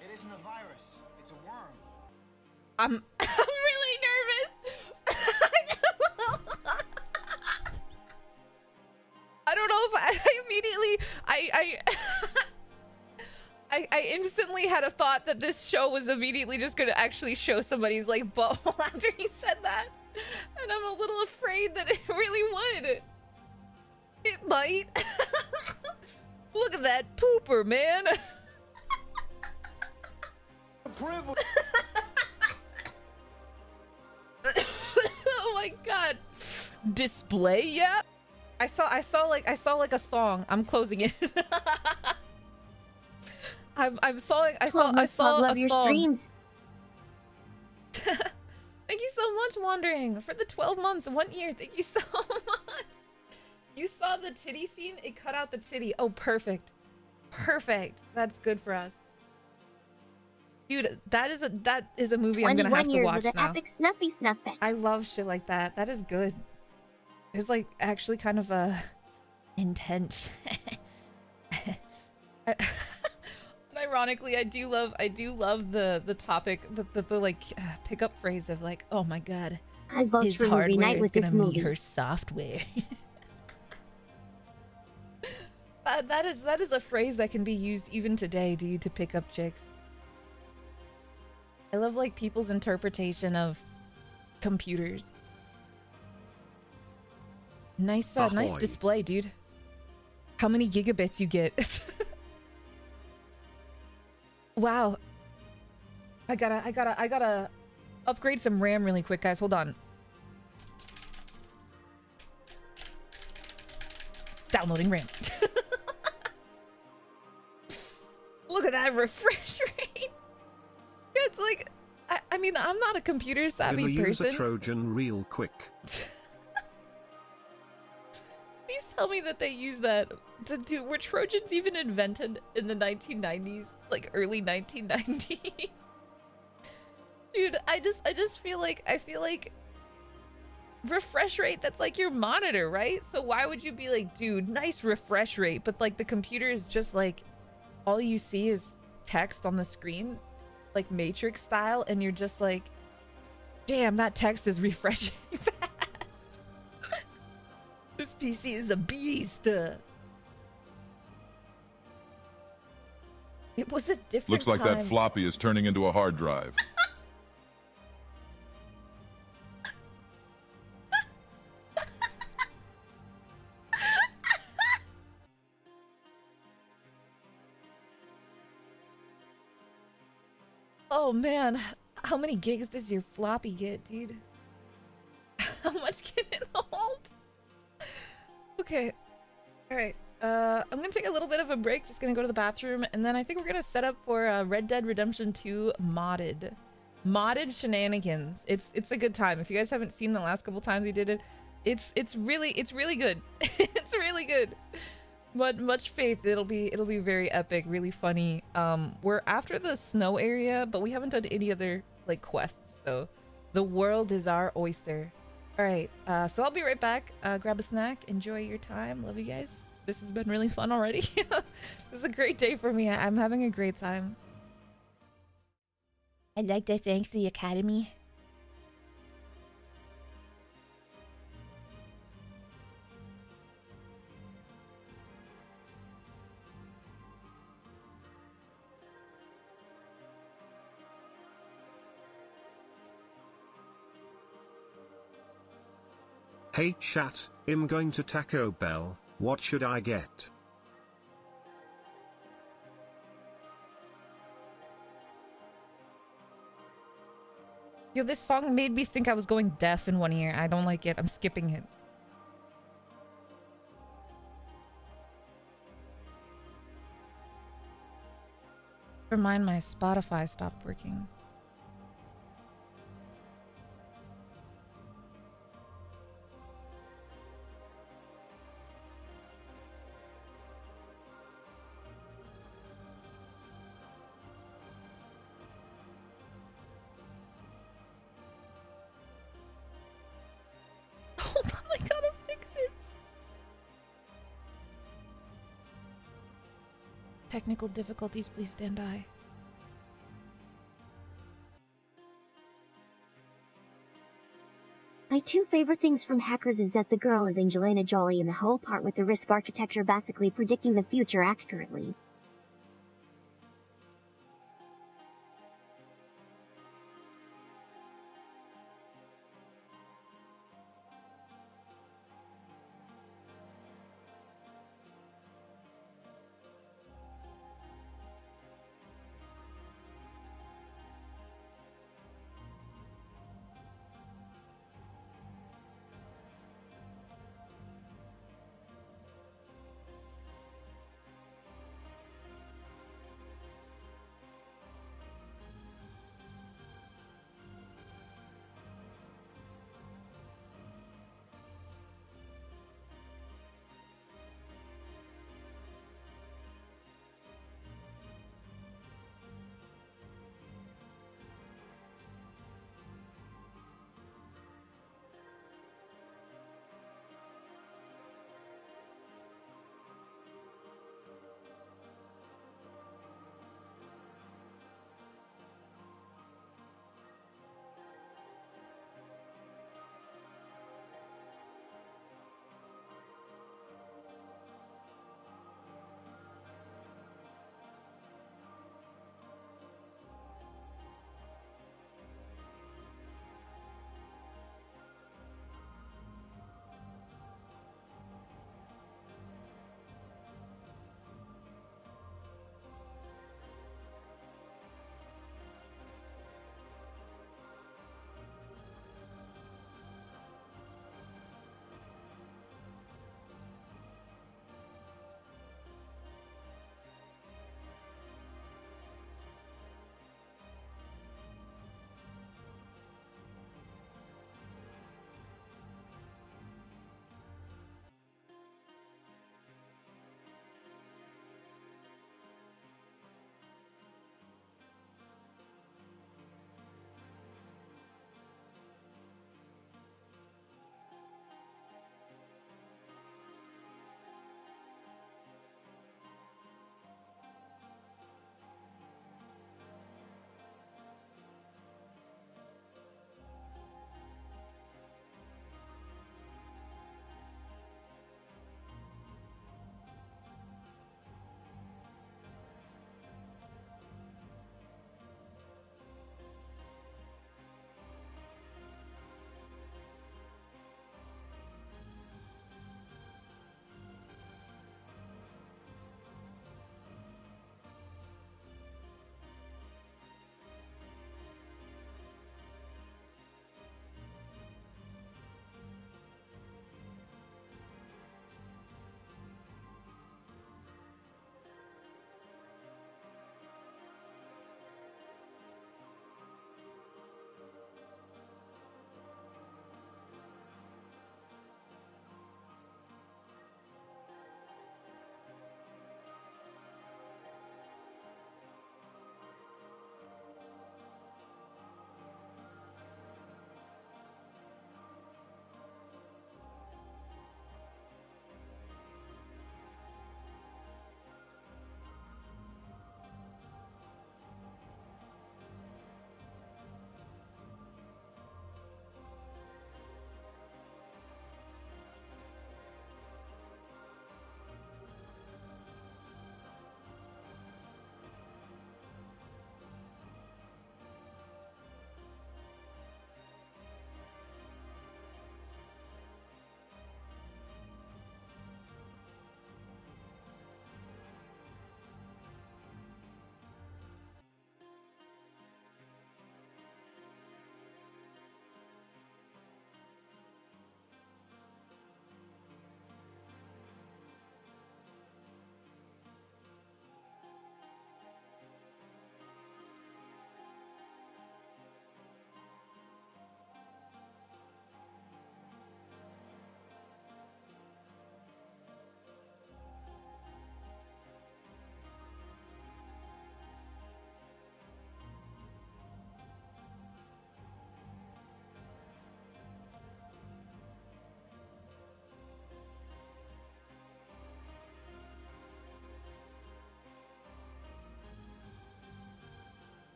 It isn't a virus. It's a worm. I'm really nervous. I don't know if I immediately I instantly had a thought that this show was immediately just gonna actually show somebody's like butthole after he said that, and I'm a little afraid that it really would. It might. Look at that pooper, man. Oh my god. Display, yeah. I saw like a thong. I'm closing it. I saw love a your thong. streams. Thank you so much, Wandering, for the 12 months, 1 year. Thank you so much. You saw the titty scene? It cut out the titty. Oh, perfect. Perfect. That's good for us. Dude, that is a movie I'm gonna have to watch with an now. epic Snuffy snuff bet. I love shit like that. That is good. It's like actually kind of intense. Ironically, I do love the topic, the like pickup phrase of like, oh my god, I vote his for movie hardware night is with gonna this meet movie. her software. That is a phrase that can be used even today, dude, to pick up chicks. I love like people's interpretation of computers. Nice nice display, dude. How many gigabits you get? Wow. I gotta upgrade some RAM really quick, guys. Hold on. Downloading RAM. Look at that refresh rate. It's like, I mean, I'm not a computer savvy Gonna use person. a Trojan real quick. Please tell me that they use that to do. Were Trojans even invented in the 1990s, like early 1990s? Dude, I just feel like refresh rate. That's like your monitor, right? So why would you be like, dude, nice refresh rate, but like the computer is just like all you see is text on the screen, like Matrix style, and you're just like, damn, that text is refreshing fast. This PC is a beast. It was a different Looks like time. that floppy is turning into a hard drive. Oh man, how many gigs does your floppy get, dude? How much can it hold? Okay, all right. I'm gonna take a little bit of a break. Just gonna go to the bathroom, and then I think we're gonna set up for Red Dead Redemption 2 modded shenanigans. It's a good time. If you guys haven't seen the last couple times we did it, it's really good. It's really good. But much faith, it'll be very epic, really funny. We're after the snow area, but we haven't done any other like quests, so the world is our oyster. All right, so I'll be right back. Grab a snack, enjoy your time. Love you guys. This has been really fun already. This is a great day for me. I'm having a great time. I'd like to thank the Academy. Hey chat, I'm going to Taco Bell, what should I get? Yo, this song made me think I was going deaf in one ear. I don't like it. I'm skipping it. Never mind, my Spotify stopped working. Hold on, I gotta fix it. Technical difficulties, please stand by. My two favorite things from Hackers is that the girl is Angelina Jolie and the whole part with the risk architecture basically predicting the future accurately.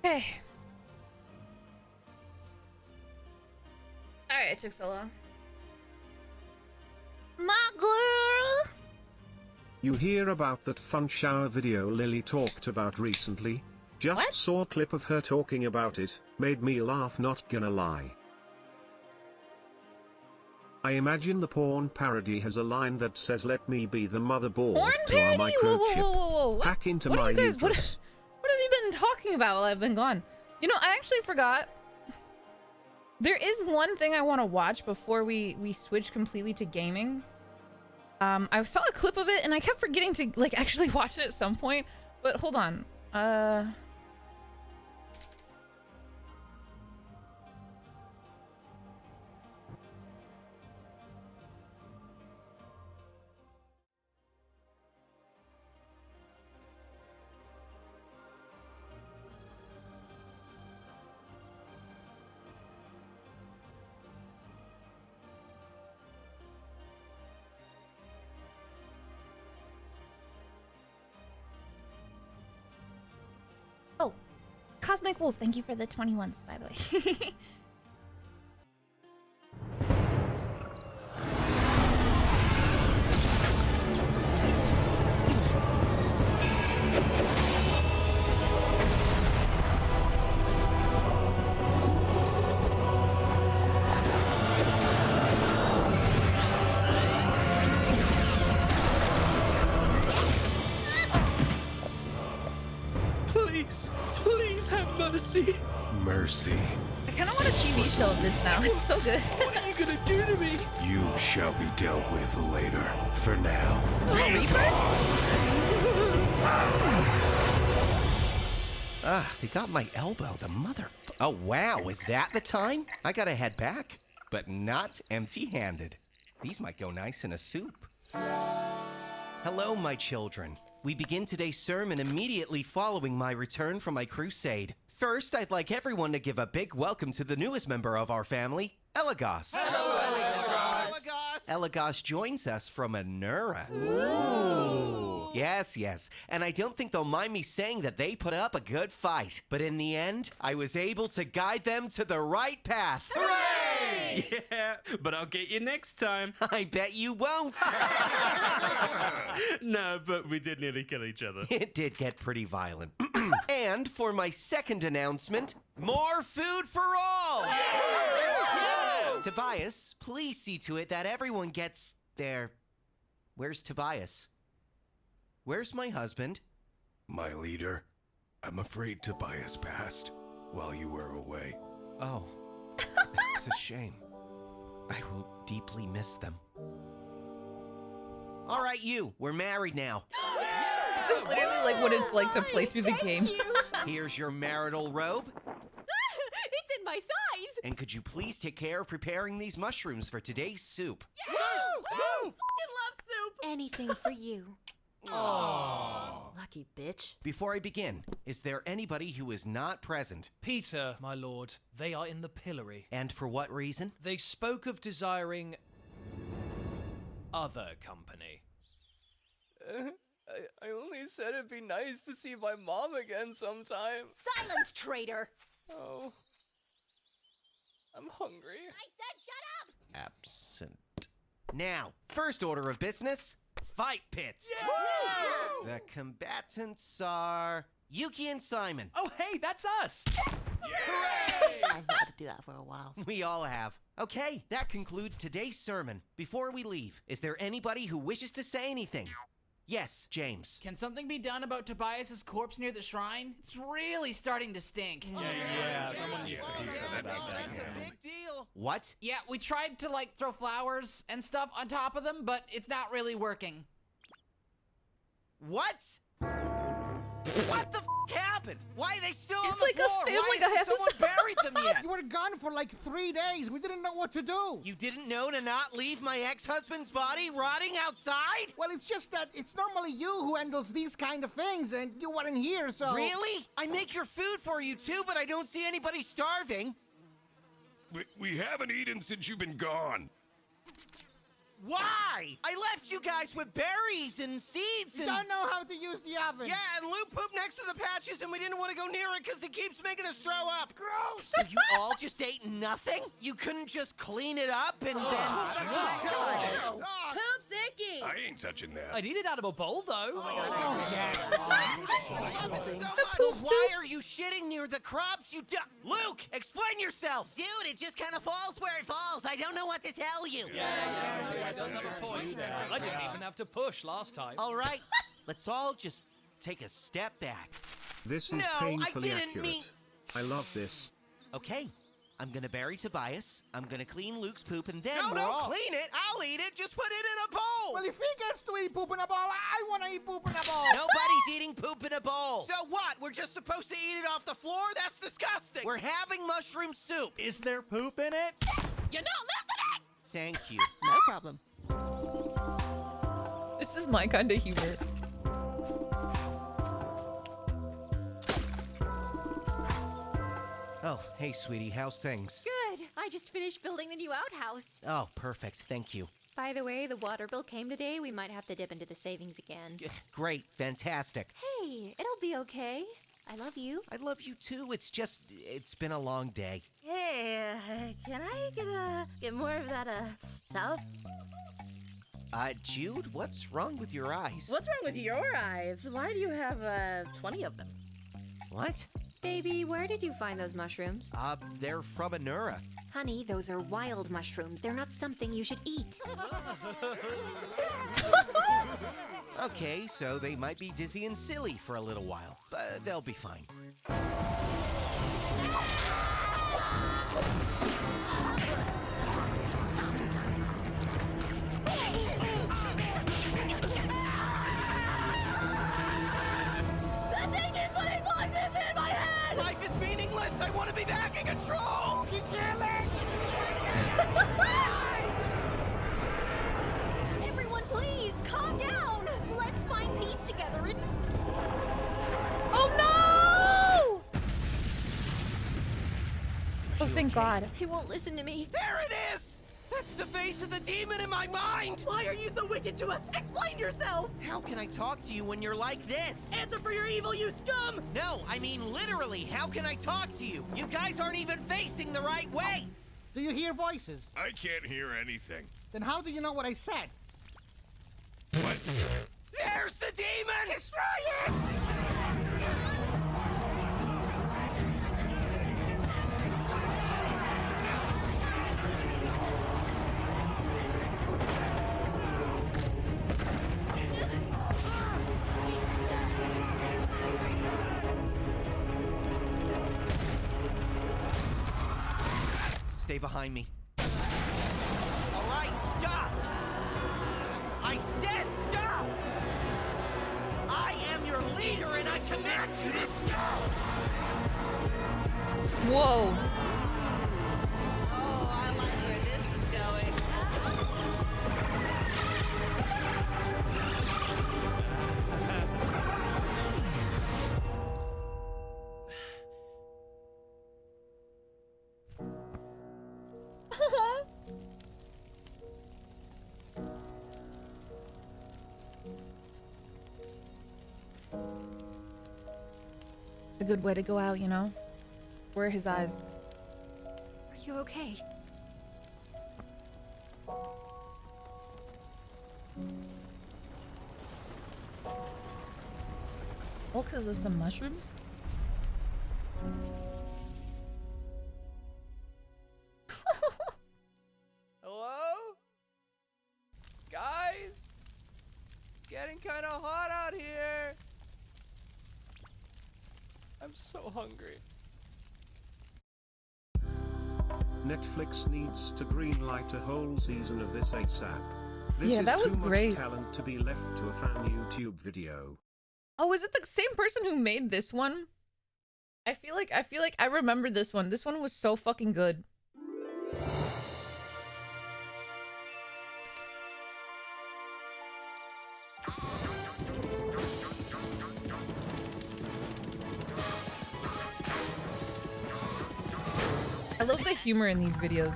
Okay. Alright, it took so long. My girl! You hear about that fun shower video Lily talked about recently? Just saw a clip of her talking about it, made me laugh, not gonna lie. I imagine the porn parody has a line that says, "Let me be the motherboard Porn to our parody? microchip. Whoa. Hack into What my are you guys, what uterus." have you been talking about while I've been gone? You know, I actually forgot. There is one thing I want to watch before we switch completely to gaming. I saw a clip of it and I kept forgetting to like actually watch it at some point. But hold on. Oh, Cosmic Wolf, thank you for the 21s, by the way. Please have mercy. Mercy. I kind of want a TV show of this now. It's so good. What are you gonna do to me? You shall be dealt with later. For now. They got my elbow, the Oh, wow, is that the time? I gotta head back, but not empty-handed. These might go nice in a soup. Hello, my children. We begin today's sermon immediately following my return from my crusade. First, I'd like everyone to give a big welcome to the newest member of our family, Elagos. Hello, Elagos. Elagos joins us from Anura. Ooh. Yes. And I don't think they'll mind me saying that they put up a good fight. But in the end, I was able to guide them to the right path. Hooray! Yeah, but I'll get you next time. I bet you won't. No, but we did nearly kill each other. It did get pretty violent. And for my second announcement, more food for all! Yeah! Tobias, please see to it that everyone gets their... Where's Tobias? Where's my husband? My leader, I'm afraid Tobias passed while you were away. Oh, it's a shame. I will deeply miss them. All right, we're married now. This is literally like what it's like to play through the game. Here's your marital robe. It's in my size. And could you please take care of preparing these mushrooms for today's soup? Soup! I fucking love soup. Anything for you. Aww. Lucky bitch. Before I begin, is there anybody who is not present? Peter, my lord, they are in the pillory. And for what reason? They spoke of desiring other company. I only said it'd be nice to see my mom again sometime. Silence, traitor. Oh. I'm hungry. I said shut up! Absent. Now, first order of business, fight pit. Yeah! The combatants are Yuki and Simon. Oh, hey, that's us. Hooray! I've wanted to do that for a while. We all have. Okay, that concludes today's sermon. Before we leave, is there anybody who wishes to say anything? Yes, James. Can something be done about Tobias's corpse near the shrine? It's really starting to stink. Yeah. Big deal. What? Yeah, we tried to like throw flowers and stuff on top of them, but it's not really working. What? What the happened? Why are they still on the It's like floor? a Family Why Guy hasn't someone episode. buried them yet? You were gone for like 3 days. We didn't know what to do. You didn't know to not leave my ex-husband's body rotting outside? Well, it's just that it's normally you who handles these kind of things, and you weren't here, so... Really? I make your food for you too, but I don't see anybody starving. We haven't eaten since you've been gone. Why? I left you guys with berries and seeds and... You don't know how to use the oven. Yeah, and Luke pooped next to the patches and we didn't want to go near it because it keeps making us throw up. It's gross. So you all just ate nothing? You couldn't just clean it up and then... Poop's icky. I ain't touching that. I'd eat it out of a bowl, though. Why are you shitting near the crops, you Luke, explain yourself! Dude, it just kind of falls where it falls. I don't know what to tell you. Yeah, does have a point. I didn't even have to push last time. All right, let's all just take a step back. This is No, I painfully didn't accurate. mean- I love this. Okay, I'm gonna bury Tobias, I'm gonna clean Luke's poop, and then No, we're don't all... clean it! I'll eat it! Just put it in a bowl! Well, if he gets to eat poop in a bowl, I want to eat poop in a bowl. Nobody's eating poop in a bowl. So what? We're just supposed to eat it off the floor? That's disgusting. We're having mushroom soup. Is there poop in it? You're not listening. Thank you. No problem. This is my kind of humor. Oh, hey, sweetie. How's things? Good. I just finished building the new outhouse. Oh, perfect. Thank you. By the way, the water bill came today. We might have to dip into the savings again. Great. Fantastic. Hey, it'll be okay. I love you. I love you too. It's been a long day. Hey, can I get more of that stuff? Jude, what's wrong with your eyes? What's wrong with your eyes? Why do you have 20 of them? What? Baby, where did you find those mushrooms? They're from Anura. Honey, those are wild mushrooms. They're not something you should eat. Okay, so they might be dizzy and silly for a little while, but they'll be fine. That thing is putting voices in my head! Life is meaningless! I want to be back in control! Keep killing! Everyone, please, calm down. Let's find peace together and... Oh no! Oh, thank God. He won't listen to me. There it is! That's the face of the demon in my mind! Why are you so wicked to us? Explain yourself! How can I talk to you when you're like this? Answer for your evil, you scum! No, I mean literally, how can I talk to you? You guys aren't even facing the right way! Do you hear voices? I can't hear anything. Then how do you know what I said? What? There's the demon! Destroy it! Stay behind me. All right, stop! I said stop! I am your leader and I command you to stop! Whoa. Oh, I like where this is going. A good way to go out, you know? Where are his eyes? Are you okay? Oh, because of some mushrooms? Hello? Guys? Getting kind of hot out here. I'm so hungry. Netflix needs to greenlight a whole season of this ASAP. This Yeah, is that was too much great. talent to be left to a fan YouTube video. Oh, is it the same person who made this one? I feel like I remember this one. This one was so fucking good. I love the humor in these videos.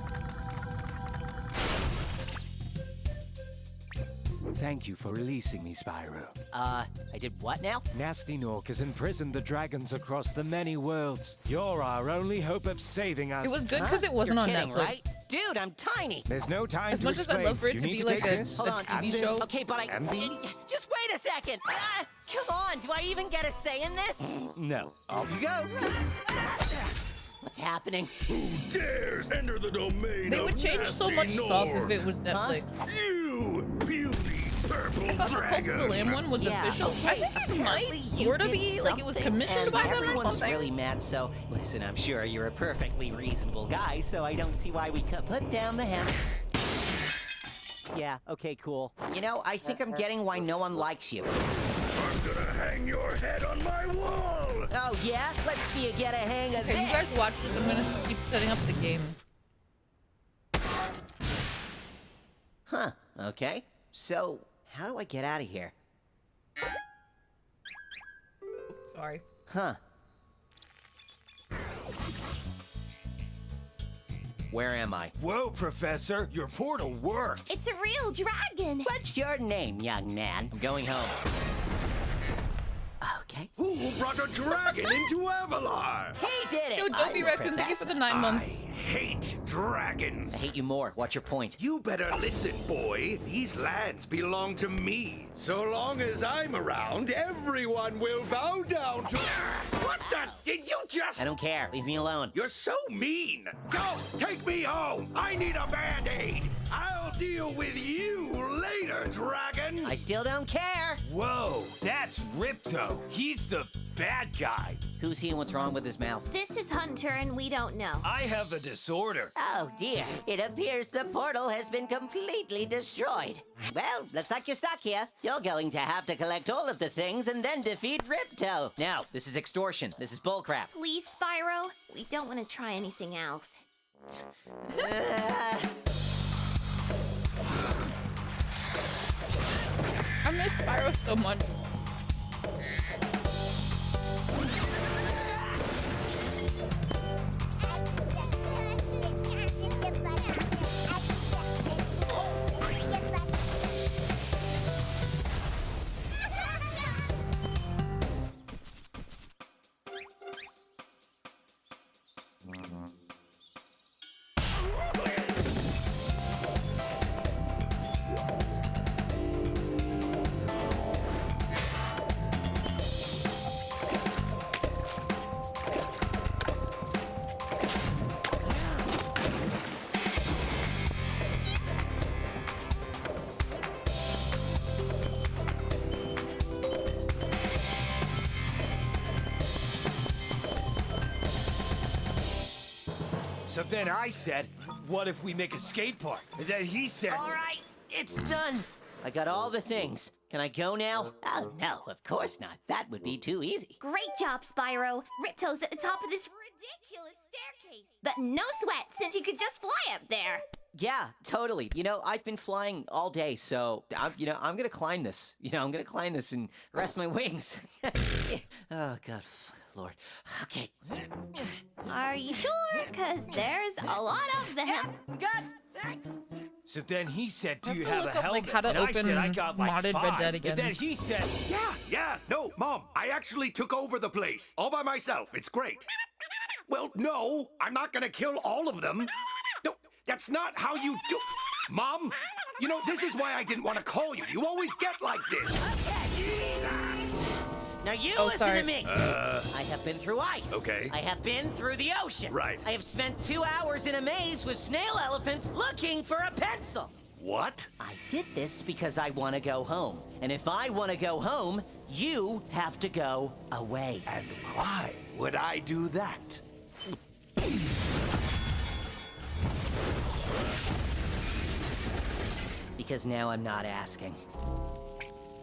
thank you for releasing me, Spyro. I did what now? Nasty Nork has imprisoned the dragons across the many worlds. You're our only hope of saving us. It was good because it wasn't You're on kidding, Netflix. right? Dude, I'm tiny. There's no time As to much as explain. I'd love for it You to need be to like take a this Hold on. TV and show. this Okay, but and these. just wait a second. Come on, do I even get a say in this? No. Off you go. What's happening? Who dares enter the domain They of would change so Nasty much stuff if Nork? it was Netflix. You, puny purple I thought the Cult dragon. of the Lamb one was official. Okay, I think it might apparently you sort of did be like it was something, commissioned and by them or everyone's something. really mad, so listen, I'm sure you're a perfectly reasonable guy, so I don't see why we could put down the hammer. Yeah, okay, cool. You know, I think I'm getting why no one likes you. I'm gonna hang your head on my wall. Oh, yeah? Let's see you get a hang of Okay, this. you guys watch this. I'm gonna keep setting up the game. Huh, okay. So, how do I get out of here? Sorry. Huh. Where am I? Whoa, Professor, your portal worked. It's a real dragon. What's your name, young man? I'm going home. Okay. Who brought a dragon into Avalar? He did it! Yo, Dopey Raccoon, thank you for the 9 months. I hate dragons. I hate you more. What's your point? You better listen, boy. These lands belong to me. So long as I'm around, everyone will bow down to... What the... Did you just... I don't care. Leave me alone. You're so mean. Go, take me home. I need a Band-Aid. I'll deal with you later, dragon. I still don't care. Whoa, that's Ripto. He's the bad guy. Who's he and what's wrong with his mouth? This is Hunter, and we don't know. I have a disorder. Oh dear, it appears the portal has been completely destroyed. Well, looks like you're stuck here. You're going to have to collect all of the things and then defeat Ripto. Now, this is extortion. This is bullcrap. Please, Spyro. We don't want to try anything else. I miss Spyro so much. So then I said, what if we make a skate park? And then he said... All right, it's done. I got all the things. Can I go now? Oh, no, of course not. That would be too easy. Great job, Spyro. Ripto's at the top of this ridiculous staircase. But no sweat, since you could just fly up there. Yeah, totally. You know, I've been flying all day, so I'm gonna climb this. I'm gonna climb this and rest my wings. Oh, God, Lord. Okay. Are you sure? Because there's a lot of them. Good, thanks. So then he said, do I you have to have a look up, helmet? like, how to and I open said, I got like modded 5. Red Dead again. And then he said, No, Mom, I actually took over the place. All by myself. It's great. Well, no, I'm not gonna kill all of them. No, that's not how you do... Mom, you know, this is why I didn't want to call you. You always get like this. Now you Oh, listen sorry. to me. I have been through ice. Okay. I have been through the ocean. Right. I have spent 2 hours in a maze with snail elephants looking for a pencil. What? I did this because I want to go home. And if I want to go home, you have to go away. And why would I do that? Because now I'm not asking.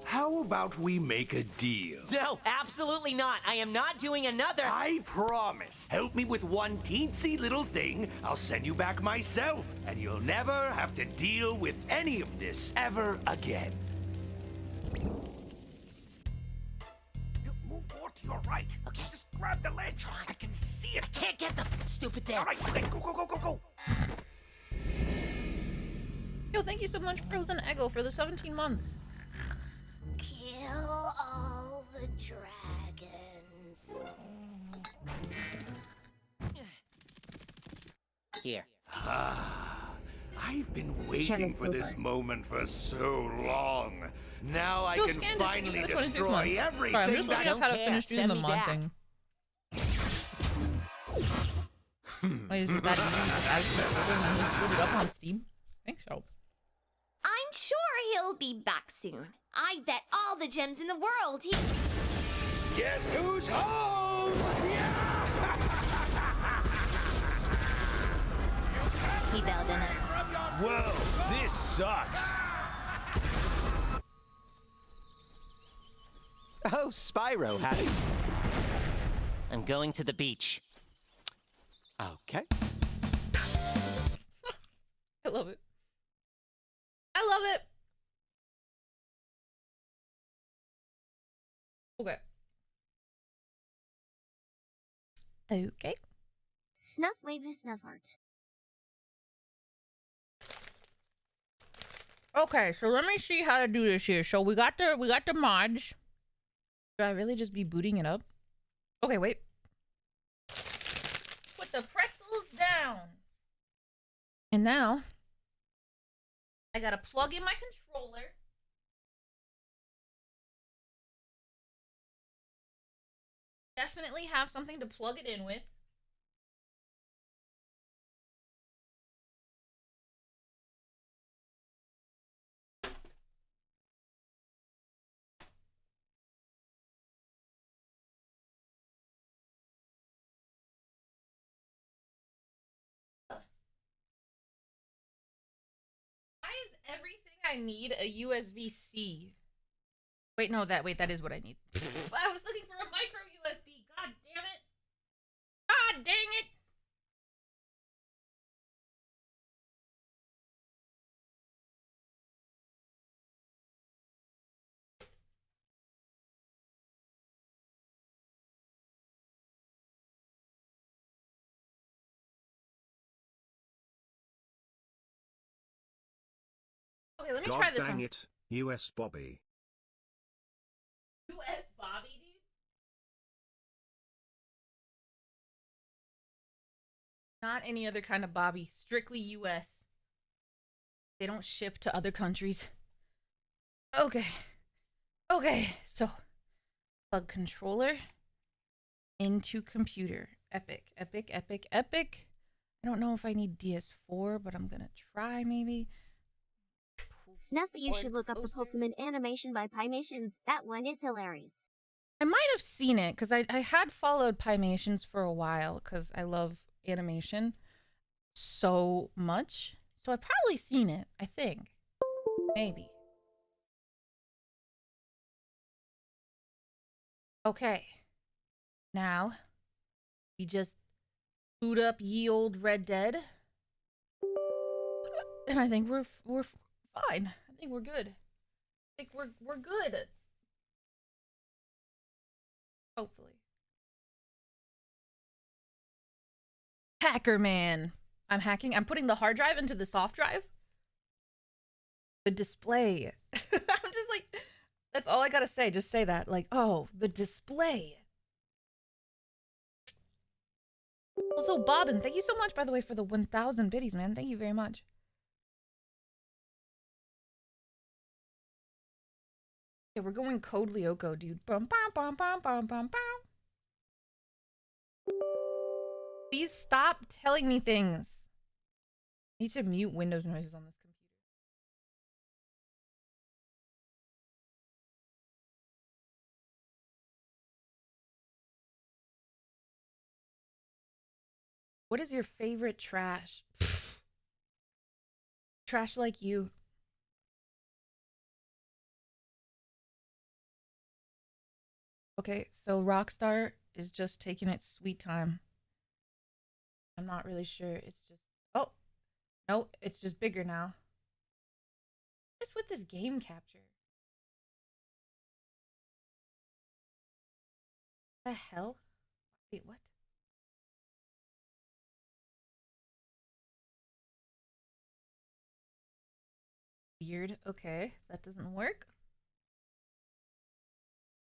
How about we make a deal? No, absolutely not. I am not doing another. I promise. Help me with one teensy little thing. I'll send you back myself, and you'll never have to deal with any of this ever again. Move more to your right. Okay. Just grab the ledge. I can see it. I can't get the stupid thing. All right, okay, go. Yo, thank you so much, Frozen Eggo, for the 17 months. dragons. Here. I've been waiting for this moment for so long. Now I can finally destroy everything. Sorry, I'm just looking up how to finish doing the mod thing. Wait, is it that easy? Just add it to the folder and then just put it up on Steam? I think so. I'm sure he'll be back soon. I bet all the gems in the world he... Guess who's home? He bailed on us. Whoa, this sucks. Oh, Spyro, howdy. I'm going to the beach. Okay. I love it. I love it. Okay. Okay. Snuff wave is snuff art. Okay, so let me see how to do this here. So we got the mods. Should I really just be booting it up? Okay, wait. Put the pretzels down. And now I gotta plug in my controller. Definitely have something to plug it in with. Why is everything I need a USB-C? Wait, no, that is what I need. I was looking for a micro USB. God damn it. God dang it. Okay, let me try this one. God dang it, US Bobby. US Bobby, dude? Not any other kind of Bobby. Strictly US. They don't ship to other countries. Okay. Okay, so plug controller into computer. Epic, epic, epic, epic. I don't know if I need DS4, but I'm gonna try maybe. Snuffy, you should look up the Pokemon animation by Pymations. That one is hilarious. I might have seen it because I had followed Pymations for a while because I love animation so much. So I've probably seen it, I think. Maybe. Okay. Now, we just boot up ye old Red Dead. And I think we're fine. I think we're good. I think we're good. Hopefully. Hacker man. I'm hacking. I'm putting the hard drive into the soft drive. The display. I'm just like, that's all I gotta say. Just say that. Like, oh, the display. Also, Bobbin, thank you so much, by the way, for the 1,000 biddies, man. Thank you very much. Okay, we're going Code Lyoko, dude. Bum, bum, bum, bum, bum, bum, bum. Please stop telling me things. I need to mute Windows noises on this computer. What is your favorite trash? Trash like you. Okay, so Rockstar is just taking its sweet time. I'm not really sure. It's just... Oh! No, it's just bigger now. Just with this game capture. What the hell? Wait, what? Weird. Okay, that doesn't work.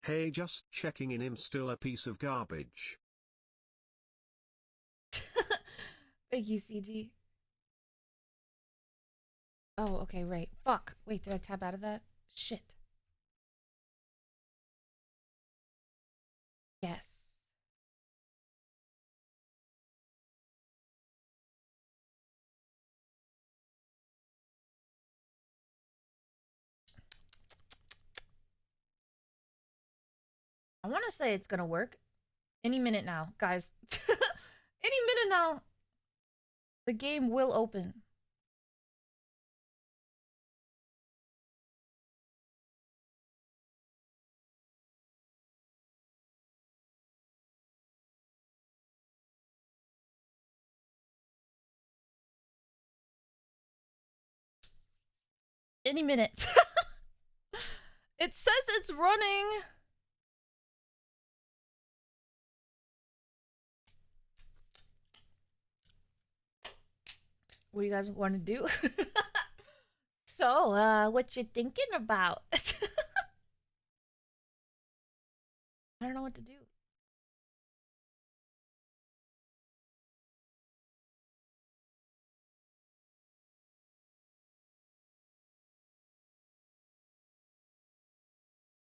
Hey, just checking in, I'm still a piece of garbage. Thank you, CG. Oh, okay, right. Fuck. Wait, did I tab out of that? Shit. Yes. I want to say it's gonna work any minute now, guys. Any minute now, the game will open. Any minute. It says it's running. What do you guys want to do? So, what you thinking about? I don't know what to do.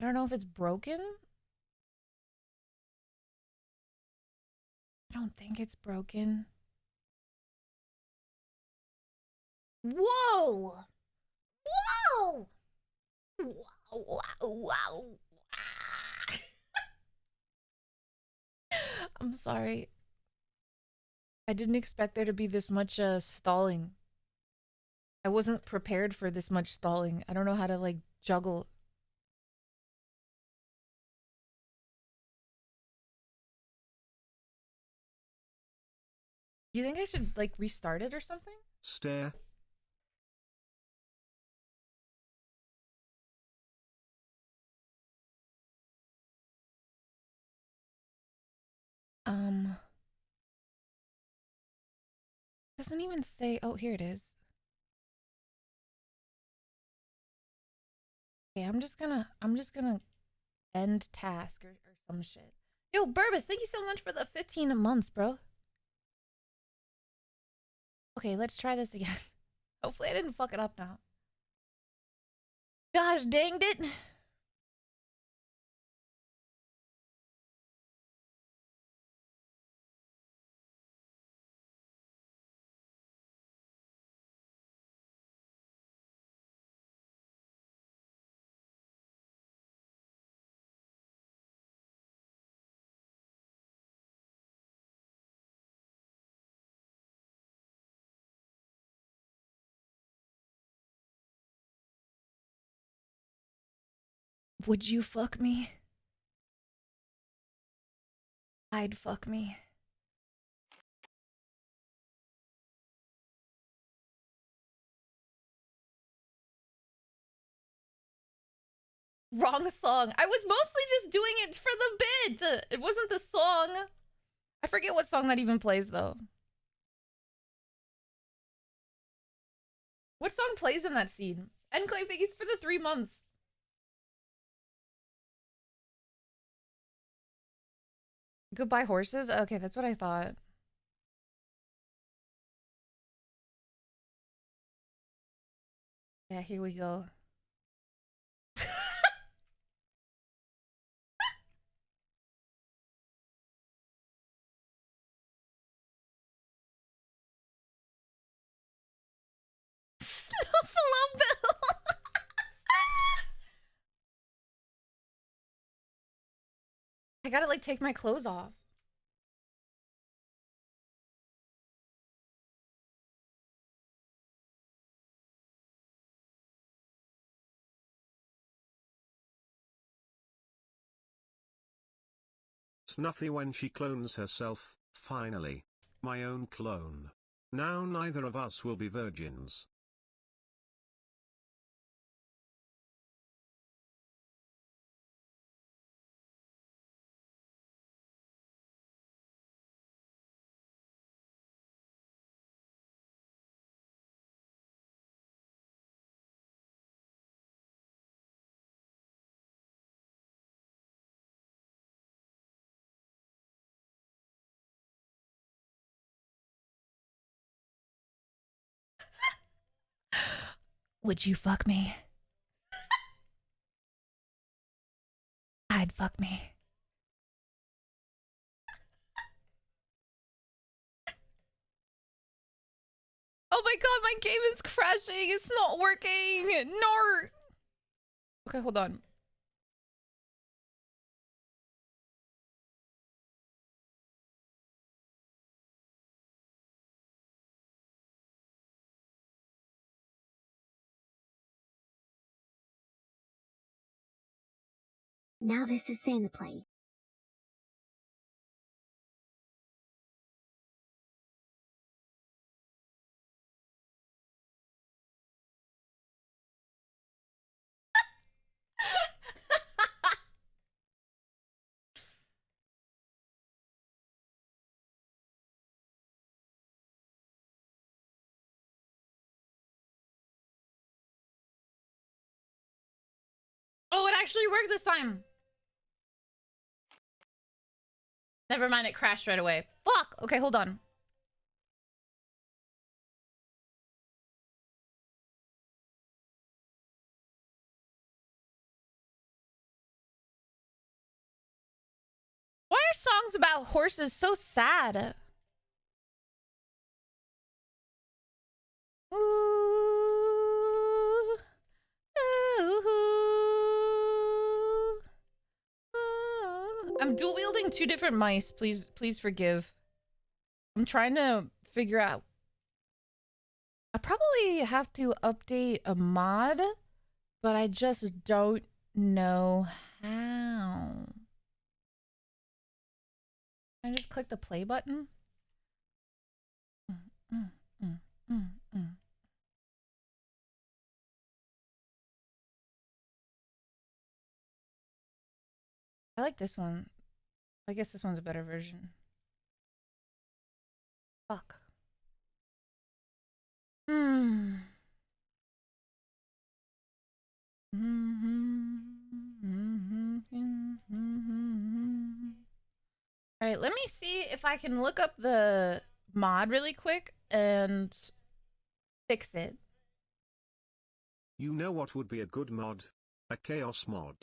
I don't know if it's broken. I don't think it's broken. Whoa! Whoa! Wow, wow, wow. I'm sorry. I didn't expect there to be this much stalling. I wasn't prepared for this much stalling. I don't know how to like juggle. You think I should like restart it or something? Stare. Doesn't even say. Oh, here it is. Okay, I'm just gonna end task or some shit. Yo, Burbus, thank you so much for the 15 months, bro. Okay, let's try this again. Hopefully I didn't fuck it up now. Gosh danged it. Would you fuck me? I'd fuck me. Wrong song. I was mostly just doing it for the bit. It wasn't the song. I forget what song that even plays though. What song plays in that scene? Enclave, thank you for the 3 months. Goodbye horses? Okay, that's what I thought. Yeah, here we go. Snuffalo Bill. I gotta like take my clothes off. Snuffy when she clones herself, finally. My own clone. Now neither of us will be virgins. Would you fuck me? I'd fuck me. Oh my god, my game is crashing. It's not working. No. Okay, hold on. Now this is saneplay. Oh, it actually worked this time. Never mind, it crashed right away. Fuck! Okay, hold on. Why are songs about horses so sad? Ooh, ooh, ooh. I'm dual wielding 2 different mice. Please forgive. I'm trying to figure out. I probably have to update a mod, but I just don't know how. Can I just click the play button? I like this one. I guess this one's a better version. Fuck. All right, let me see if I can look up the mod really quick and fix it. You know what would be a good mod? A chaos mod.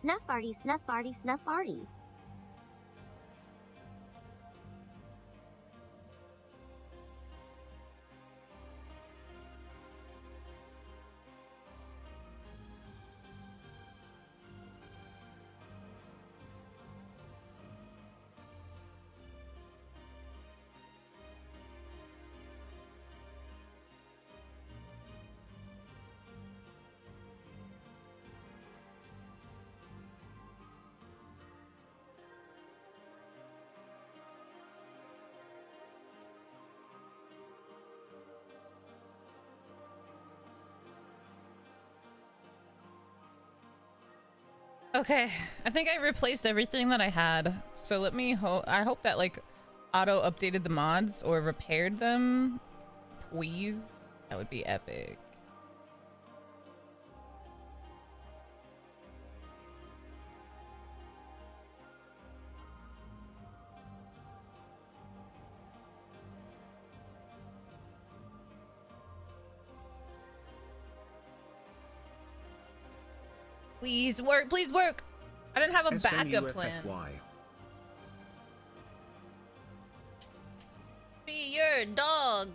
Snuff party, snuff party, snuff party. Okay, I think I replaced everything that I had. So let me I hope that like auto updated the mods or repaired them. Please. That would be epic. Please work, please work. I didn't have a backup plan. Be your dog.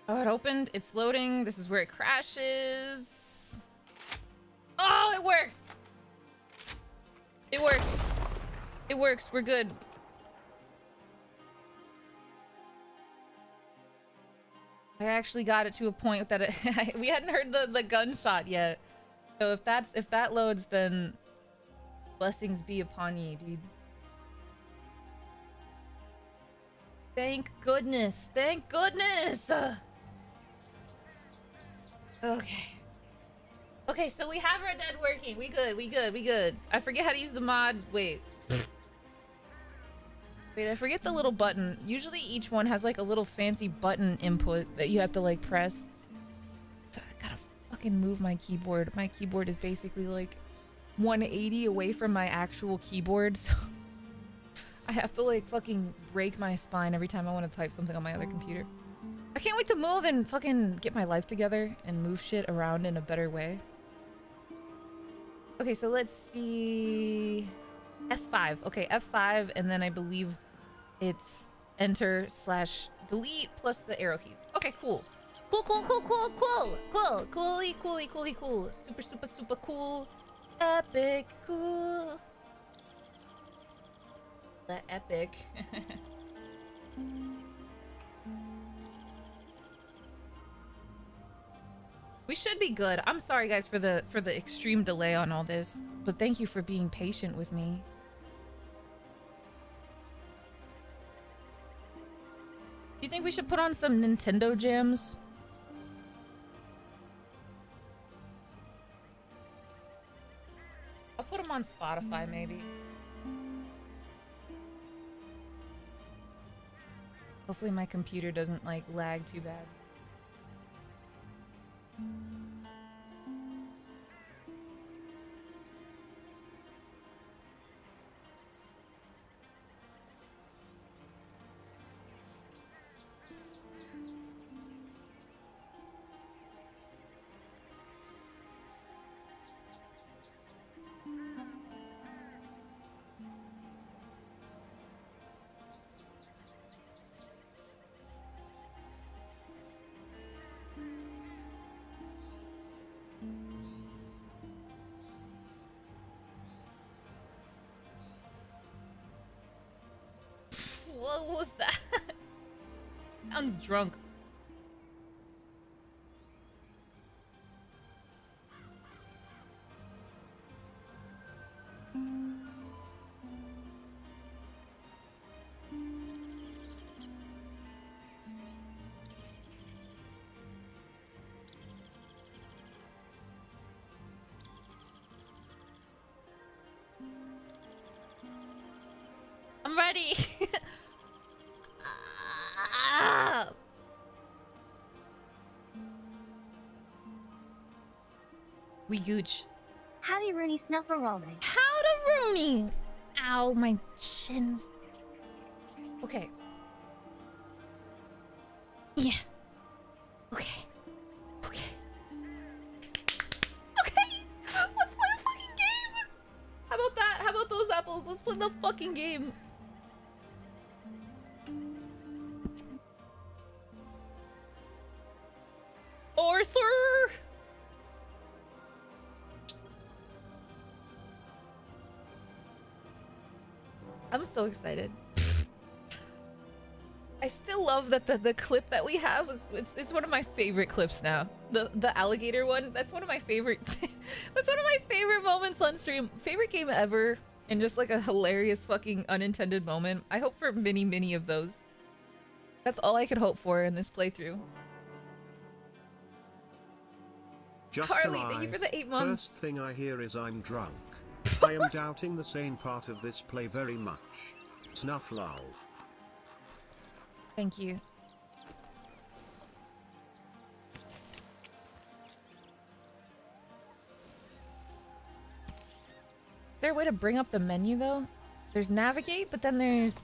Oh, it opened. It's loading. This is where it crashes. Oh, it works. It works. It works. We're good. I actually got it to a point that we hadn't heard the gunshot yet. So if that loads, then blessings be upon you, dude. Thank goodness. Thank goodness. Okay. Okay, so we have our dead working. We good, we good, we good. I forget how to use the mod. Wait. Wait, I forget the little button. Usually each one has like a little fancy button input that you have to like press. I gotta fucking move my keyboard. My keyboard is basically like 180 away from my actual keyboard, so I have to like fucking break my spine every time I want to type something on my other computer. I can't wait to move and fucking get my life together and move shit around in a better way. Okay, so let's see. F5. Okay, F5, and then I believe it's enter/delete plus the arrow keys. Okay, cool. Cool, cool, cool, cool, cool, cool, cooly, cooly, cooly, cool. Super, super, super cool. Epic, cool. The epic. We should be good. I'm sorry guys for the extreme delay on all this, but thank you for being patient with me. Do you think we should put on some Nintendo jams? I'll put them on Spotify maybe. Hopefully my computer doesn't like lag too bad. What was that? Sounds drunk. I'm ready. We gooch. Howdy Rooney Snuffaroni. Howdy Rooney! Ow, my shins. Okay. Yeah. Okay. Okay. Okay! Let's play the fucking game! How about that? How about those apples? Let's play the fucking game. Arthur! I'm so excited. I still love that the clip that we have is it's one of my favorite clips now. The alligator one, that's one of my favorite that's one of my favorite moments on stream. Favorite game ever, and just like a hilarious fucking unintended moment. I hope for many of those. That's all I could hope for in this playthrough. Just Carly, thank you for the 8 months. First thing I hear is I'm drunk. I am doubting the sane part of this play very much. Snuff lol. Thank you. Is there a way to bring up the menu though? There's navigate, but then there's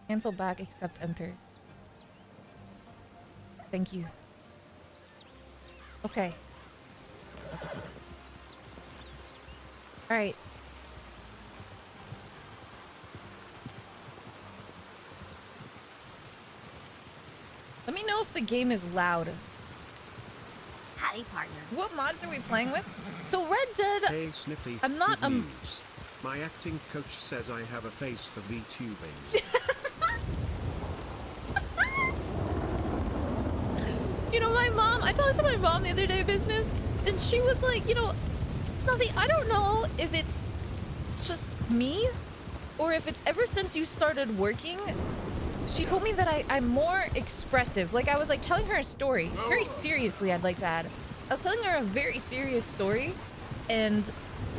cancel back, accept, enter. Thank you. Okay. All right. Let me know if the game is loud. Howdy, partner. What mods are we playing with? So Red Dead. Hey Sniffy. I'm not good news. My acting coach says I have a face for VTubing. You know, my mom, I talked to my mom the other day, business, and she was like, you know, Snuffy, I don't know if it's just me or if it's ever since you started working. She told me that I'm more expressive. Like, I was like telling her a story. Very seriously, I'd like to add. I was telling her a very serious story, and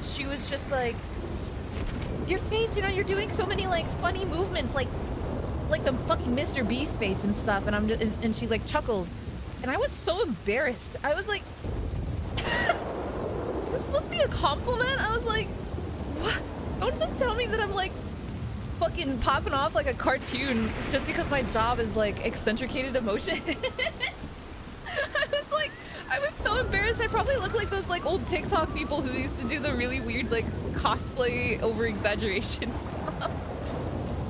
she was just like, your face, you know, you're doing so many like funny movements, like the fucking Mr. Beast face and stuff, and I'm just, and she like chuckles. And I was so embarrassed. I was like, this is supposed to be a compliment? I was like, what? Don't just tell me that I'm like fucking popping off like a cartoon just because my job is like eccentricated emotion. I was so embarrassed. I probably look like those like old TikTok people who used to do the really weird like cosplay over exaggeration stuff.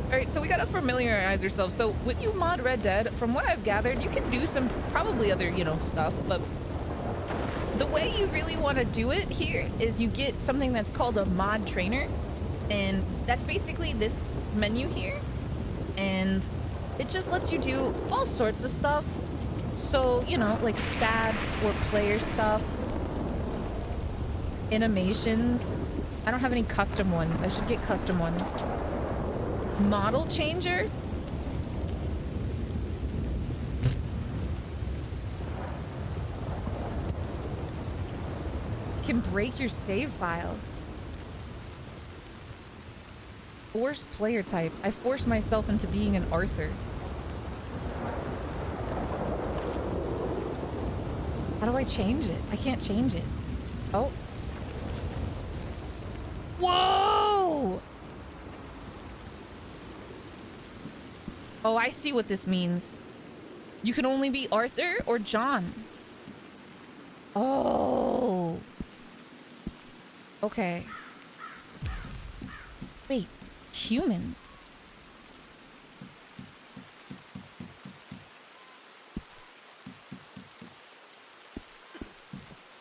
All right, so we gotta familiarize ourselves. So when you mod Red Dead, from what I've gathered, you can do some probably other, you know, stuff, but the way you really want to do it here is you get something that's called a mod trainer, and that's basically this menu here, and it just lets you do all sorts of stuff. So, you know, like stats or player stuff, animations. I don't have any custom ones. I should get custom ones. Model changer. Can break your save file. Forced player type. I forced myself into being an Arthur. How do I change it? I can't change it. Oh. Whoa! Oh, I see what this means. You can only be Arthur or John. Oh. Okay. Wait, humans?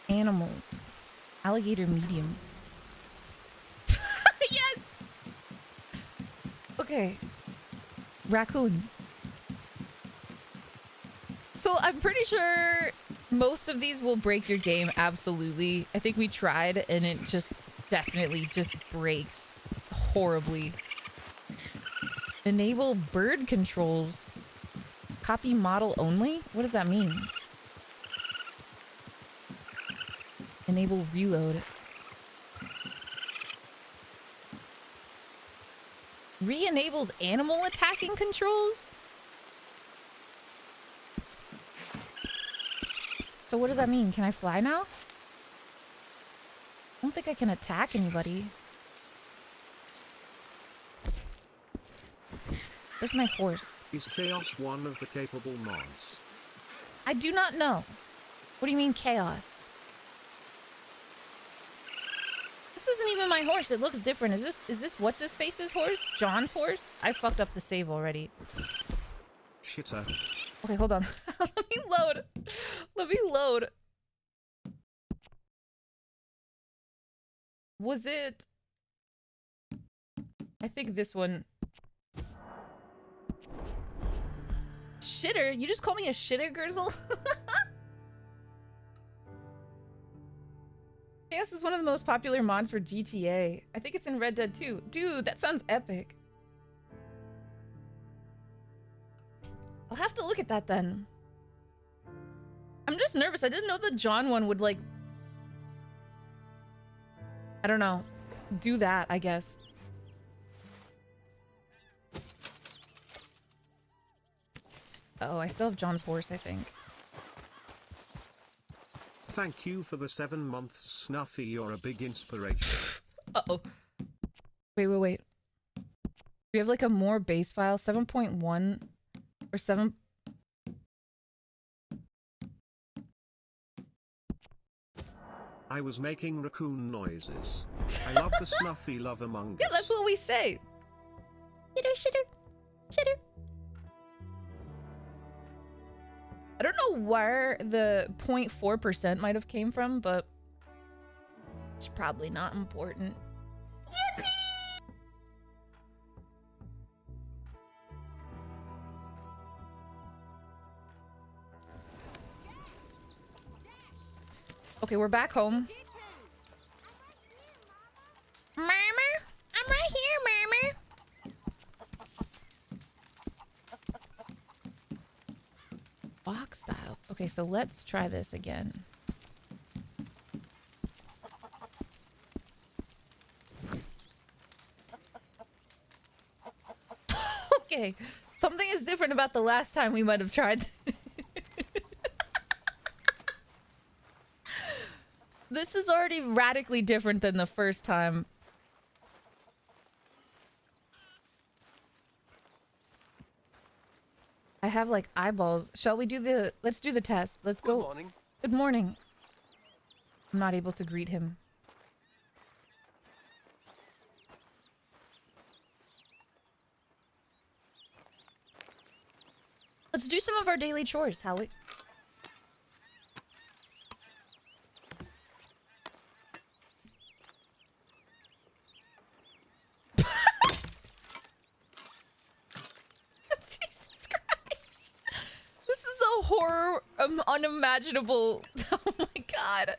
Animals. Alligator medium. Yes! Okay. Raccoon. So I'm pretty sure most of these will break your game, absolutely. I think we tried and it just definitely just breaks horribly. Enable bird controls. Copy model only? What does that mean? Enable reload. Re-enables animal attacking controls? So what does that mean? Can I fly now? don't think I can attack anybody. Where's my horse? Is Chaos one of the capable mods? I do not know. What do you mean chaos? This isn't even my horse. It looks different. Is this what's his face's horse? John's horse? I fucked up the save already. Shitter. Okay, hold on. Let me load. Let me load. Was it? I think this one. Shitter? You just call me a shitter, Gurzel? Chaos is one of the most popular mods for GTA. I think it's in Red Dead 2. Dude, that sounds epic. I'll have to look at that then. I'm just nervous. I didn't know the John one would, like... I don't know. Do that, I guess. Oh, I still have John's horse, I think. Thank you for the 7 months, Snuffy. You're a big inspiration. Uh-oh. Wait. We have like a more base file, 7.1 or 7. I was making raccoon noises. I love the Snuffy love among us. Yeah, that's what we say. Shitter. I don't know where the 0.4% might have came from, but it's probably not important. Okay, we're back home. Mama, I'm right here, Mama. Box styles. Okay, so let's try this again. Okay, something is different about the last time we might have tried. This is already radically different than the first time. I have like eyeballs. Shall we do the... Let's do the test. Let's go. Good morning. Good morning. I'm not able to greet him. Let's do some of our daily chores, Howie. Horror, unimaginable. Oh my god.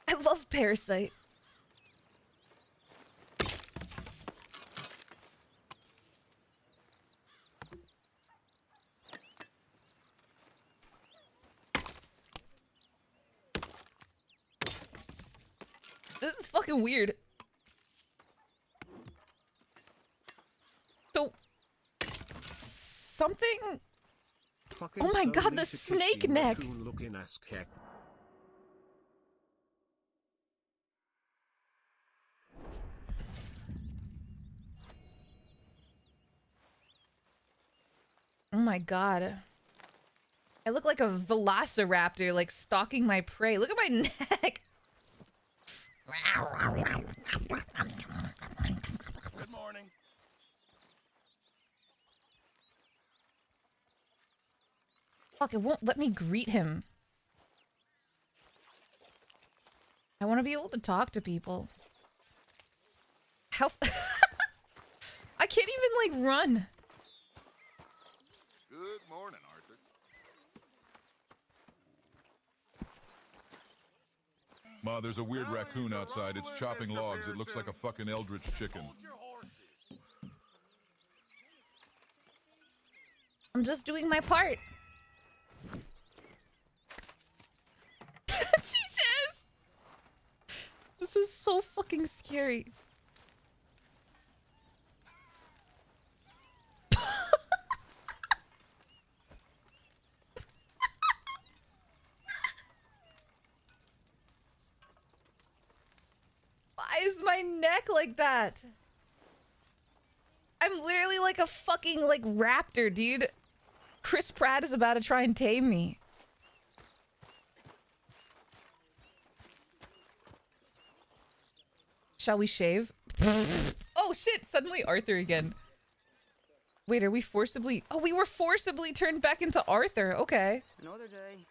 I love Parasite. This is fucking weird. So, something... Fucking oh my so god, the Lisa snake Kissy neck! raccoon-looking ass keck. Oh my god. I look like a velociraptor, like stalking my prey. Look at my neck! Good morning. Fuck, it won't let me greet him. I want to be able to talk to people. How... I can't even, like, run. Good morning, Arthur. Ma, there's a weird raccoon outside. It's chopping logs. It looks like a fucking eldritch chicken. I'm just doing my part. This is so fucking scary. Why is my neck like that? I'm literally like a fucking like raptor, dude. Chris Pratt is about to try and tame me. Shall we shave? Oh shit, suddenly Arthur again. Wait, are we forcibly... Oh, we were forcibly turned back into Arthur. Okay. Another day.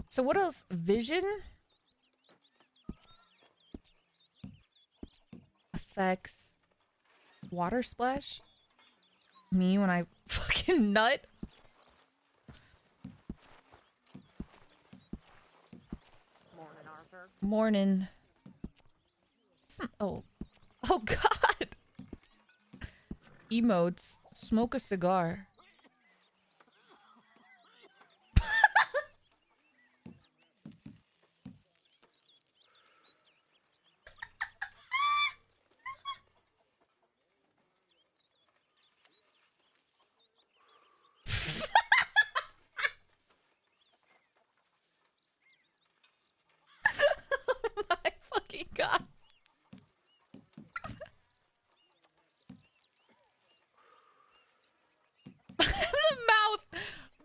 So what else? Vision? Effects. Water splash? Me when I fucking nut? Morning, Arthur. Morning. Oh. Oh god! Emotes. Smoke a cigar. Fucking god.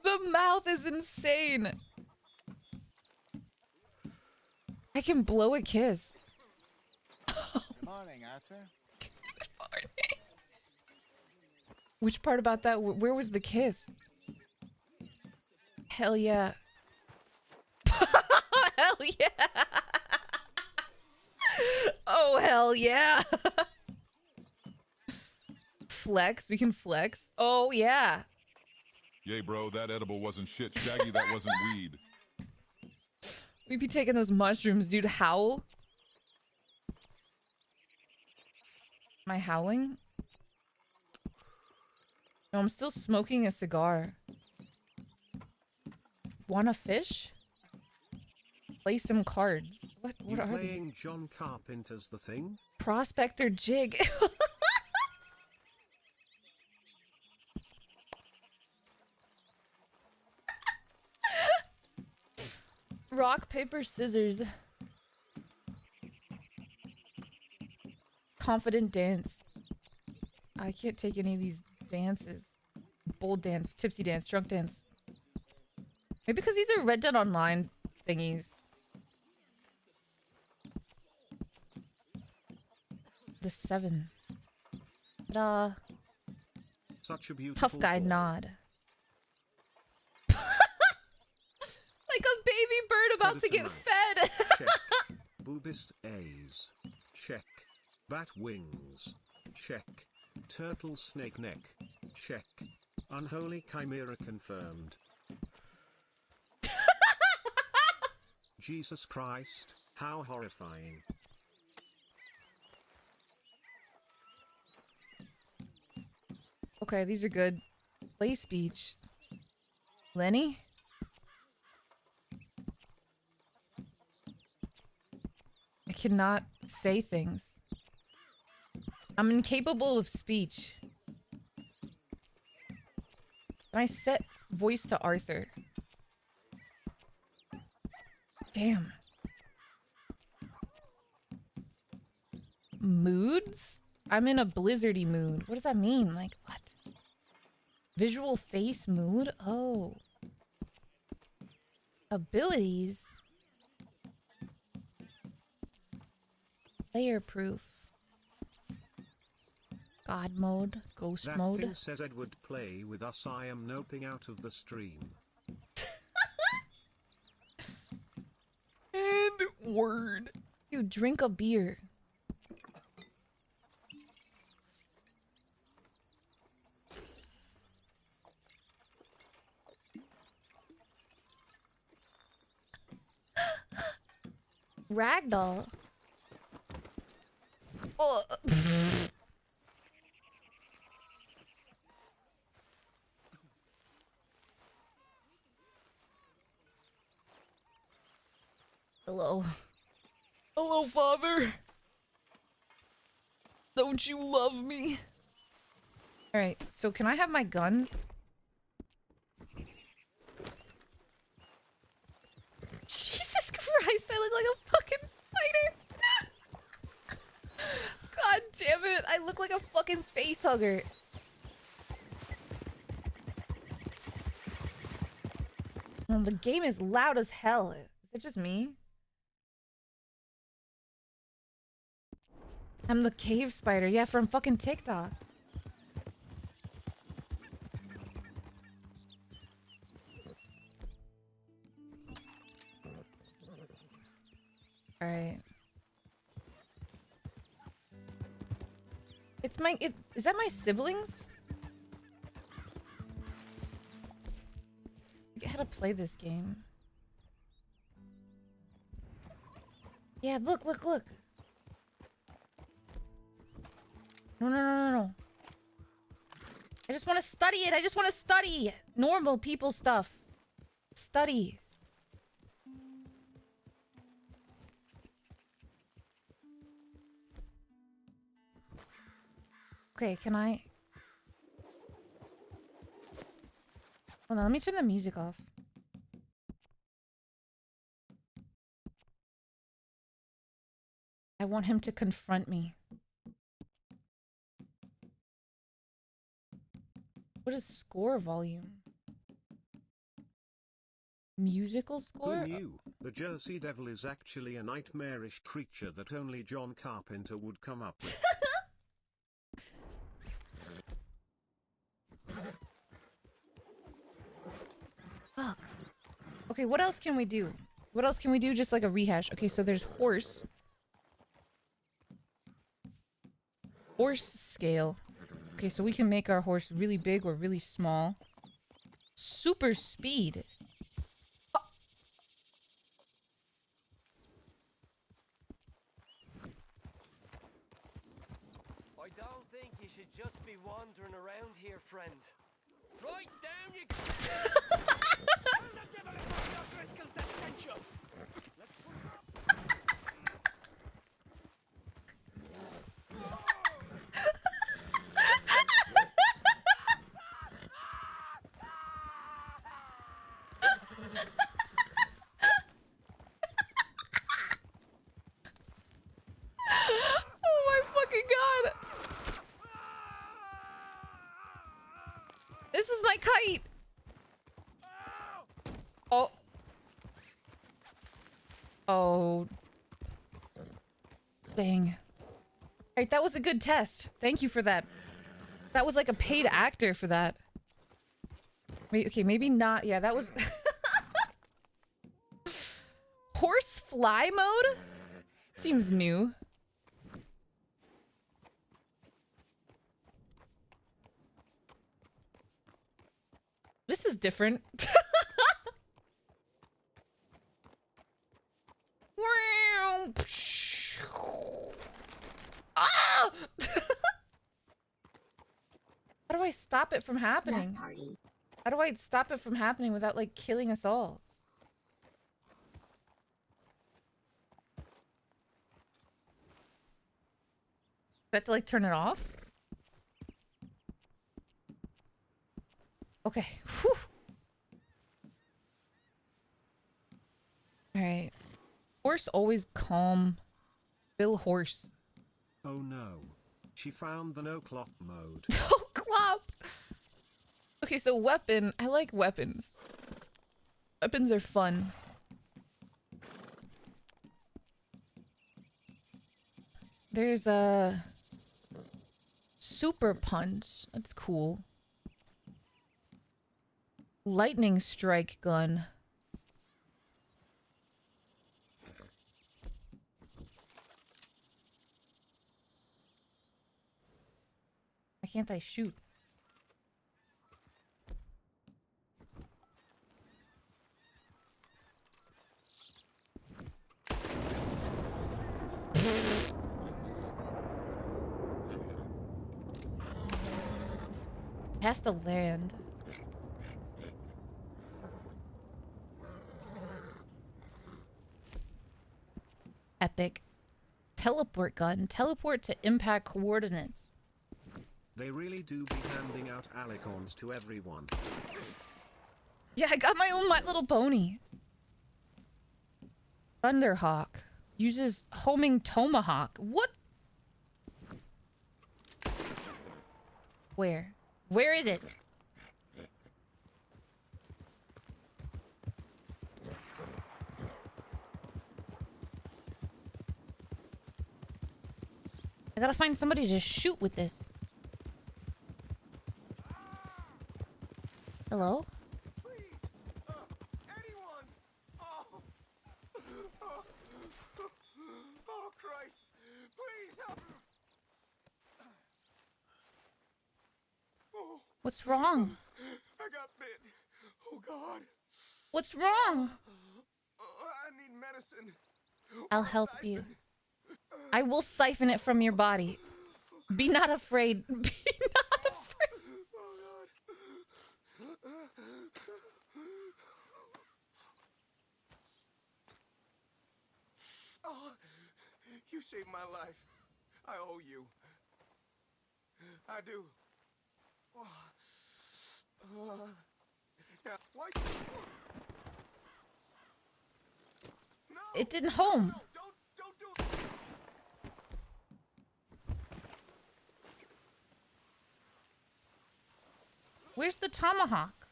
The mouth is insane. I can blow a kiss. Good morning, Arthur. Which part about that? Where was the kiss? Hell yeah. Hell yeah. Oh, hell yeah. Flex. We can flex. Oh, yeah. Yay, bro, that edible wasn't shit. Shaggy, that wasn't weed. We'd be taking those mushrooms, dude. Howl. Am I howling? No, I'm still smoking a cigar. Want a fish? Play some cards. What You are playing these? John Carpenter's The Thing? Prospector jig. Rock, paper, scissors. Confident dance. I can't take any of these dances. Bold dance, tipsy dance, drunk dance. Maybe because these are Red Dead Online thingies. The 7. Such a beautiful Tough guy ball. nod. Like a baby bird about to get fed. Check. Boobist A's. Check. Bat wings. Check. Turtle snake neck. Check. Unholy chimera confirmed. Jesus Christ, how horrifying. Okay, these are good. Play speech. Lenny? I cannot say things. I'm incapable of speech. Can I set voice to Arthur? Damn. Moods? I'm in a blizzardy mood. What does that mean? Like, what? Visual face mood? Oh. Abilities? Player proof. God mode. Ghost That mode. thing says Edward, play with us. I am noping out of the stream. And word. Dude, drink a beer. Ragdoll. Oh. Hello. Hello, Father. Don't you love me? Alright, so can I have my guns? Jesus Christ, I look like a fucking spider! God damn it, I look like a fucking face hugger. Oh, the game is loud as hell. Is it just me? I'm the cave spider. Yeah, from fucking TikTok. Alright. It's my... is that my siblings? I forget how to play this game. Yeah, look, look, look. No, no, no, no, no. I just want to study it. I just want to study normal people stuff. Study. Okay, can I... Hold on, let me turn the music off. I want him to confront me. What is score volume? Musical score? Who knew? The Jersey Devil is actually a nightmarish creature that only John Carpenter would come up with. Fuck. Okay, what else can we do? What else can we do? Just like a rehash. Okay, so there's horse. Horse scale. Okay, so we can make our horse really big or really small. Super speed. I don't think you should just be wandering around here, friend. Right down you go! The devil in your Driscoll's that sent you! Let's put it up! Oh my fucking god! This is my kite! Oh. Oh. Dang. Alright, that was a good test. Thank you for that. That was like a paid actor for that. Wait, okay, maybe not. Yeah, that was... Horse fly mode? Seems new. This is different. Ah! How do I stop it from happening? How do I stop it from happening without like killing us all? Do I have to like turn it off? Okay. Whew. Alright. Horse always calm. Bill Horse. Oh no. She found the no clop mode. No clop! Okay, so weapon. I like weapons. Weapons are fun. There's a super punch. That's cool. Lightning strike gun. Why can't I shoot? Has to land. epic. Teleport gun. Teleport to impact coordinates. They really do be handing out alicorns to everyone. Yeah, I got my own My Little Pony. Thunderhawk. Uses homing tomahawk. What? Where? Where is it? I gotta find somebody to shoot with this. Hello? Oh, Christ. Please help. Oh. What's wrong? I got bit. Oh, God. What's wrong? I need medicine. I'll help you. I will siphon it from your body. Be not afraid. Be not afraid. Oh, you saved my life. I owe you. I do. Now, why? It didn't home. Don't do it. Where's the tomahawk?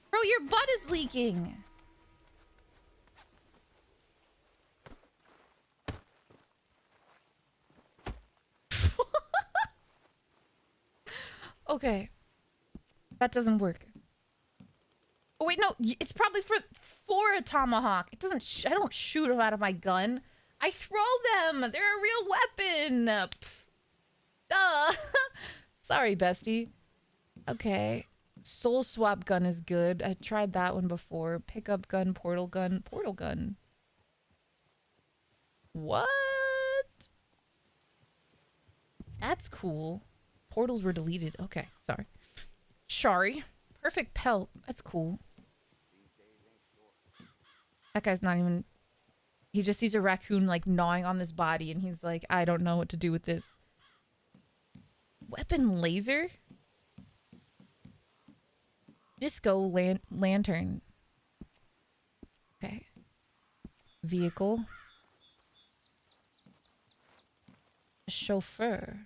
Bro, your butt is leaking. Okay. That doesn't work. Oh wait, no, it's probably for a tomahawk. It doesn't I don't shoot them out of my gun. I throw them. They're a real weapon. Duh. Sorry, bestie. Okay. Soul swap gun is good. I tried that one before. Pickup gun, portal gun, portal gun. What? That's cool. Portals were deleted. Okay, sorry. Shari. Perfect pelt. That's cool. That guy's not even... He just sees a raccoon, like, gnawing on this body, and he's like, I don't know what to do with this. Weapon laser? Disco lantern. Okay. Vehicle. Chauffeur.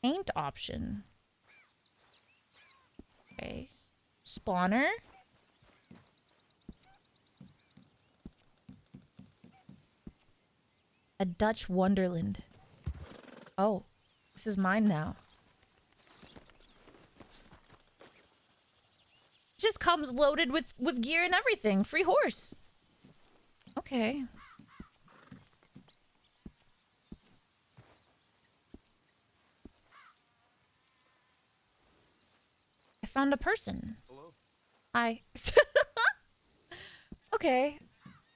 Paint option. Okay. Spawner. A Dutch Wonderland. Oh, this is mine now. Just comes loaded with gear and everything. Free horse. Okay. I found a person. Hello? Hi. Okay.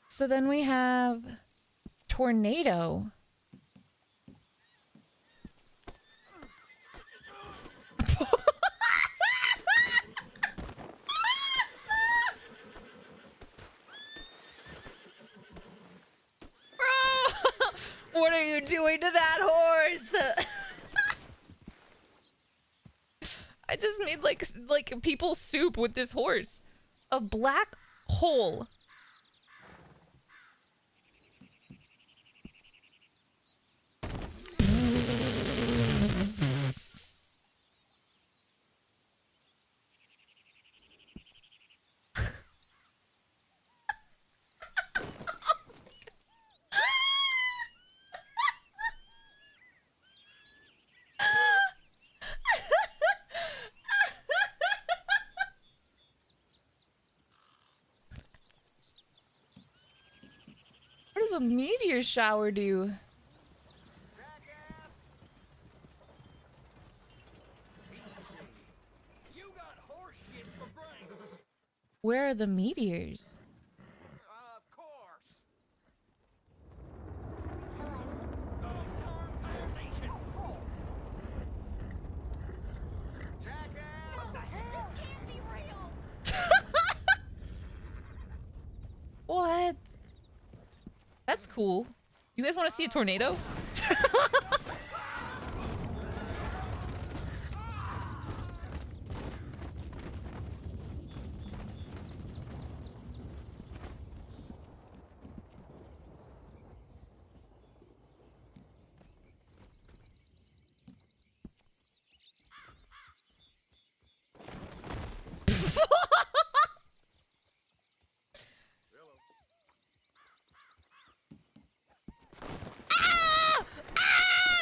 So then we have tornado. What are you doing to that horse? I just made like people soup with this horse. A black hole. What does a meteor shower do? Where are the meteors? Of course. What the hell? This can't be real. What? That's cool. You guys want to see a tornado?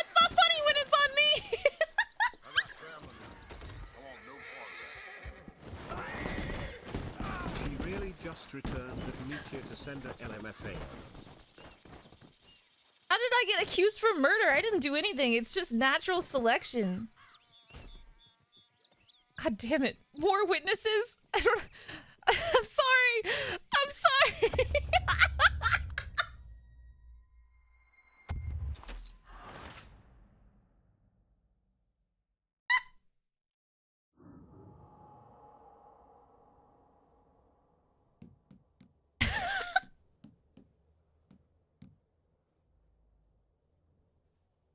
It's not funny when it's on me. She really just returned the meteor to send her LMFA. How did I get accused for murder? I didn't do anything. It's just natural selection. God damn it. More witnesses? I'm sorry. I'm sorry.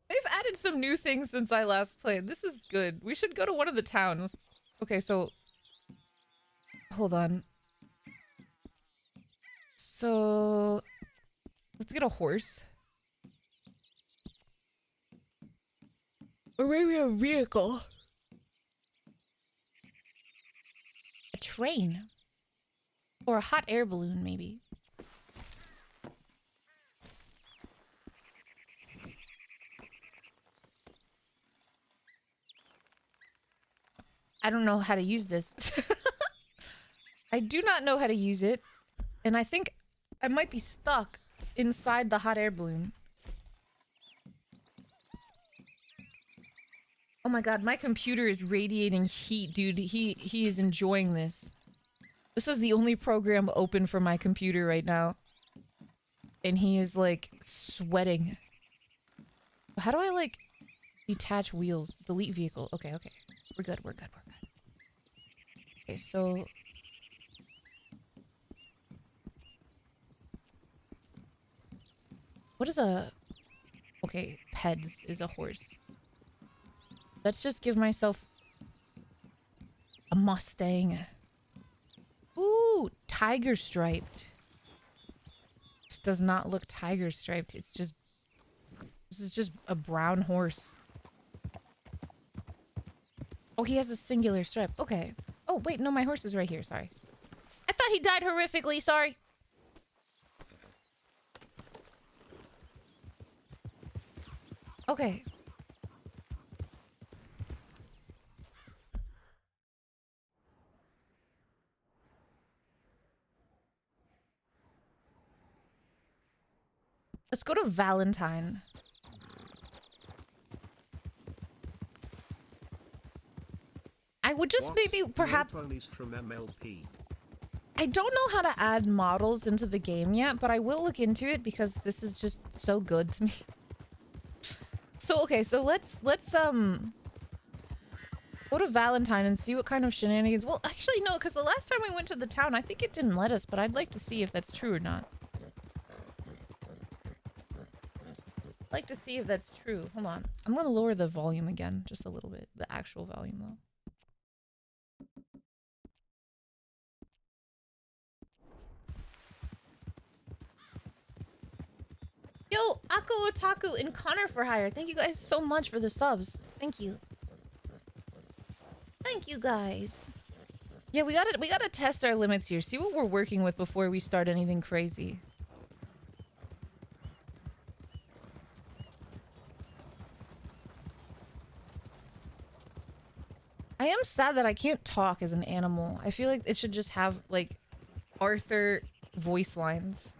They've added some new things since I last played. This is good. We should go to one of the towns. Okay, so... Hold on. So... Let's get a horse. Or maybe a vehicle. A train. Or a hot air balloon, maybe. I don't know how to use this. I do not know how to use it. And I think I might be stuck inside the hot air balloon. Oh my god, my computer is radiating heat, dude. He is enjoying this. This is the only program open for my computer right now. And he is, like, sweating. How do I, like, detach wheels? Delete vehicle. Okay, okay. We're good, we're good, we're good. Okay, so... What is a... Okay, Peds is a horse. Let's just give myself... a Mustang. Ooh, tiger striped. This does not look tiger striped. It's just... This is just a brown horse. Oh, he has a singular stripe. Okay. Oh, wait, no, my horse is right here. Sorry. I thought he died horrifically. Sorry. Okay. Let's go to Valentine. I would just maybe perhaps... From MLP. I don't know how to add models into the game yet, but I will look into it because this is just so good to me. So, okay, so let's go to Valentine and see what kind of shenanigans... Well, actually, no, because the last time we went to the town, I think it didn't let us, but I'd like to see if that's true or not. I'd like to see if that's true. Hold on. I'm going to lower the volume again, just a little bit. The actual volume, though. Yo, Ako Otaku and Connor for hire. Thank you guys so much for the subs. Thank you. Thank you guys. Yeah, we gotta test our limits here. See what we're working with before we start anything crazy. I am sad that I can't talk as an animal. I feel like it should just have, like, Arthur voice lines.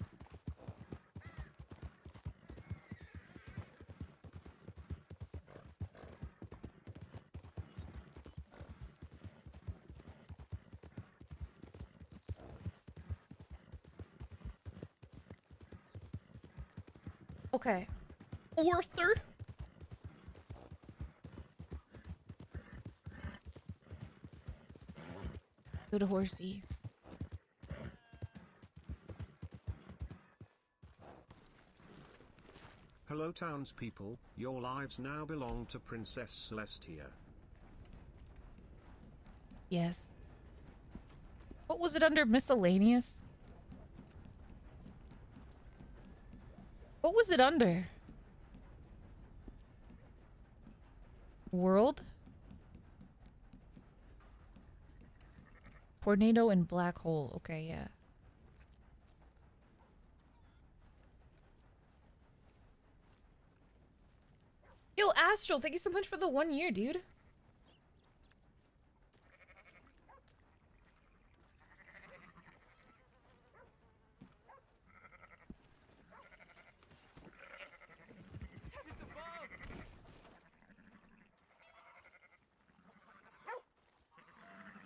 Okay. Arthur. Go to horsey. Hello townspeople, your lives now belong to Princess Celestia. Yes. What was it under miscellaneous? What was it under? World? Tornado and black hole. Okay, yeah. Yo, Astral, thank you so much for the 1 year, dude.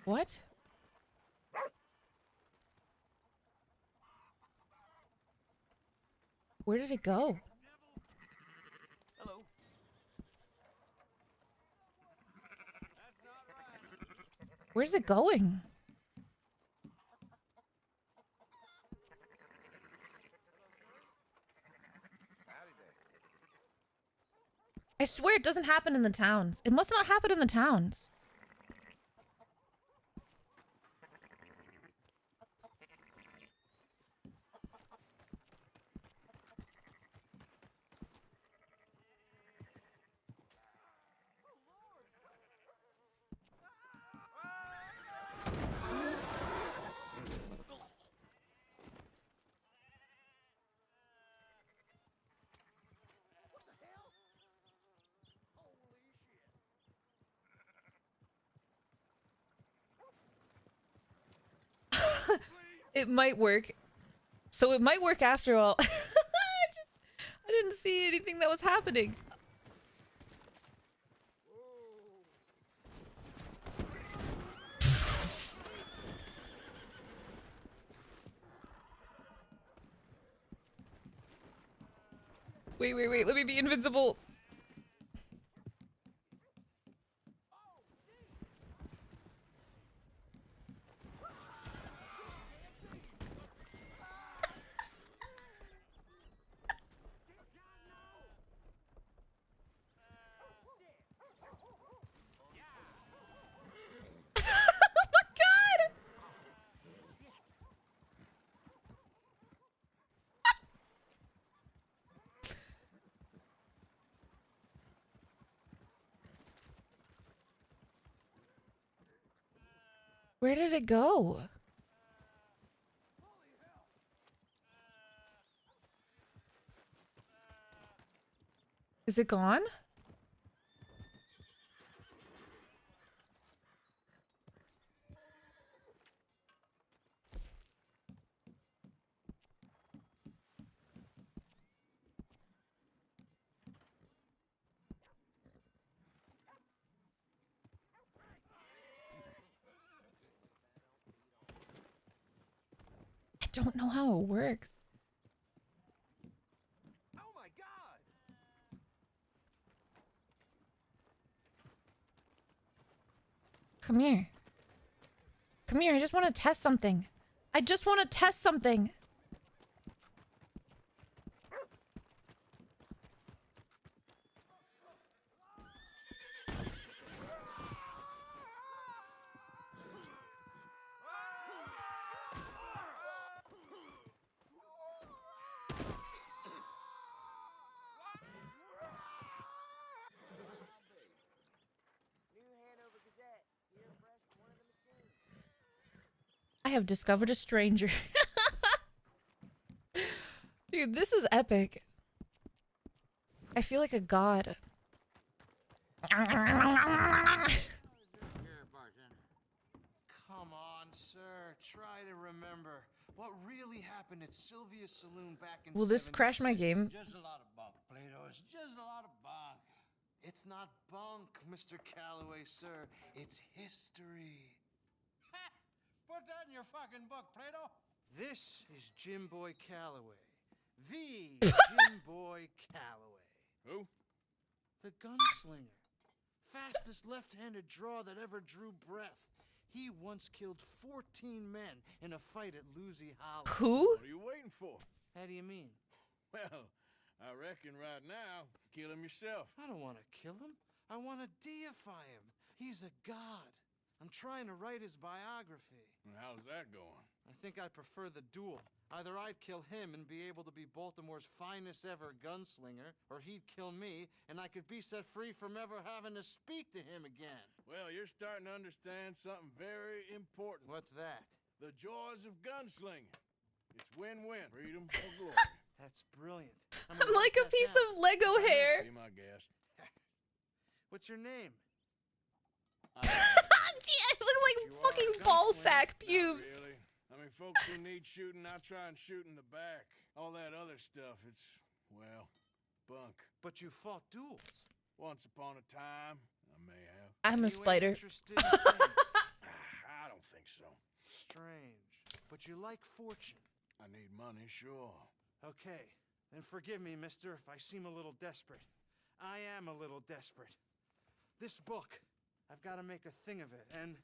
What? Where did it go? Hello. Where's it going? I swear it doesn't happen in the towns. It must not happen in the towns. It might work. So it might work after all. I didn't see anything that was happening. Wait, let me be invincible. Where did it go? Is it gone? I don't know how it works. Oh my god! Come here. Come here, I just want to test something. I just want to test something. I have discovered a stranger. Dude, this is epic. I feel like a god. Come on, sir. Try to remember what really happened at Sylvia's Saloon back in Will this crash my game? Just a lot of bunk, Plato. It's just a lot of bunk. It's not bunk, Mr. Calloway, sir. It's history. Put that in your fucking book, Plato. This is Jim Boy Calloway. The Jim Boy Calloway. Who? The gunslinger. Fastest left-handed draw that ever drew breath. He once killed 14 men in a fight at Lucy Hollow. Who? What are you waiting for? How do you mean? Well, I reckon right now, kill him yourself. I don't want to kill him. I want to deify him. He's a god. I'm trying to write his biography. And how's that going? I think I prefer the duel. Either I'd kill him and be able to be Baltimore's finest ever gunslinger, or he'd kill me and I could be set free from ever having to speak to him again. Well, you're starting to understand something very important. What's that? The joys of gunslinging. It's win-win. Freedom or glory. That's brilliant. I'm like a piece of Lego hair. Be my guest. What's your name? Gee, it looks like fucking ball sack pubes. Not really. I mean, folks who need shooting, I try and shoot in the back. All that other stuff, it's, well, bunk. But you fought duels. Once upon a time, I may have. I'm a spider. I don't think so. Strange. But you like fortune. I need money, sure. Okay, then forgive me, mister, if I seem a little desperate. I am a little desperate. This book, I've got to make a thing of it, and,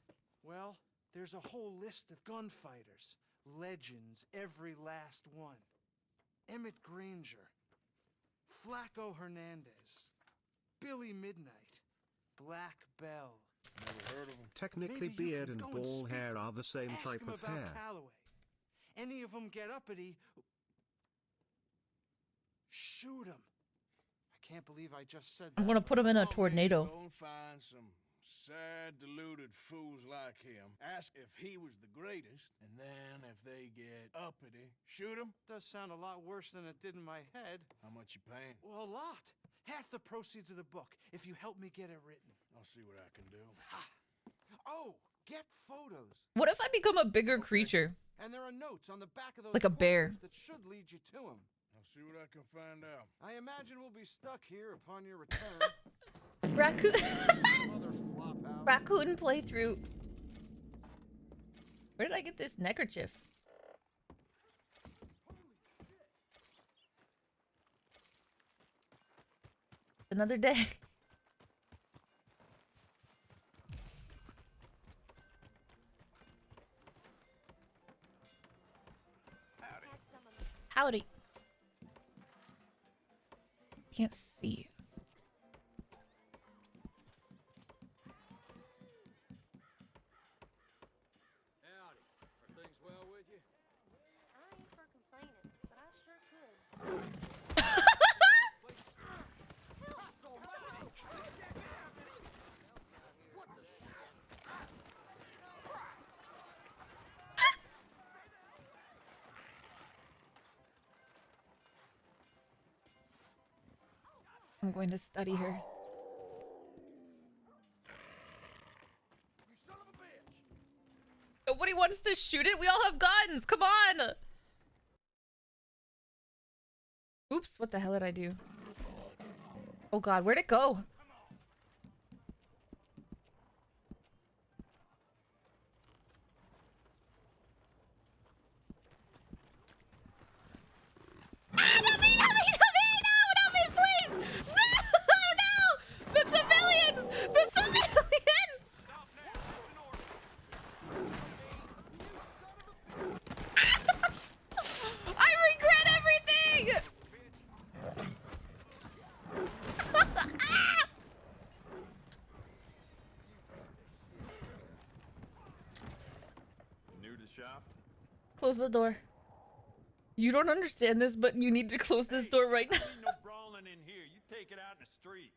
well, there's a whole list of gunfighters. Legends, every last one. Emmett Granger, Flaco Hernandez, Billy Midnight, Black Bell. Never heard of him. Technically, beard and ball hair are the same type of hair. Calloway. Any of them get uppity, shoot him. I can't believe I just said that. I'm gonna put him in a tornado. Go and find some sad, deluded fools like him. Ask if he was the greatest, and then if they get uppity, shoot him. Does sound a lot worse than it did in my head. How much you paying? Well, a lot. Half the proceeds of the book, if you help me get it written. I'll see what I can do. Ha! Oh, get photos. What if I become a bigger creature? And there are notes on the back of those like a bear. that should lead you to him. I'll see what I can find out. I imagine we'll be stuck here upon your return. Raccoon playthrough. Where did I get this neckerchief? Another day. Howdy. Can't see. Howdy. Are things well with you? I ain't for complaining, but I sure could. I'm going to study her. Nobody wants to shoot it. We all have guns. Come on. Oops. What the hell did I do? Oh God, where'd it go? Close the door. You don't understand this, but you need to close this door right now. No brawling in here. You take it out in the street.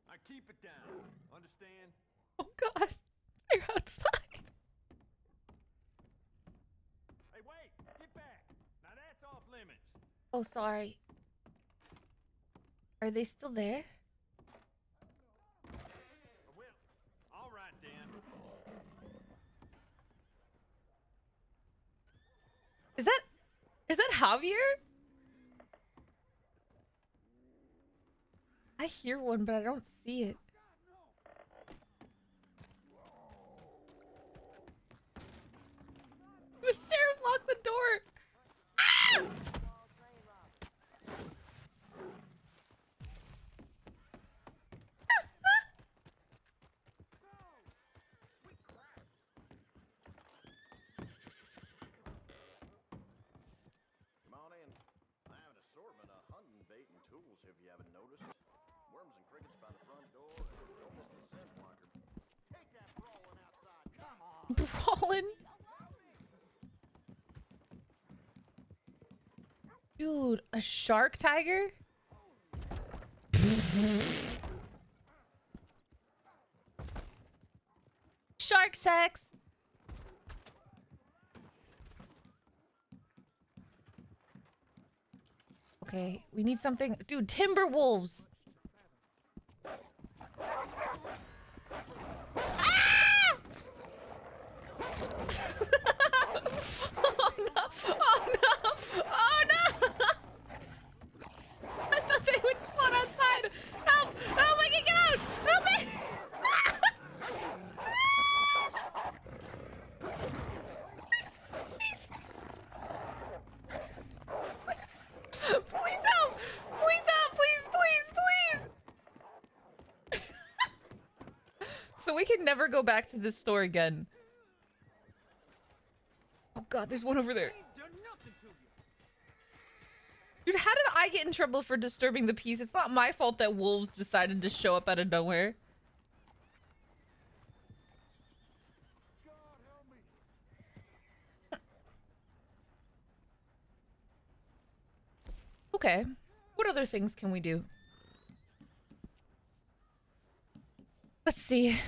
I keep it down. Understand? Oh God, they're outside. Hey, wait! Get back! Now that's off limits. Oh, sorry. Are they still there? Well, all right then. Is that Javier? I hear one, but I don't see it. The sheriff locked the door. Ah! Brawling. Dude, a shark tiger? Shark sex. Okay, we need something. Dude, timber wolves. Ah! Oh no! Oh no! Oh no! I thought they would spawn outside. Help! Help! I can get out! Help me! Please help! Please help! Please! So we can never go back to this store again. Oh god, there's one over there. Dude, how did I get in trouble for disturbing the peace? It's not my fault that wolves decided to show up out of nowhere. Okay. What other things can we do? Let's see.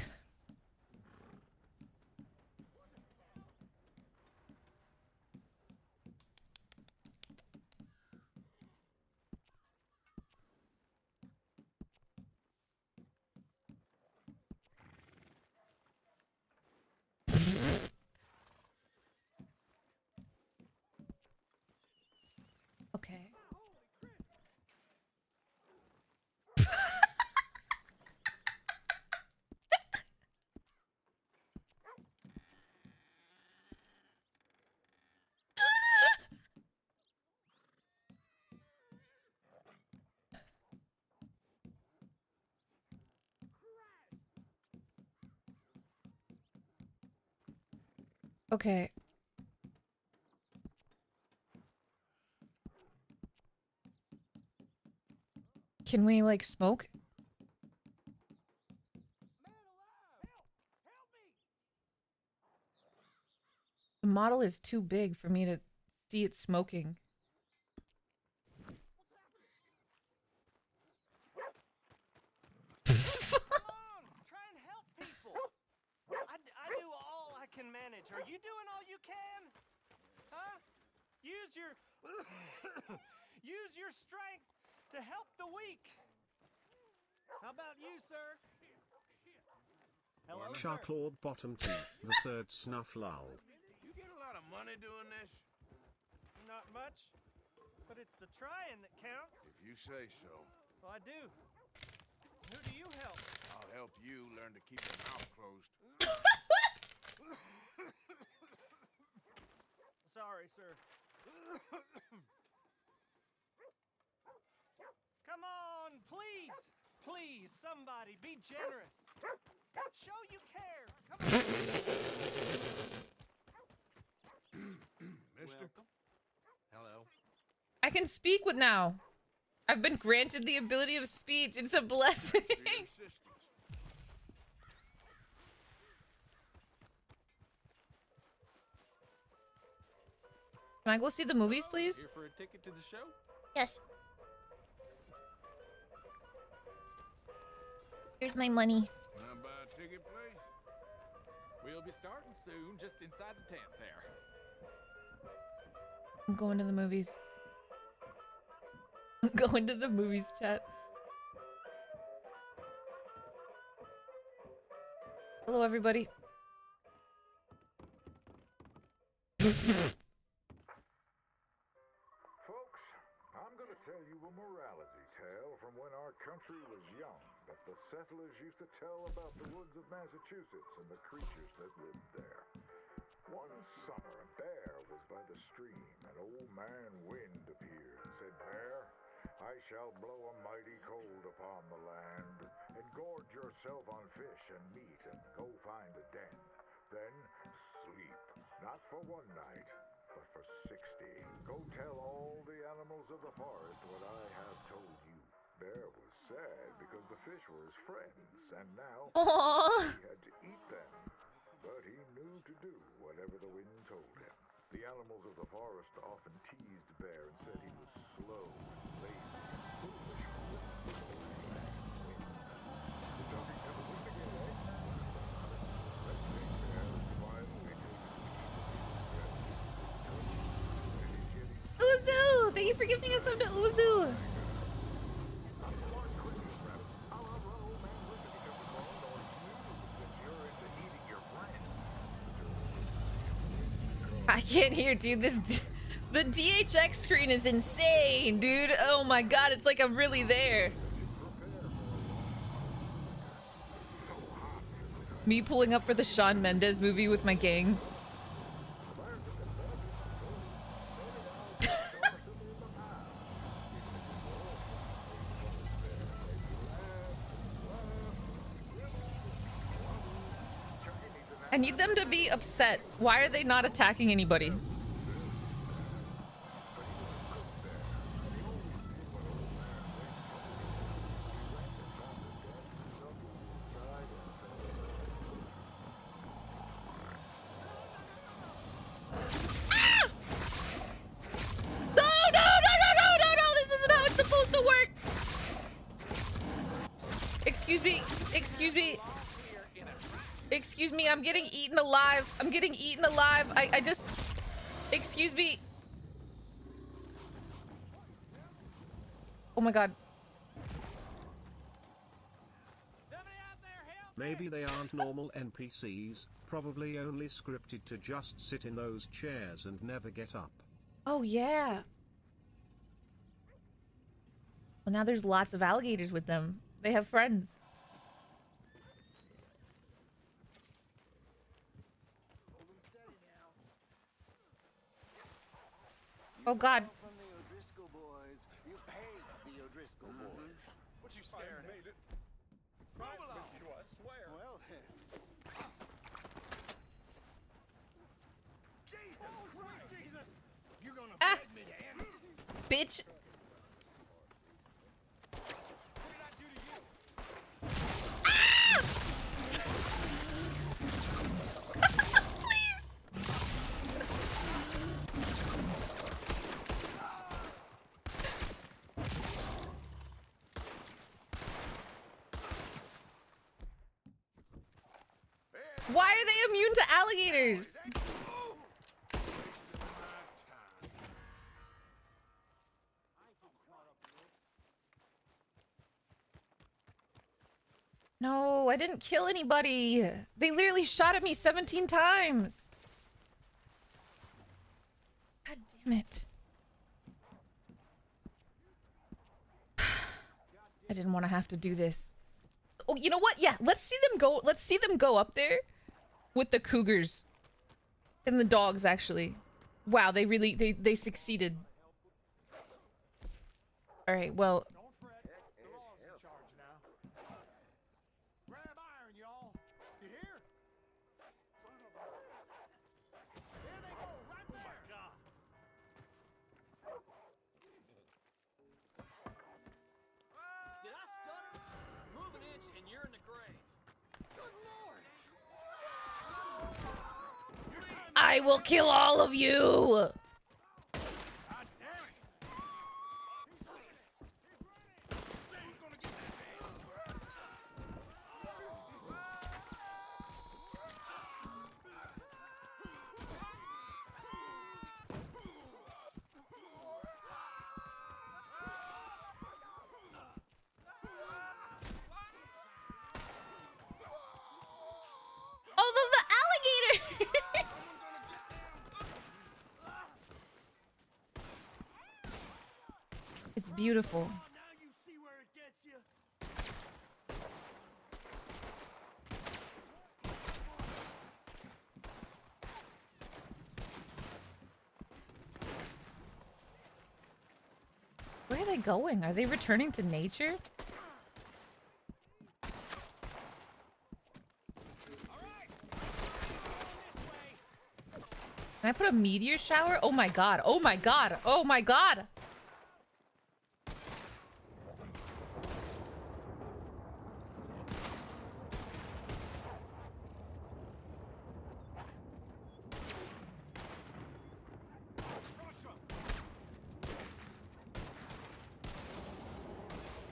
Okay. Okay. Can we, like, smoke? The model is too big for me to see it smoking. Try and help people. I do all I can manage. Are you doing all you can? Huh? Use your use your strength to help the weak. How about you, sir? Hello, sir. Sharklord Bottom Teeth, the third snuff lull. You get a lot of money doing this? Not much, but it's the trying that counts. If you say so. Well, I do. Who do you help? I'll help you learn to keep your mouth closed. Sorry, sir. Come on, please. Please, somebody, be generous. Show you care. Come on. Mister? Hello. I can speak with now. I've been granted the ability of speech. It's a blessing. Can I go see the movies, please? Here for a ticket to the show? Yes. Here's my money. Wanna buy a ticket, please? We'll be starting soon, just inside the tent there. I'm going to the movies. I'm going to the movies, chat. Hello, everybody. Folks, I'm gonna tell you a morality tale from when our country was young that the settlers used to tell about the woods of Massachusetts and the creatures that lived there. One summer, a bear was by the stream. An old man Wind appeared and said, "Bear, I shall blow a mighty cold upon the land, and gorge yourself on fish and meat, and go find a den. Then sleep, not for one night, but for 60. Go tell all the animals of the forest what I have told you." Bear was sad because the fish were his friends, and now Aww. he had to eat them. but he knew to do whatever the wind told him. The animals of the forest often teased Bear and said he was slow and lazy and foolish for listening to the wind. The talking never win again, eh? Let's take Bear and quietly take a Uzu! Thank you for gifting us up to Uzu! I can't hear, dude. The DHX screen is insane, dude. Oh my god, it's like I'm really there. Me pulling up for the Shawn Mendes movie with my gang. I need them to be upset. Why are they not attacking anybody? Ah! No, this isn't how it's supposed to work. Excuse me, I'm getting eaten alive. I just, excuse me. Oh my god. Maybe they aren't normal NPCs, probably only scripted to just sit in those chairs and never get up. Oh yeah. Well, now there's lots of alligators with them. They have friends. Oh god. What you staring at? Move along. I swear. Well then. Jesus Christ! Jesus! You're gonna beg me to end it? Bitch. What did I do to you? Why are they immune to alligators? No, I didn't kill anybody. They literally shot at me 17 times. God damn it. I didn't want to have to do this. Oh, you know what? Yeah, let's see them go. Let's see them go up there with the cougars and the dogs, actually. Wow, they really, they succeeded. All right, well. I will kill all of you! Oh, the alligator! It's beautiful. Where are they going? Are they returning to nature? Can I put a meteor shower? Oh my god. Oh my god. Oh my god.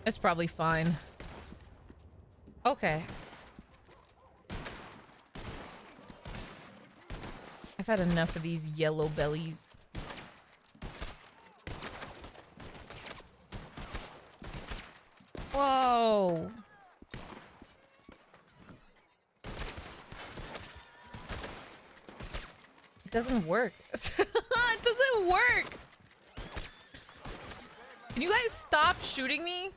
It's probably fine. Okay. I've had enough of these yellow bellies. Whoa. It doesn't work. It doesn't work. Can you guys stop shooting me?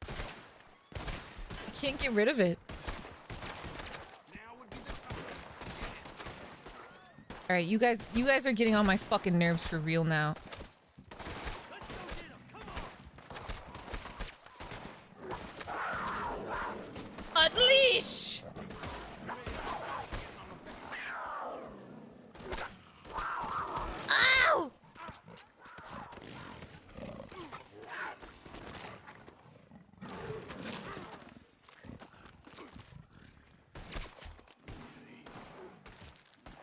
I can't get rid of it. All right, you guys are getting on my fucking nerves for real now. Unleash! Ow!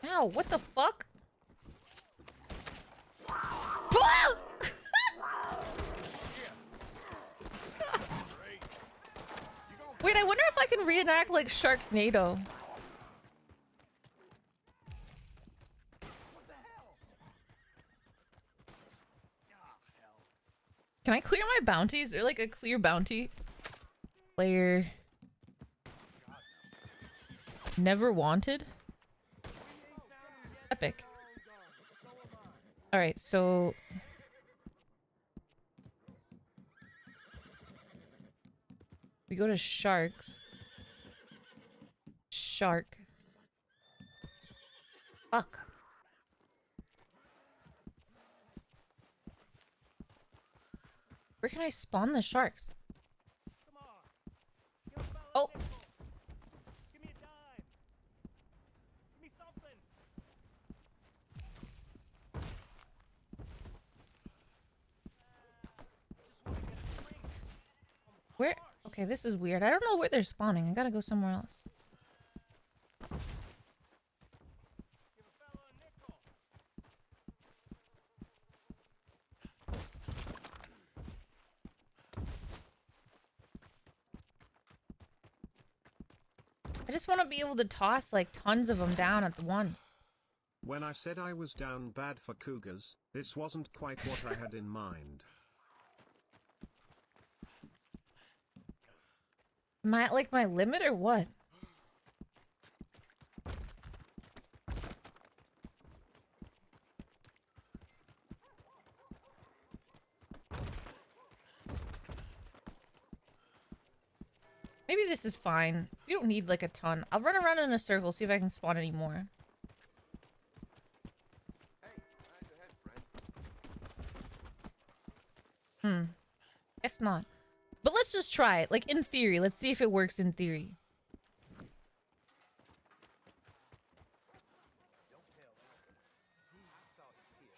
Ow, what the fuck? Wait, I wonder if I can reenact like Sharknado. Can I clear my bounties? Is there like a clear bounty? Player. Never wanted? Epic. Alright, so... we go to sharks. Shark. Fuck. Where can I spawn the sharks? Oh. Where? Okay, this is weird. I don't know where they're spawning. I gotta go somewhere else. I just want to be able to toss like tons of them down at once. When I said I was down bad for cougars, this wasn't quite what I had in mind. Am I at like my limit or what? Maybe this is fine. You don't need like a ton. I'll run around in a circle, see if I can spawn any more. Guess not. But let's just try it. Like, in theory. Let's see if it works in theory.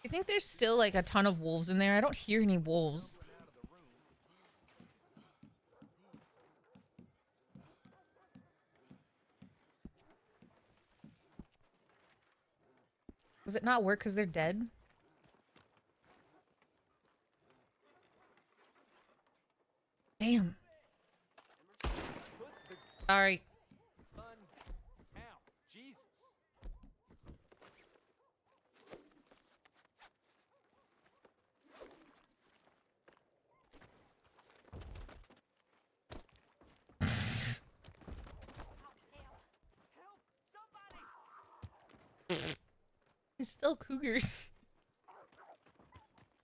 I think there's still, like, a ton of wolves in there. I don't hear any wolves. Does it not work because they're dead? Damn. Sorry. There's still cougars. I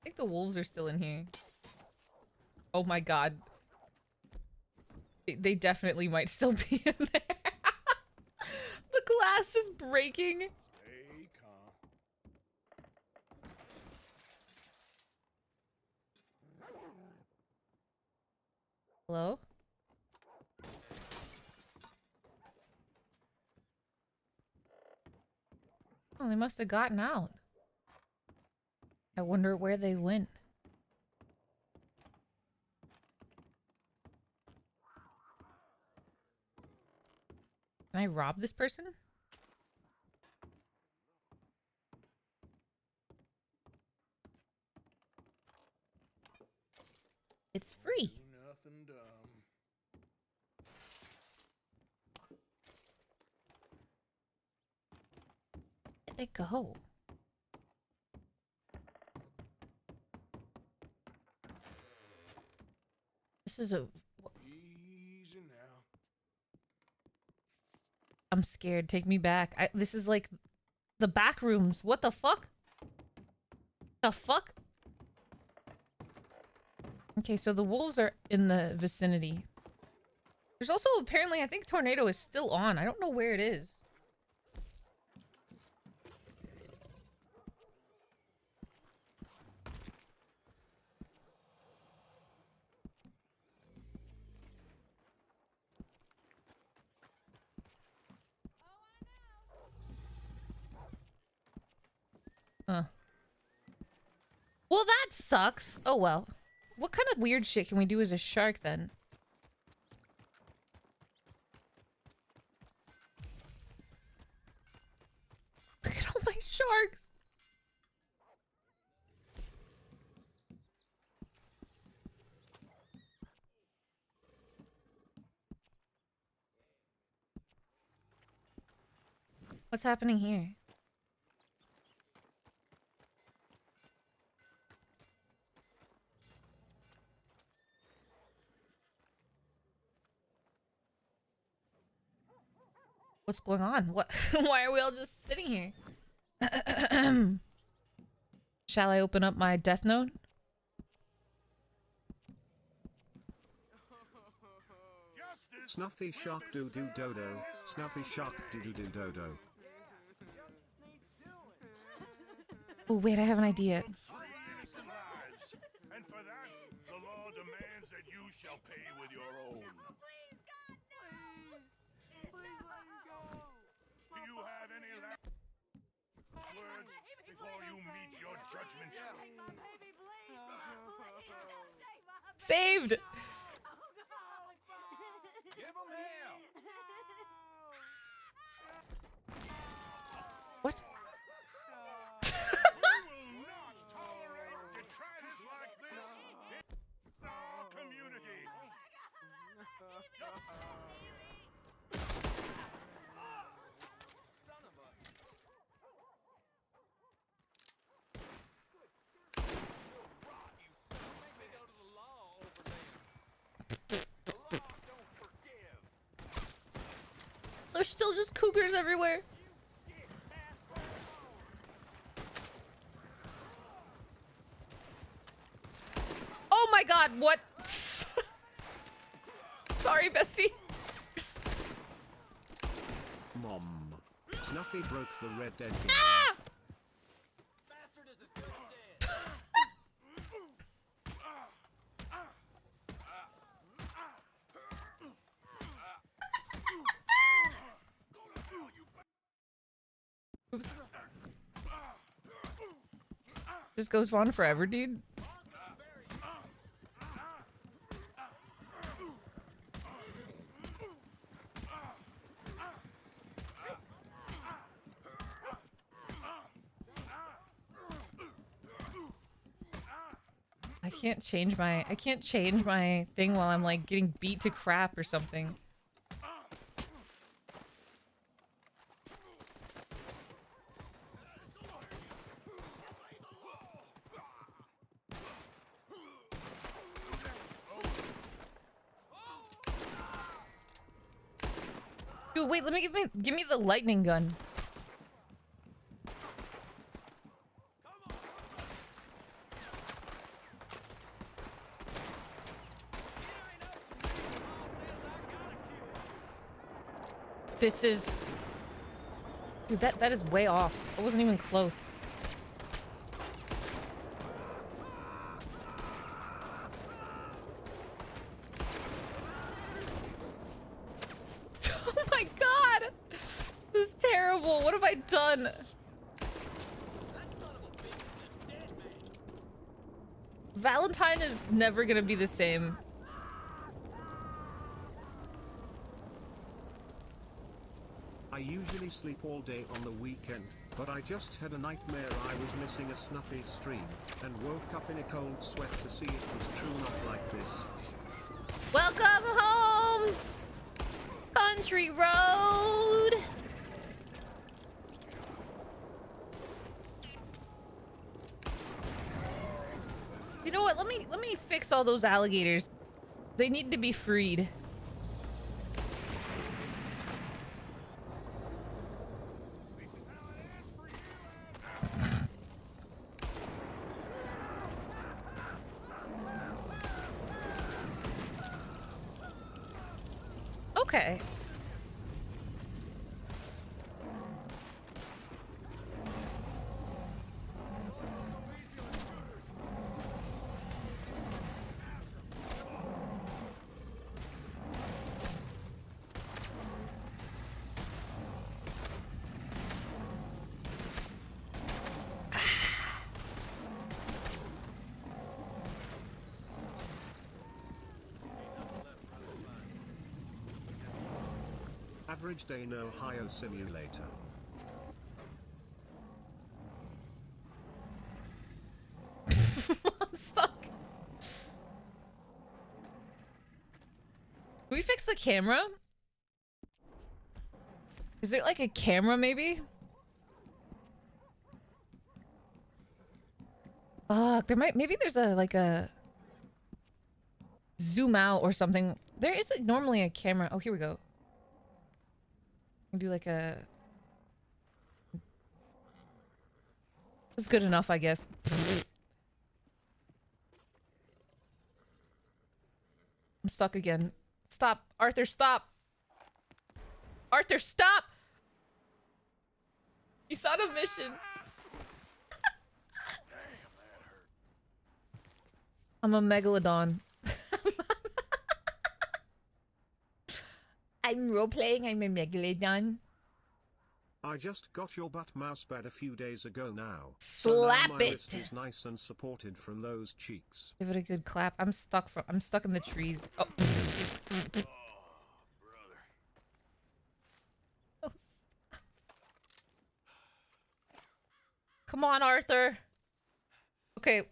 think the wolves are still in here. Oh my god. They definitely might still be in there. The glass just breaking. Stay calm. Hello? Oh, they must have gotten out. I wonder where they went. Can I rob this person? It's free. and dumb. Where'd they go? This is a... Easy now. I'm scared. Take me back. This is like the back rooms. What the fuck? The fuck? Okay, so the wolves are in the vicinity. There's also apparently, I think Tornado is still on. I don't know where it is. Huh. Well, that sucks. Oh well. What kind of weird shit can we do as a shark then? Look at all my sharks. What's happening here? What's going on? What? Why are we all just sitting here? Shall I open up my death note? Snuffy shark doo doo dodo. Snuffy shark doo doo doo dodo. Oh wait, I have an idea. And for that, the law demands that you shall pay with your own. Do you have any last words before you meet your judgment? Saved! Give him hell! What? We will not tolerate detritus like this in our community. Son of a... Make me go to the law over this. The law don't forgive. There's still just cougars everywhere. Oh my god, what? Sorry, bestie. Mom. Snuffy broke the red dead. Ah! Bastard is as good as dead. Oops. This goes on forever, dude. I can't change my thing while I'm like getting beat to crap or something. Dude, wait, let me give me the lightning gun. This is... Dude, that is way off. It wasn't even close. Oh my god! This is terrible. What have I done? Valentine is never gonna be the same. I usually sleep all day on the weekend, but I just had a nightmare I was missing a Snuffy stream, and woke up in a cold sweat to see it was true not like this. Welcome home, country road. You know what? Let me fix all those alligators. They need to be freed. Okay. Average day in Ohio simulator. I'm stuck. Can we fix the camera? Is there like a camera maybe? Fuck, there might, maybe there's a like a zoom out or something. There is like normally a camera. Oh, here we go. We can do like a... This is good enough, I guess. I'm stuck again. Stop. Arthur, stop. Arthur, stop! He's on a mission. I'm a megalodon. I'm role-playing, I'm a megalodon. I just got your butt mouse bed a few days ago now. Slap so now my it. wrist is nice and supported from those cheeks. Give it a good clap. I'm stuck in the trees. Oh. Come on, Arthur. Okay.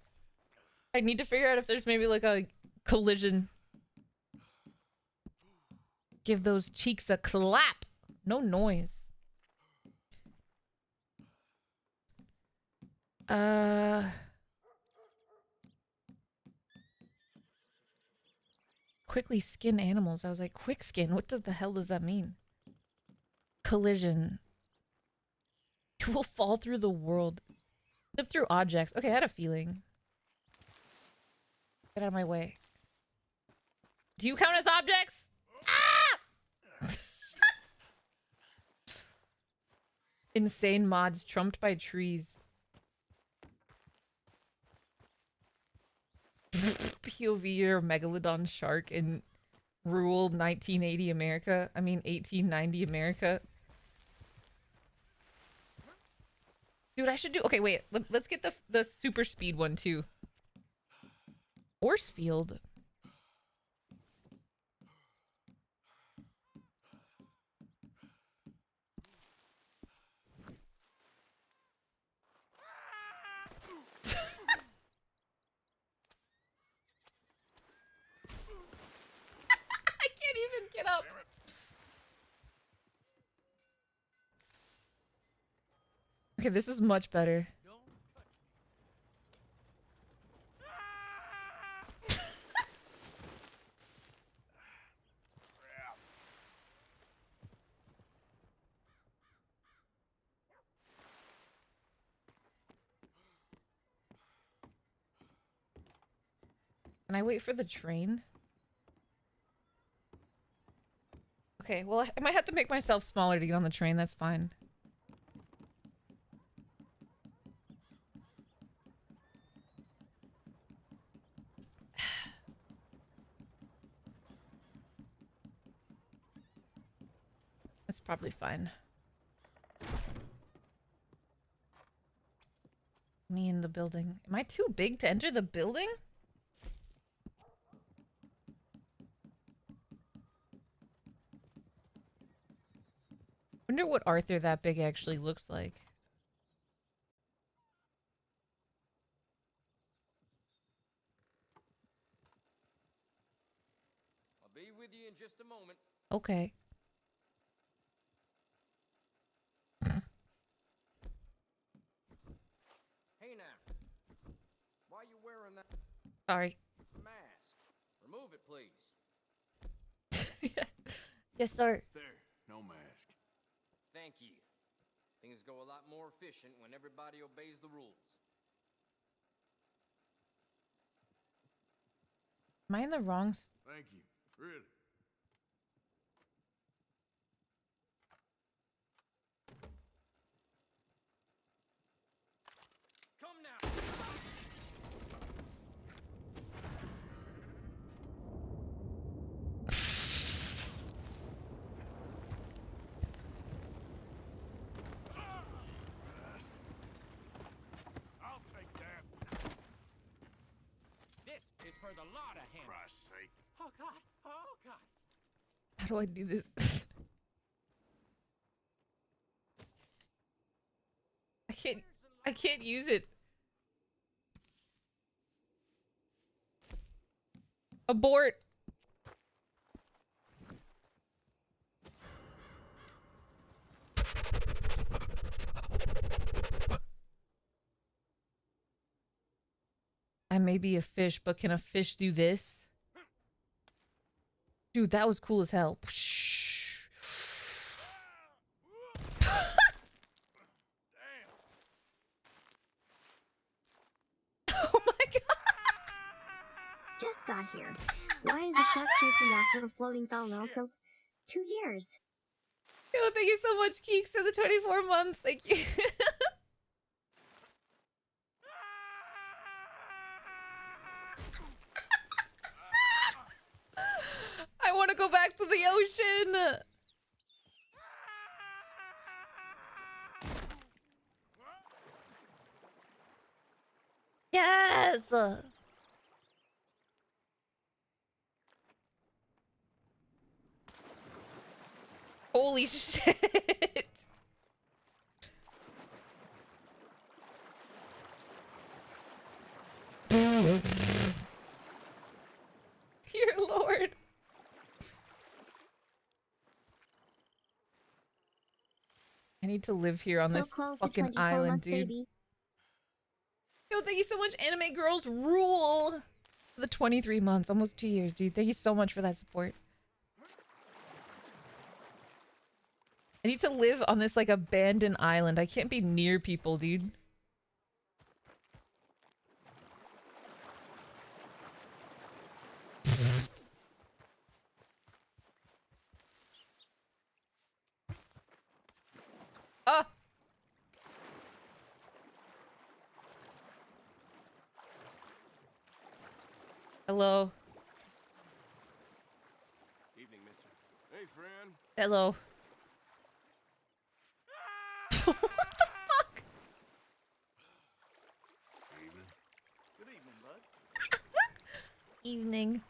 I need to figure out if there's maybe like a collision. Give those cheeks a clap. No noise. Quickly skin animals. I was like, quick skin? What the hell does that mean? Collision. You will fall through the world. Slip through objects. Okay, I had a feeling. Get out of my way. Do you count as objects? Ah! Insane mods trumped by trees. POV or megalodon shark in rural 1980 America. I mean 1890 America. Dude, I should do... Okay, wait. Let's get the super speed one, too. Force field. I can't even get up. Okay, this is much better. Can I wait for the train? Okay, well, I might have to make myself smaller to get on the train. That's fine. That's probably fine. Me in the building. Am I too big to enter the building? Wonder what Arthur that big actually looks like. be with you in just a moment. Okay. Hey now. Why you wearing that Sorry. mask? Remove it, please. Yes, sir. There, no mask. Thank you. Things go a lot more efficient when everybody obeys the rules. Am I in the wrong? Thank you. Really. Come now. I'll take that. This is for the law to handle. Christ's sake. Oh God. Oh God. How do I do this? I can't use it. Abort. I may be a fish, but can a fish do this? Dude, that was cool as hell. Just got here. Why is a shark chasing after a floating fowl also? 2 years. Yo, thank you so much, Keeks, for the 24 months. Thank you. I want to go back to the ocean. Yes. Holy shit. Dear Lord. I need to live here on So this close to fucking 24 island, months, dude. baby. Yo, thank you so much, Anime Girls Rule. For the 23 months, almost 2 years, dude. Thank you so much for that support. I need to live on this, like, abandoned island. I can't be near people, dude. Ah! Hello. Evening, mister. Hey, friend. Hello. What the fuck? Evening. Good evening, bud. Evening.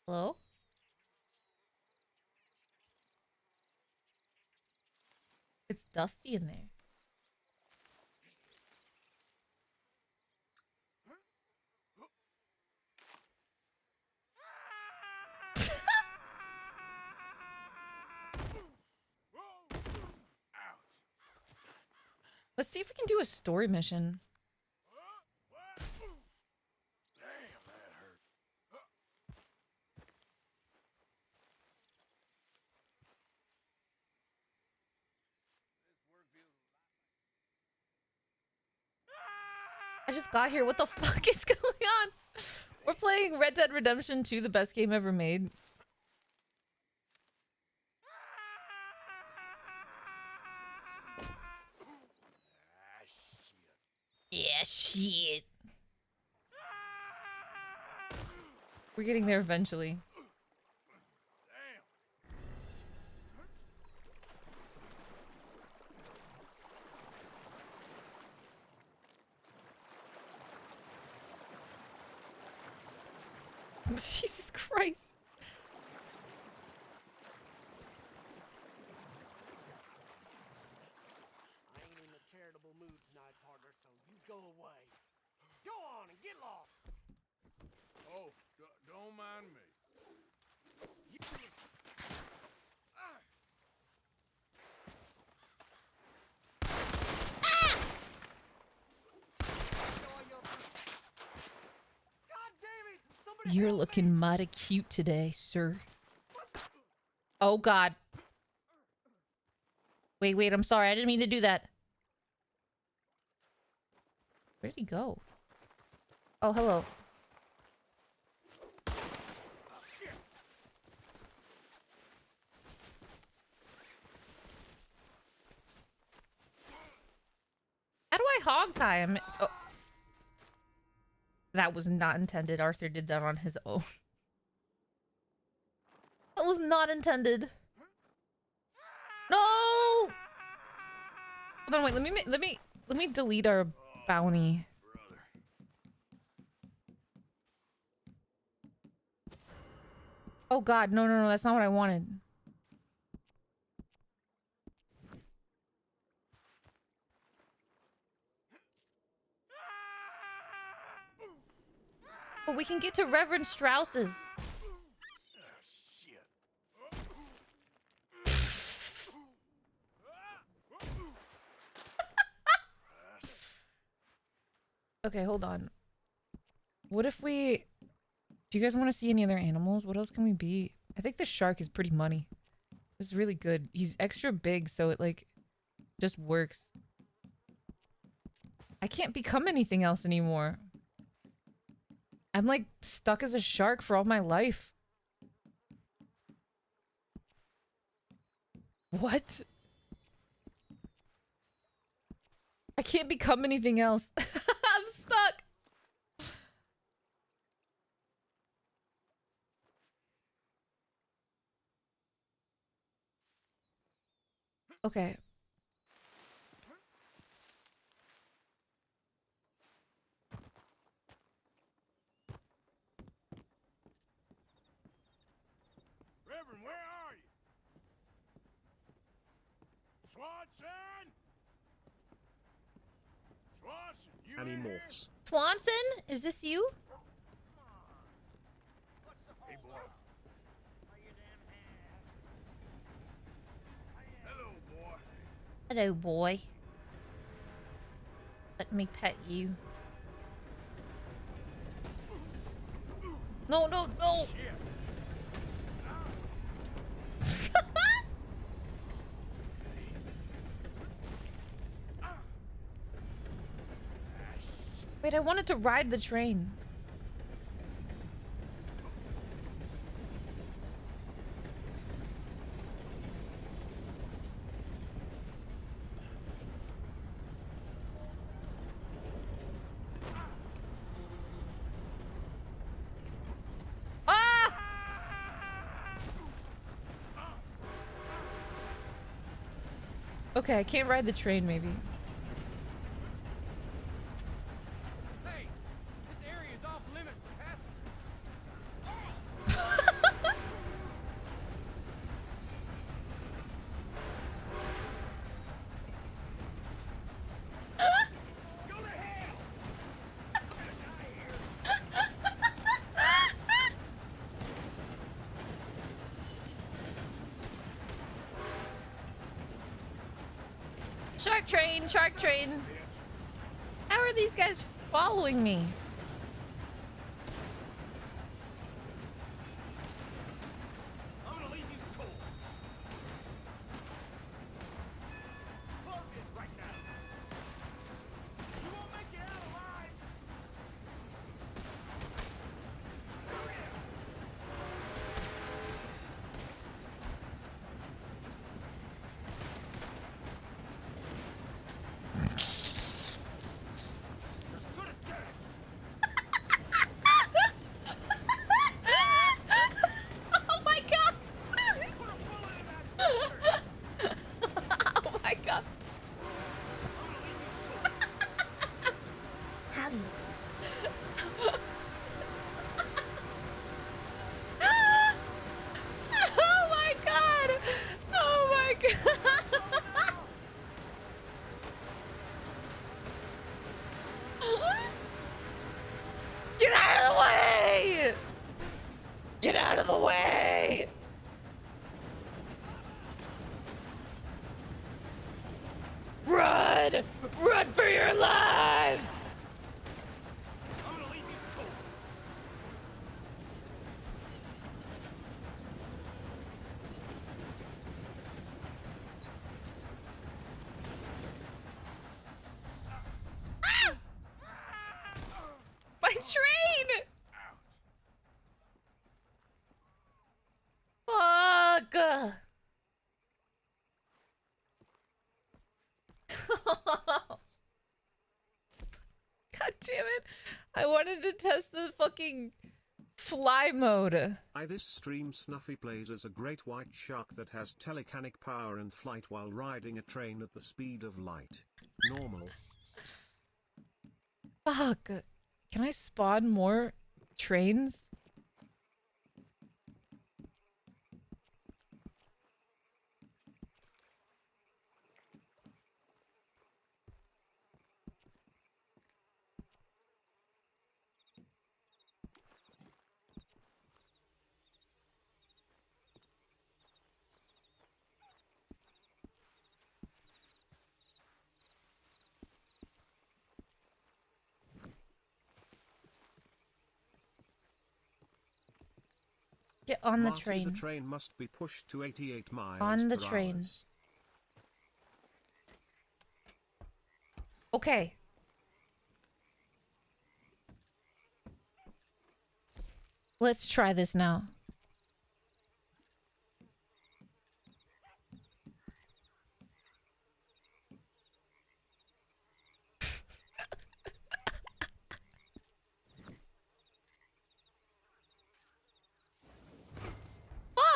Hello? It's dusty in there. Let's see if we can do a story mission. Damn, that hurt. I just got here. What the fuck is going on? We're playing Red Dead Redemption 2, the best game ever made. Yeah, shit. We're getting there eventually. Jesus Christ. You're looking mighty cute today, sir. Oh, God. Wait, I'm sorry. I didn't mean to do that. Where'd he go? Oh, hello. How do I hog tie him? Oh. That was not intended. Arthur did that on his own. That was not intended. No! Hold on, wait. Let me delete our bounty. Oh God, no, that's not what I wanted. But we can get to Reverend Strauss's. Okay, hold on. What if we... Do you guys want to see any other animals? What else can we be? I think the shark is pretty money. It's really good. He's extra big, so it, like, just works. I can't become anything else anymore. I'm, like, stuck as a shark for all my life. What? I can't become anything else. I'm stuck. Okay. Reverend, where are you? Swanson! Swanson, you in here? Animorphs. Swanson? Is this you? Hey, boy. Hello, boy. Hello, boy. Let me pet you. No, no, no! Wait, I wanted to ride the train. Ah! Okay, I can't ride the train, maybe. This area is off limits to passengers. Go to hell! I'm gonna die here. Shark train, shark train. How are these guys following me? I'm gonna leave you cold. Close it right now. You won't make it out alive. Shoot him. As good as dead. Oh my god! Oh my god! Howdy. Oh my god! Oh my god! Get out of the way! Get out of the way! Run! Run for your lives! I'm gonna leave you cold. Fuck! God damn it. I wanted to test the fucking fly mode. This stream Snuffy plays as a great white shark that has telekinetic power and flight while riding a train at the speed of light. Normal. Fuck. Can I spawn more trains? Get on the Marty, train. The train must be pushed to 88 miles On the per train. hours. Okay. Let's try this now.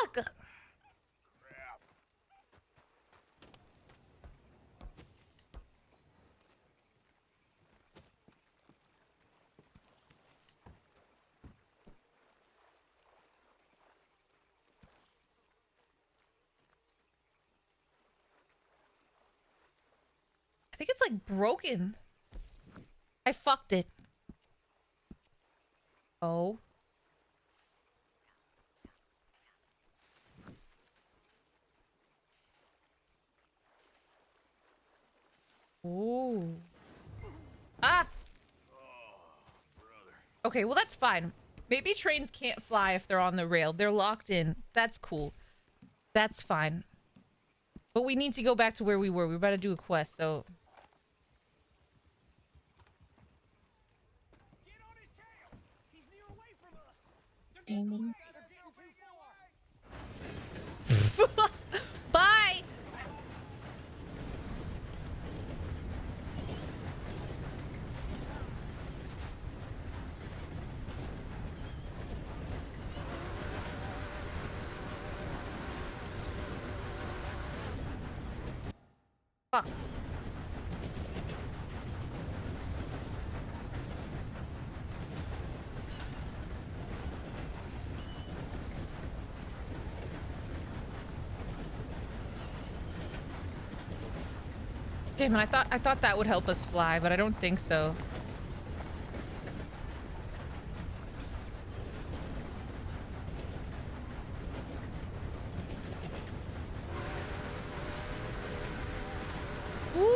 Fuck! I think it's like broken. I fucked it. Oh. Ooh. Ah! Okay, well that's fine. Maybe trains can't fly if they're on the rail. They're locked in. That's cool. That's fine. But we need to go back to where we were. We're about to do a quest, so... Gaming. Bye! Fuck. Damn it, I thought that would help us fly, but I don't think so. Woo!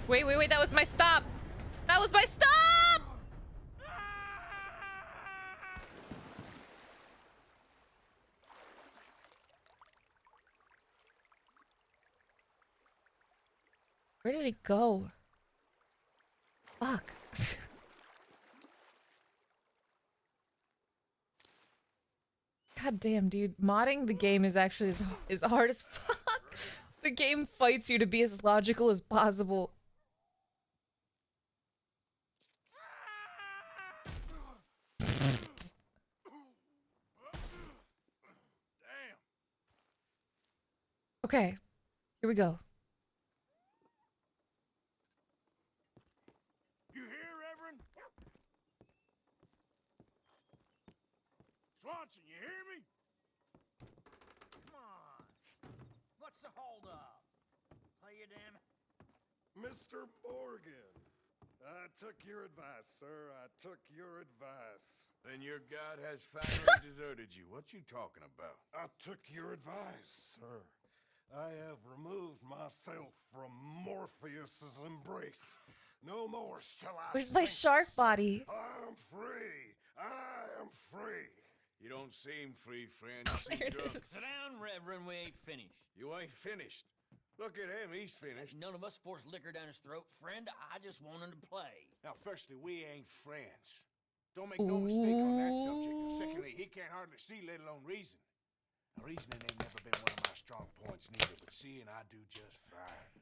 Wait, that was my stop! That was my stop! Where did it go? Fuck. God damn, dude. Modding the game is actually as hard as fuck. The game fights you to be as logical as possible. Okay, here we go. You hear, Reverend? Swanson, you hear me? Come on. What's the holdup? Play it, damn it. Mr. Morgan, I took your advice, sir. I took your advice. Then your god has finally deserted you. What you talking about? I took your advice, sir. I have removed myself from Morpheus's embrace. No more shall I. Where's my shark body? I am free. I am free. You don't seem free, friend. You seem drunk. Sit down, Reverend. We ain't finished. You ain't finished. Look at him, he's finished. None of us forced liquor down his throat. Friend, I just want him to play. Now, firstly, we ain't friends. Don't make no mistake on that subject. And secondly, he can't hardly see, let alone reason. Now, reasoning ain't never been one of my strong points neither, but seeing I do just fine.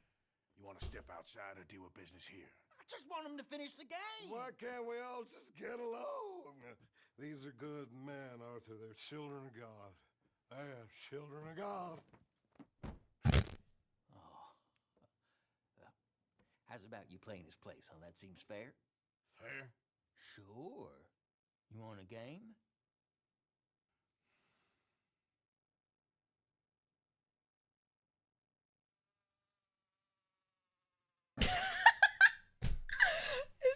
You want to step outside or deal with business here? I just want him to finish the game. Why can't we all just get along? These are good men, Arthur. They're children of God. They're children of God. How's about you playing his place, huh? That seems fair? Fair? Sure. You want a game? Is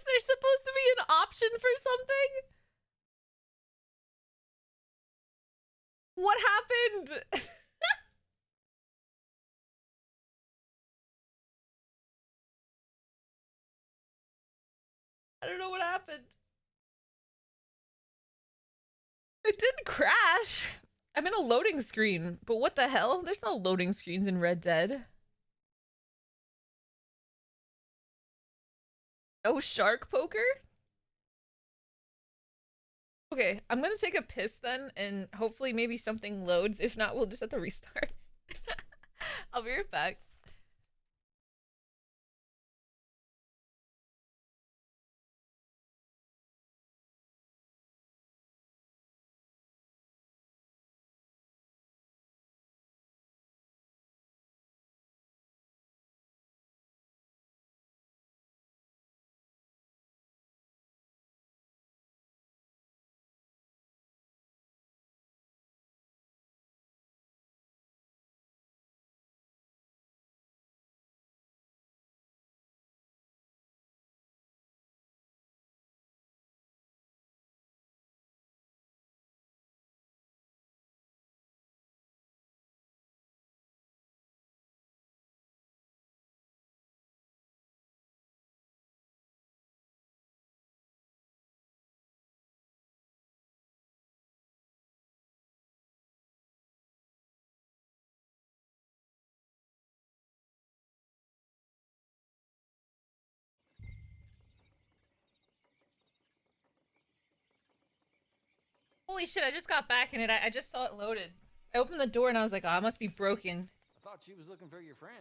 there supposed to be an option for something? What happened? I don't know what happened. It didn't crash. I'm in a loading screen, but what the hell? There's no loading screens in Red Dead. Oh, shark poker? Okay, I'm gonna take a piss then, and hopefully maybe something loads. If not, we'll just have to restart. I'll be right back. Holy shit, I just got back in it. I just saw it loaded. I opened the door and I was like, oh, it must be broken. I thought she was looking for your friend.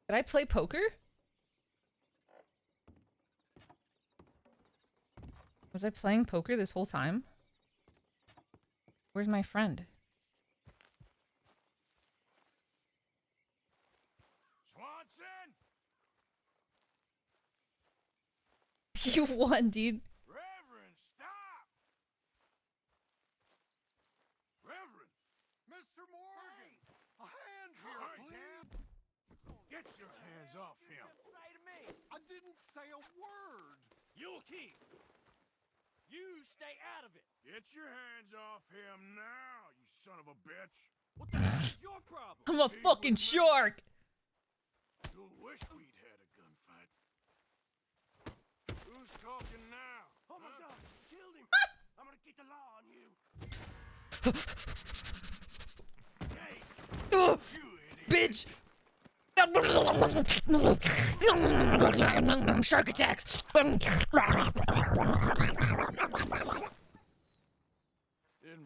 Did I play poker? Was I playing poker this whole time? Where's my friend? Swanson! You won, dude. Reverend, stop! Reverend! Mr. Morgan! A hand here, please! Get your hands off him! Say to me! I didn't say a word! You'll keep! You stay out of it! Get your hands off him now, you son of a bitch! What the hell is your problem? I'm a fucking shark! You'll wish we'd had a gunfight. Who's talking now? Oh my God! Killed him! I'm gonna get the law on you! Ugh, bitch! Shark attack! Didn't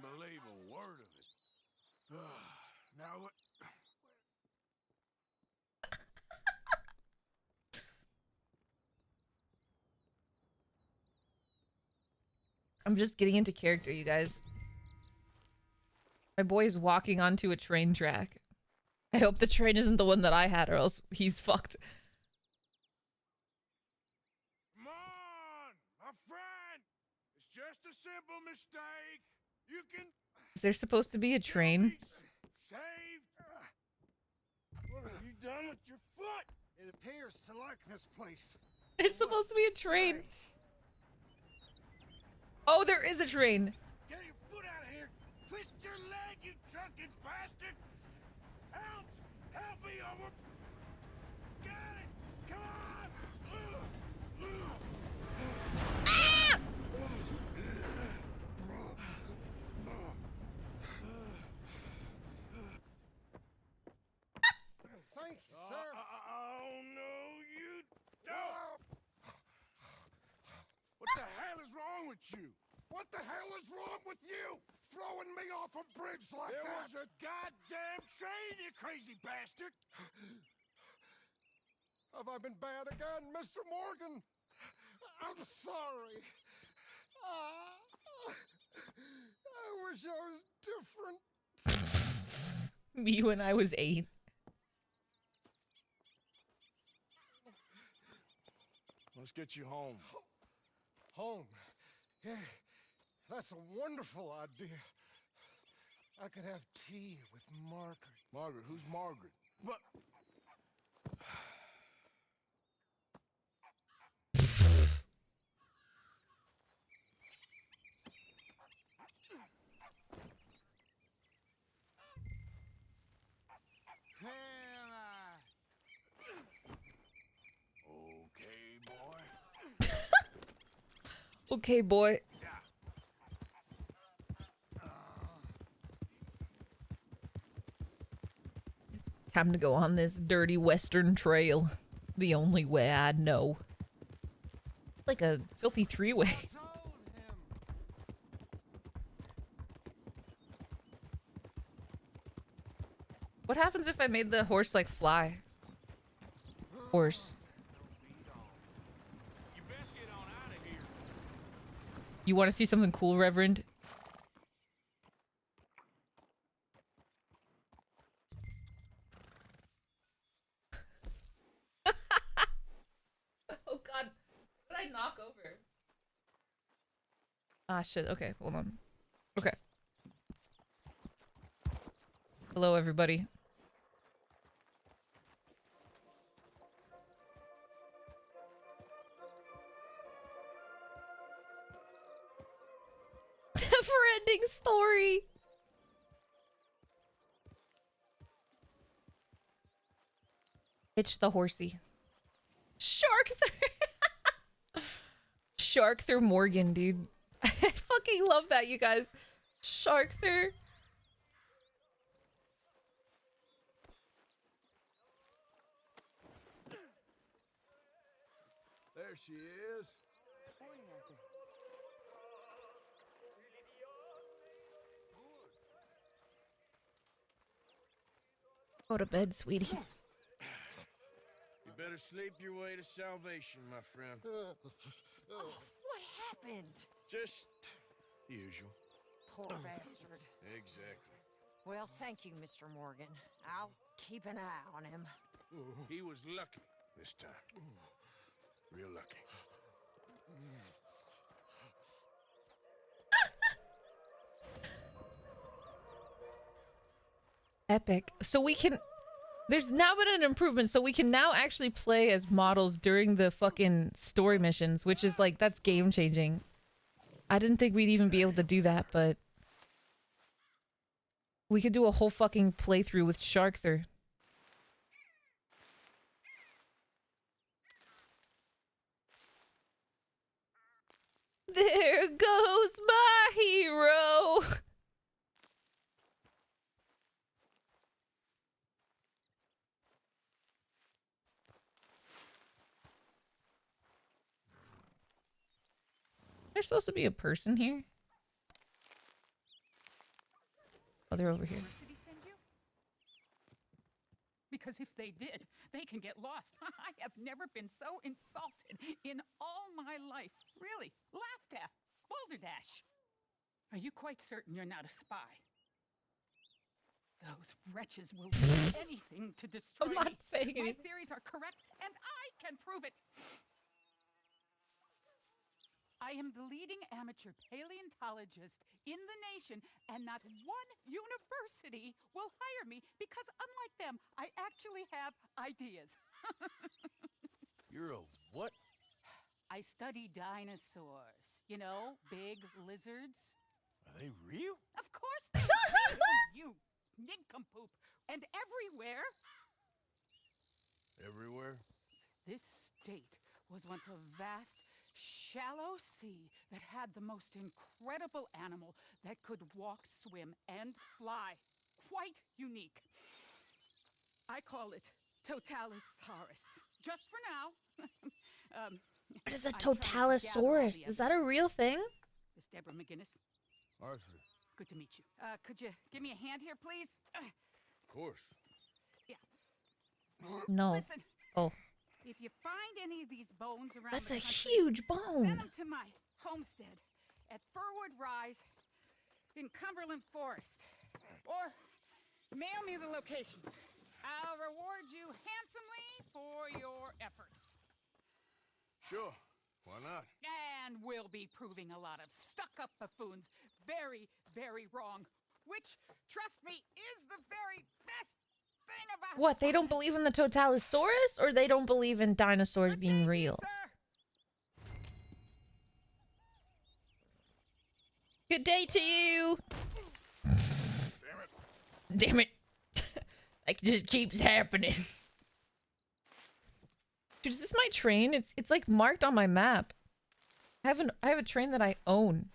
believe a word of it. Now what? I'm just getting into character, you guys. My boy's walking onto a train track. I hope the train isn't the one that I had, or else he's fucked. Come on, my friend. It's just a simple mistake. You can. Is there supposed to be a train? Saved. What have you done with your foot? It appears to like this place. There's supposed to be a train. Oh, there is a train. Get your foot out of here. Twist your leg, you drunken bastard. Help! Help me over. Get it. Come on. you? What the hell is wrong with you? Throwing me off a bridge like There that? was a goddamn train, you crazy bastard! Have I been bad again, Mr. Morgan? I'm sorry. I wish I was different. Me when I was 8. Let's get you home. Home? Yeah, that's a wonderful idea. I could have tea with Margaret. Margaret? Who's Margaret? What? Okay, boy. Okay, boy. Time to go on this dirty western trail. The only way I know. Like a filthy three-way. What happens if I made the horse like fly? Horse. You want to see something cool, Reverend? Oh god. What did I knock over? Ah shit, okay, hold on. Okay. Hello everybody. Never-ending story. Hitch the horsey. Shark through Shark through Morgan, dude. I fucking love that, you guys. Shark through. There she is. Go to bed, sweetie. You better sleep your way to salvation, my friend. Oh, what happened? Just usual. Poor bastard. Exactly. Well, thank you, Mr. Morgan. I'll keep an eye on him. He was lucky this time. Real lucky. Epic. So we can... There's now been an improvement, so we can now actually play as models during the fucking story missions, which is like, that's game-changing. I didn't think we'd even be able to do that, but... We could do a whole fucking playthrough with Sharkther. There goes my hero! There's supposed to be a person here. Oh, they're over here. Did he send you? Because if they did, they can get lost. I have never been so insulted in all my life. Really, laughed at. Balderdash. Are you quite certain you're not a spy? Those wretches will do anything to destroy I'm not me. saying My anything. theories are correct, and I can prove it. I am the leading amateur paleontologist in the nation, and not one university will hire me because, unlike them, I actually have ideas. You're a what? I study dinosaurs. You know, big lizards. Are they real? Of course they are. You nincompoop. And everywhere. Everywhere? This state was once a vast, shallow sea that had the most incredible animal that could walk, swim, and fly. Quite unique. I call it Totalisaurus. Just for now. What is a I tried to gather all Totalisaurus? the Is that a evidence. real thing? This Deborah McGinnis. Arthur. Good to meet you. Could you give me a hand here, please? Of course. Yeah. No. Listen. Oh. If you find any of these bones around That's the a country, huge bone. send them to my homestead at Furwood Rise in Cumberland Forest. Or mail me the locations. I'll reward you handsomely for your efforts. Sure. Why not? And we'll be proving a lot of stuck-up buffoons very, very wrong. Which, trust me, is the very best thing about What, they don't believe in the Totalosaurus, or they don't believe in dinosaurs being real? Good day to you! Damn it. It just keeps happening. Dude, is this my train? It's like marked on my map. I have a train that I own.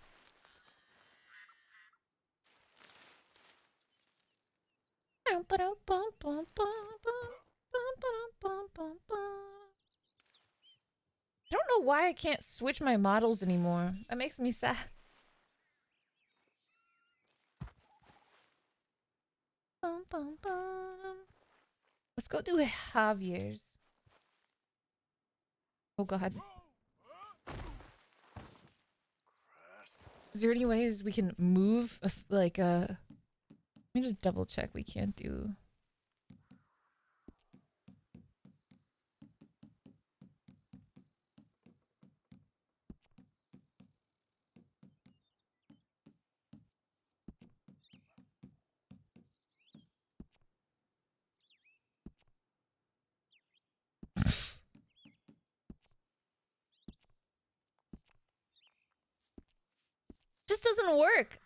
I don't know why I can't switch my models anymore. That makes me sad. Let's go do Javier's. Oh god. Is there any ways we can move like let me just double check we can't do. Just doesn't work.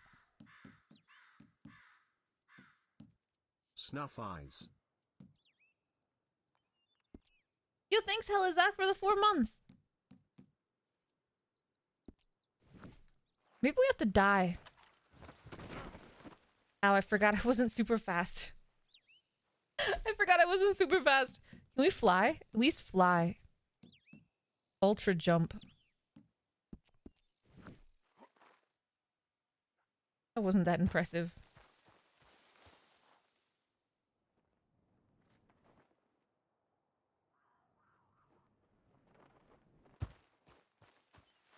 Snuff eyes. Yo, thanks Helizak for the 4 months. Maybe we have to die. Ow, I forgot I wasn't super fast. I forgot I wasn't super fast. Can we fly? At least fly. Ultra jump. That wasn't that impressive.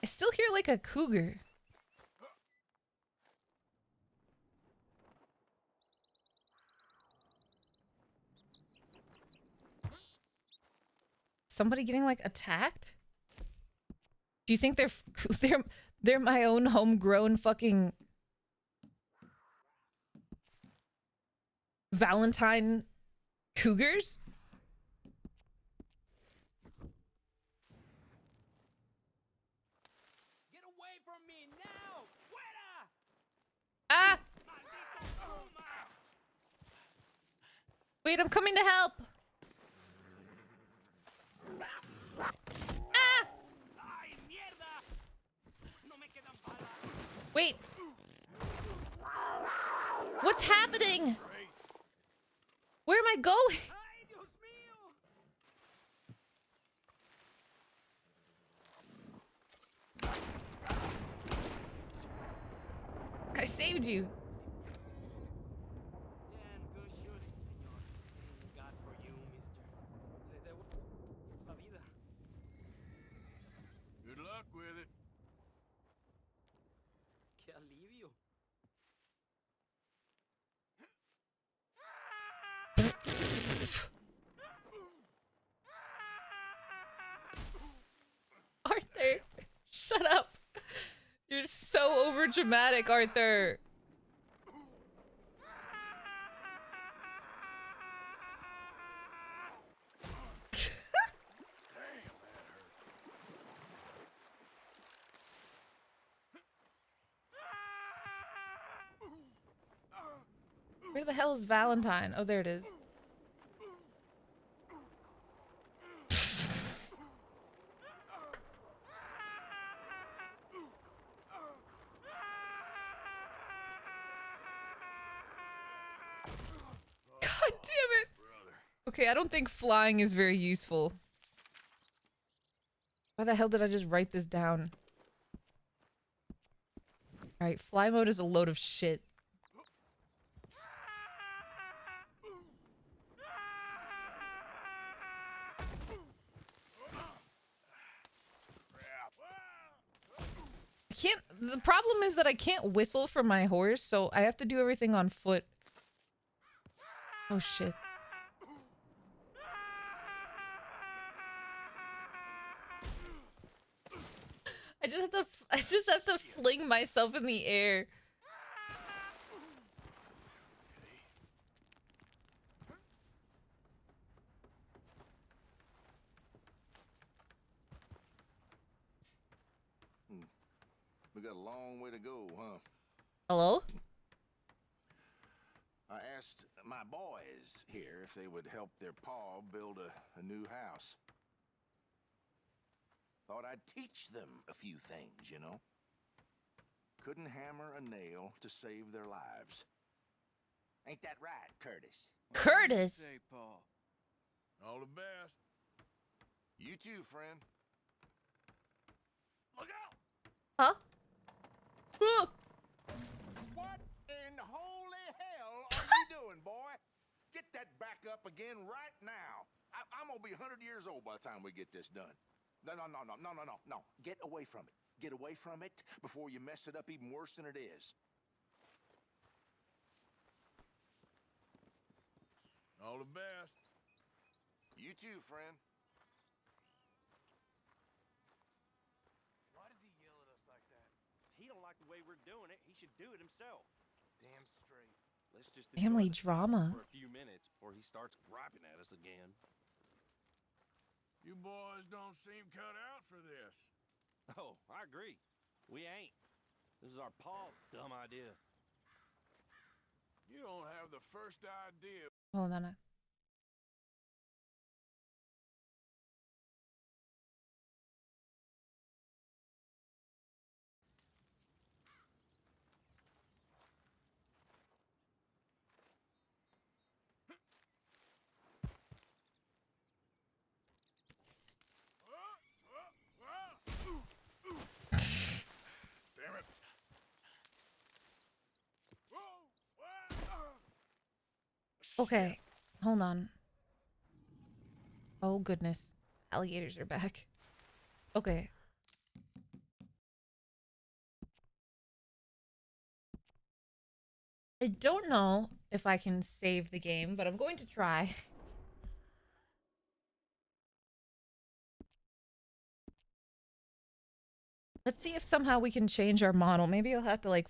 I still hear like a cougar. Somebody getting like attacked? Do you think they're my own homegrown fucking Valentine cougars? Get away from me now! Fuera! Ah! Wait, I'm coming to help. Ah! Wait. What's happening? Where am I going? I saved you. Good luck with it. Qué alivio. Arthur, shut up. You're so over dramatic, Arthur. Where the hell is Valentine? Oh, there it is. God damn it. Okay, I don't think flying is very useful. Why the hell did I just write this down? Alright, fly mode is a load of shit. The problem is that I can't whistle for my horse, so I have to do everything on foot. Oh shit. I just have to fling myself in the air. We got a long way to go, huh? Hello? I asked my boys here if they would help their pa build a new house. Thought I'd teach them a few things, you know? Couldn't hammer a nail to save their lives. Ain't that right, Curtis? Curtis? Say, Paul. All the best. You too, friend. Look out! Huh? What in holy hell are you doing, boy? Get that back up again right now. I'm gonna be 100 years old by the time we get this done. No. Get away from it. Get away from it before you mess it up even worse than it is. All the best. You too, friend. Why does he yell at us like that? He don't like the way we're doing it. He should do it himself. Damn straight. Let's just Family enjoy the drama. silence for a few minutes before he starts griping at us again. You boys don't seem cut out for this. Oh, I agree. We ain't. This is our Paul's dumb idea. You don't have the first idea. Hold on. Damn it. Okay, hold on. Oh goodness. Alligators are back. Okay. I don't know if I can save the game, but I'm going to try. Let's see if somehow we can change our model. Maybe he'll have to, like,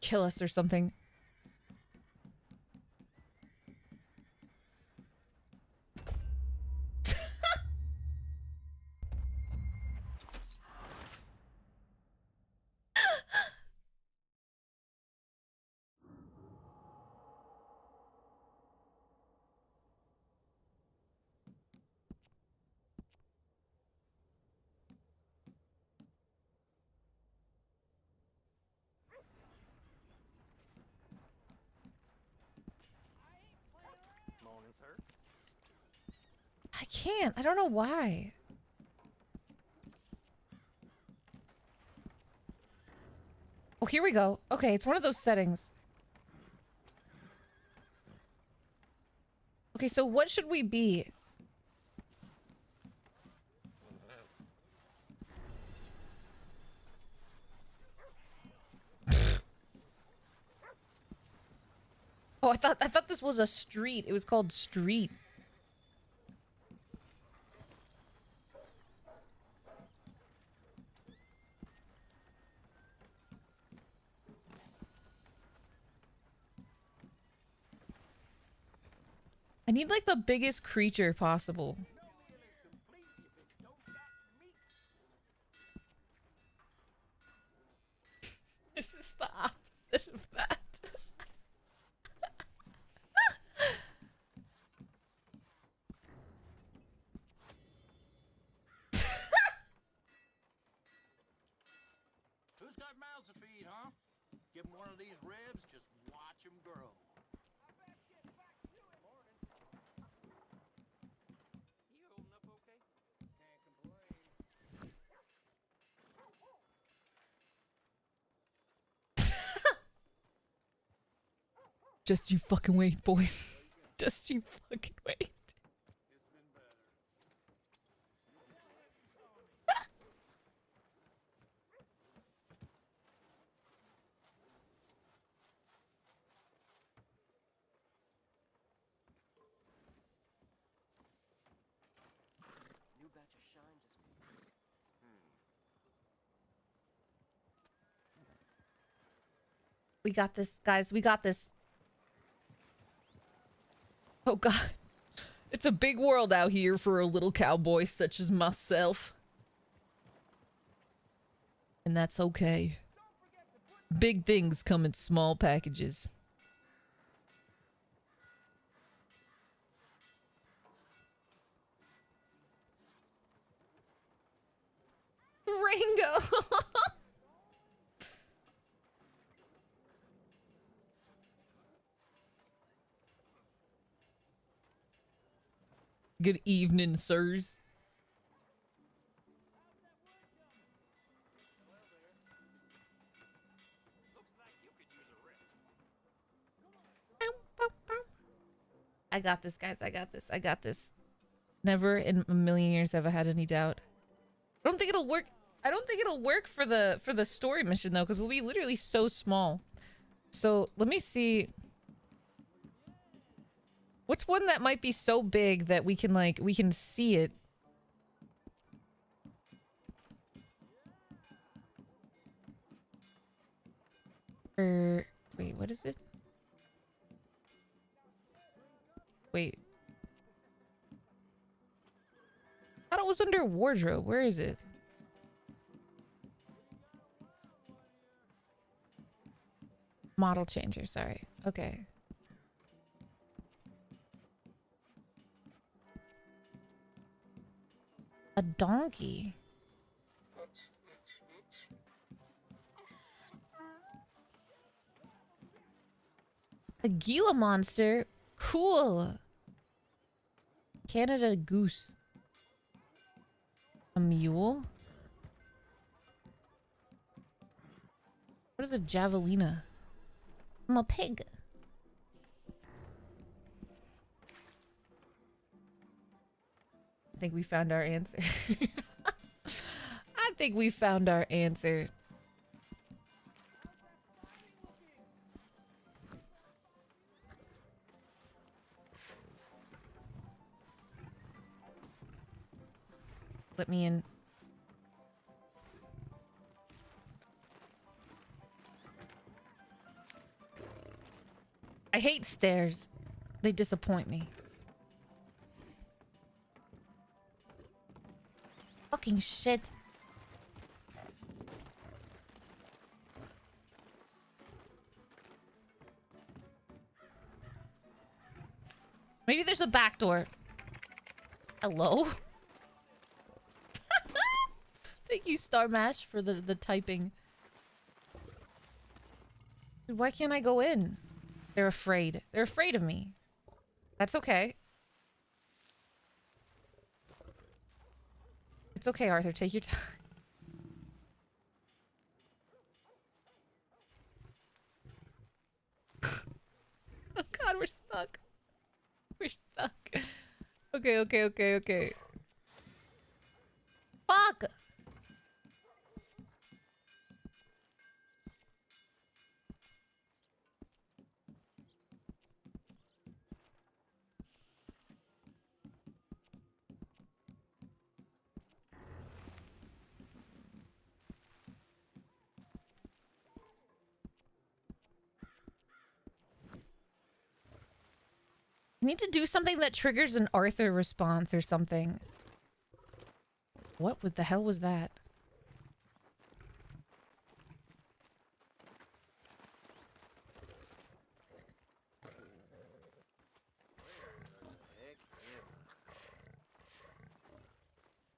kill us or something. Morning, sir. I can't. I don't know why. Oh, here we go. Okay, it's one of those settings. Okay, so what should we be? Oh, I thought this was a street. It was called Street. I need like the biggest creature possible. This is the opposite of that. Who's got mouths to feed, huh? Give him one of these ribs, just watch him grow. Just you fucking wait, boys. Just you fucking wait. New batch of shine just. We got this, guys. We got this. Oh god. It's a big world out here for a little cowboy such as myself. And that's okay. Big things come in small packages. Rango! Good evening, sirs. I got this, guys. I got this. I got this. Never in a million years have I had any doubt. I don't think it'll work. I don't think it'll work for the story mission though, because we'll be literally so small. So let me see. What's one that might be so big that we can see it? Wait, what is it? Wait. I thought it was under wardrobe. Where is it? Model changer, sorry. Okay. A donkey. A Gila monster? Cool. Canada goose. A mule? What is a javelina? I'm a pig. I think we found our answer. I think we found our answer. Let me in. I hate stairs. They disappoint me. Fucking shit. Maybe there's a back door. Hello? Thank you, Star Mash, for the typing. Dude, why can't I go in? They're afraid. They're afraid of me. That's okay. It's okay, Arthur. Take your time. Oh god, we're stuck. We're stuck. Okay, okay, okay, okay. Fuck! I need to do something that triggers an Arthur response or something. What the hell was that?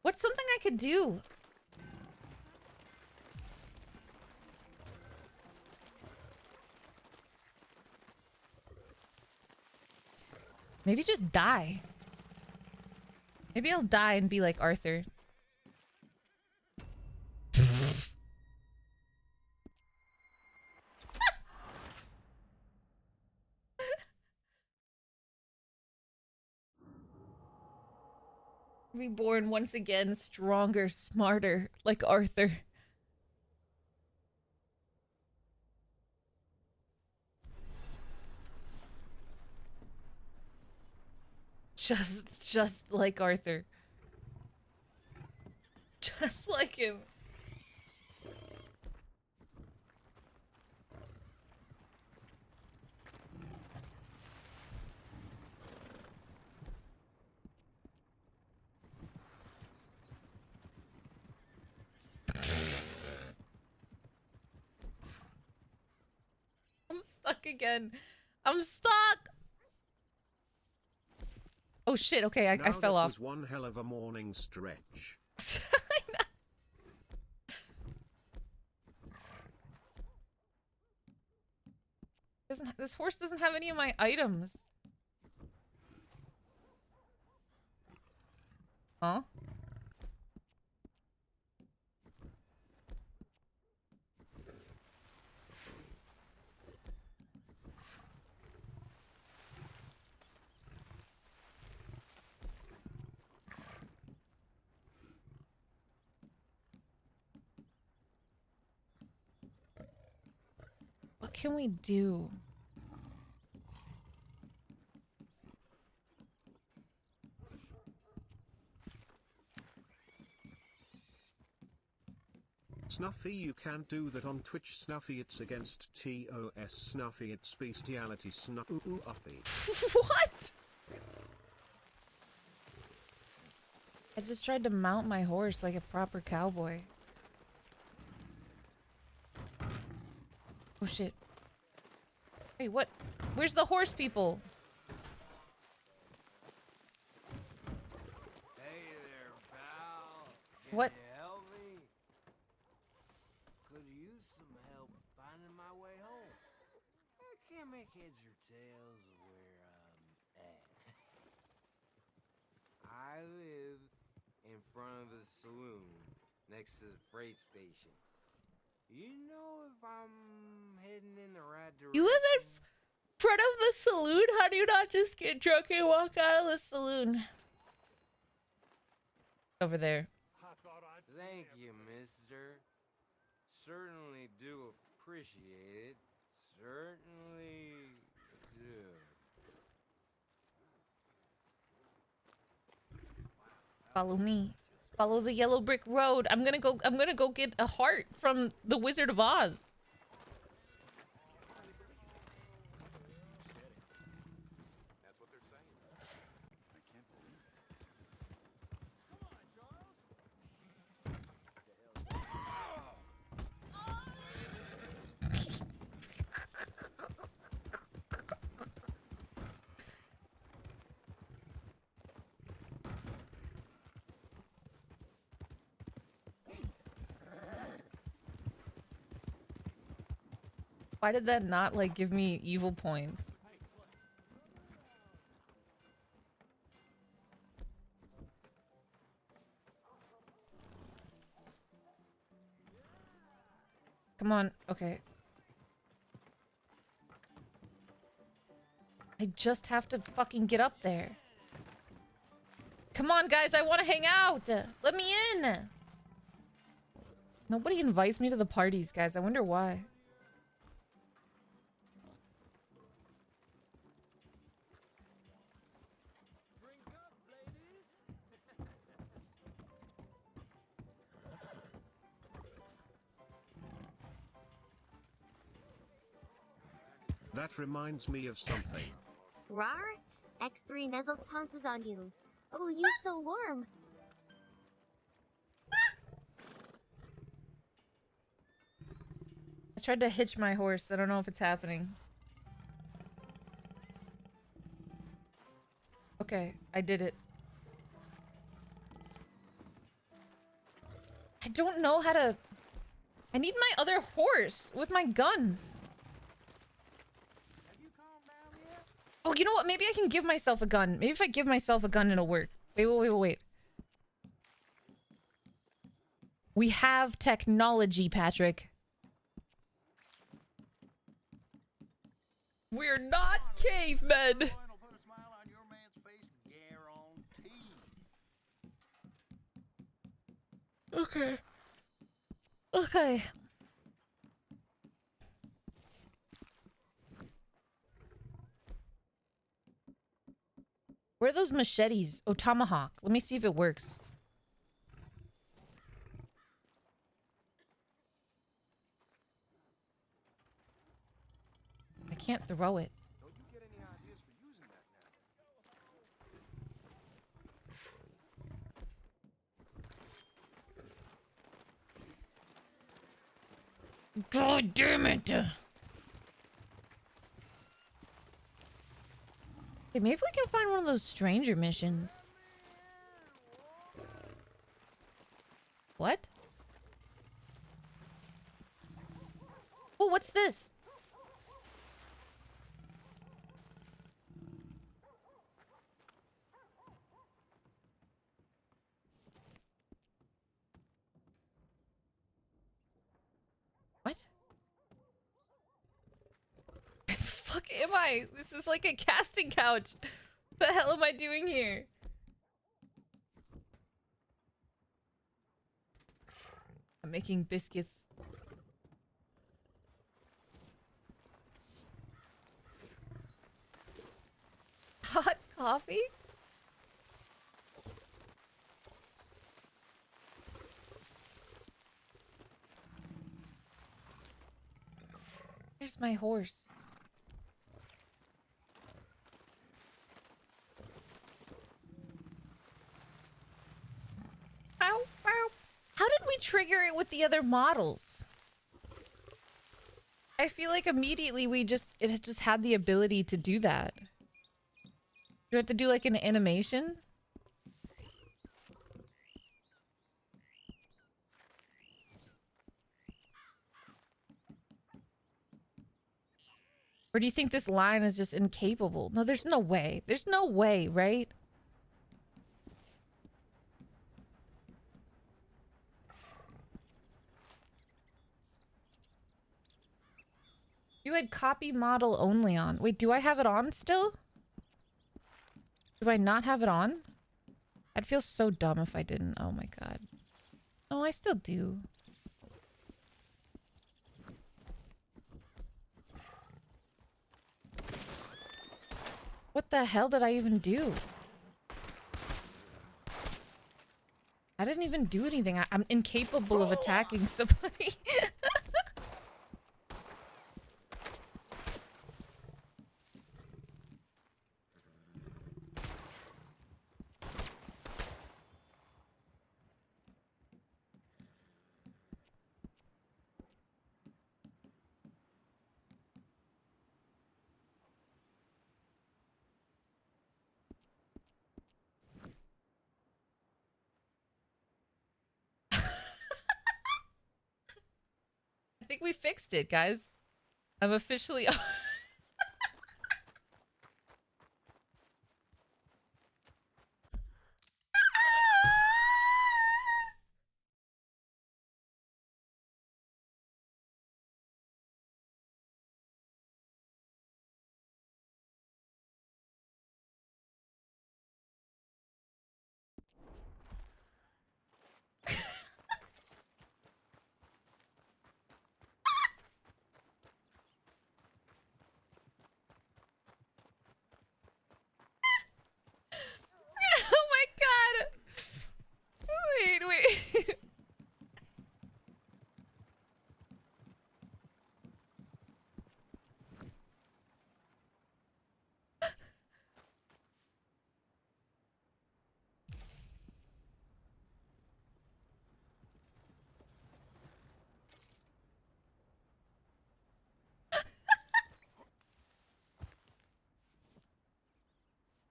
What's something I could do? Maybe just die. Maybe I'll die and be like Arthur. Reborn once again, stronger, smarter, like Arthur. Just like Arthur. Just like him. I'm stuck again. I'm stuck. Oh shit, okay, I fell that off. Was one hell of a morning stretch. This horse doesn't have any of my items. Huh? What can we do? Snuffy, you can't do that on Twitch. Snuffy, it's against TOS. Snuffy, it's bestiality. Snuffy. What? I just tried to mount my horse like a proper cowboy. Oh shit. Wait, what? Where's the horse people? Hey there, pal. What? Can you help me? Could use some help finding my way home. I can't make heads or tails of where I'm at. I live in front of the saloon next to the freight station. You know if I'm heading in the right direction? You live in front of the saloon? How do you not just get drunk and walk out of the saloon? Over there. Thank you, mister. Certainly do appreciate it. Certainly do. Follow me. Follow the yellow brick road. I'm gonna go get a heart from the Wizard of Oz. That's what they're saying. I can't believe Why did that not, like, give me evil points? Come on. Okay. I just have to fucking get up there. Come on, guys. I want to hang out. Let me in. Nobody invites me to the parties, guys. I wonder why. That reminds me of something. Rar? X3 Nuzzles pounces on you. Oh, you so warm. I tried to hitch my horse. I don't know if it's happening. Okay, I did it. I don't know how to... I need my other horse with my guns. Oh, you know what? Maybe I can give myself a gun. Maybe if I give myself a gun, it'll work. Wait. We have technology, Patrick. We're not cavemen. Okay. Okay. Where are those machetes? Oh, tomahawk. Let me see if it works. I can't throw it. Don't you get any ideas for using that now? God damn it! Okay, maybe we can find one of those stranger missions. What? Oh, what's this? What? The fuck am I? This is like a casting couch. What the hell am I doing here? I'm making biscuits. Hot coffee? Where's my horse? Ow, ow. How did we trigger it with the other models? I feel like immediately it just had the ability to do that. Do you have to do like an animation? Or do you think this line is just incapable? No, there's no way. There's no way, right? You had copy model only on. Wait, do I have it on still? Do I not have it on? I'd feel so dumb if I didn't. Oh my god. Oh, I still do. What the hell did I even do? I didn't even do anything. I'm incapable of attacking somebody. I think we fixed it, guys. I'm officially... Oh my god! Wait.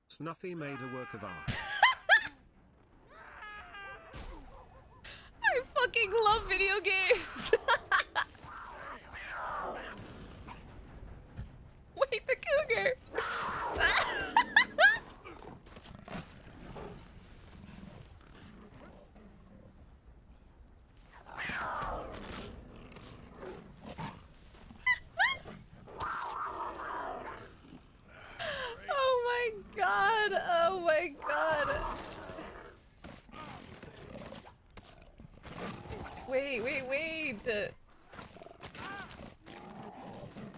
Snuffy made a work of art. I fucking love video games! Wait, the cougar! Oh my god! Oh my god!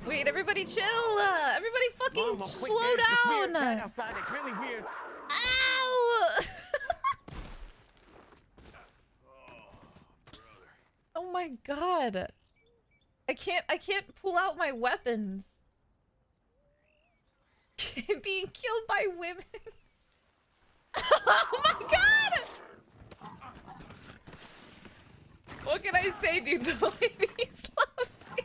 Wait, everybody chill. Everybody fucking slow down. Ow! Oh my god. I can't pull out my weapons. Being killed by women. Oh my god! What can I say, dude? The ladies love me.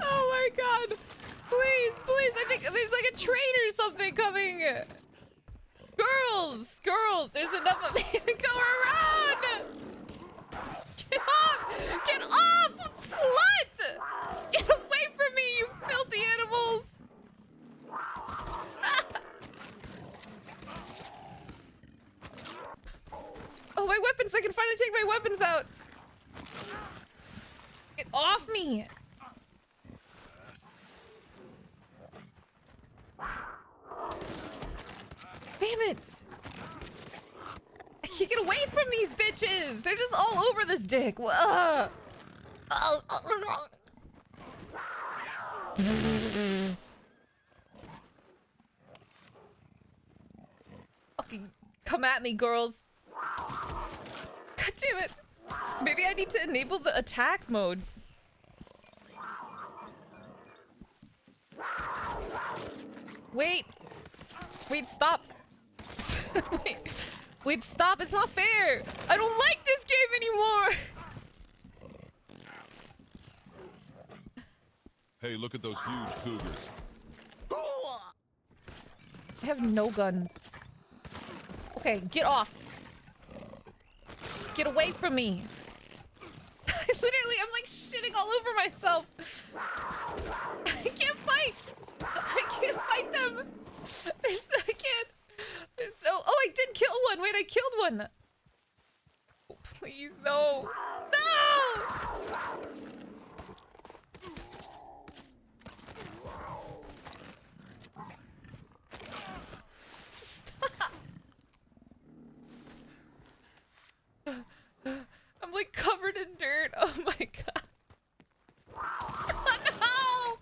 Oh my god. Please, please, I think there's like a train or something coming. Girls, there's enough of me to go around. Get off! Get off, slut! Get away from me, you filthy animals! Oh, my weapons! I can finally take my weapons out! Get off me! Damn it! I can't get away from these bitches! They're just all over this dick! Fucking come at me, girls! God damn it! Maybe I need to enable the attack mode. Wait! Wait, stop! Wait, stop! It's not fair! I don't like this game anymore! Hey, look at those huge cougars. I have no guns. Okay, get off! Get away from me! Literally, I'm like shitting all over myself! I can't fight! I can't fight them! I can't! There's no— oh, I did kill one! Wait, I killed one! Oh, please, no! No! Stop! I'm like covered in dirt. Oh my god. No!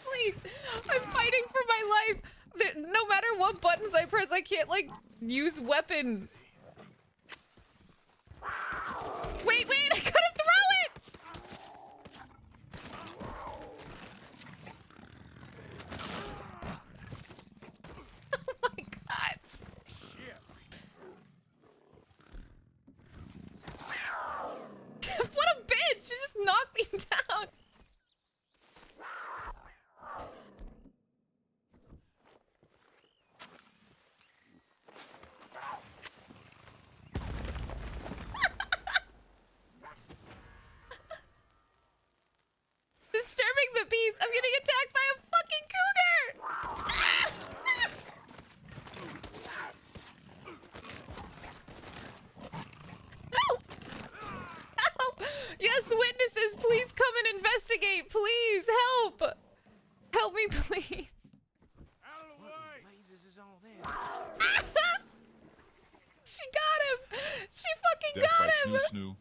Please, I'm fighting for my life. No matter what buttons I press, I can't like use weapons. Wait, I gotta throw it! Oh my god. What a bitch! She just knocked me down. Disturbing the peace. I'm getting attacked by a fucking cougar. Help! Help! Yes, witnesses, please come and investigate. Please help. Help me, please. She got him. She fucking Death got by him. Snoo.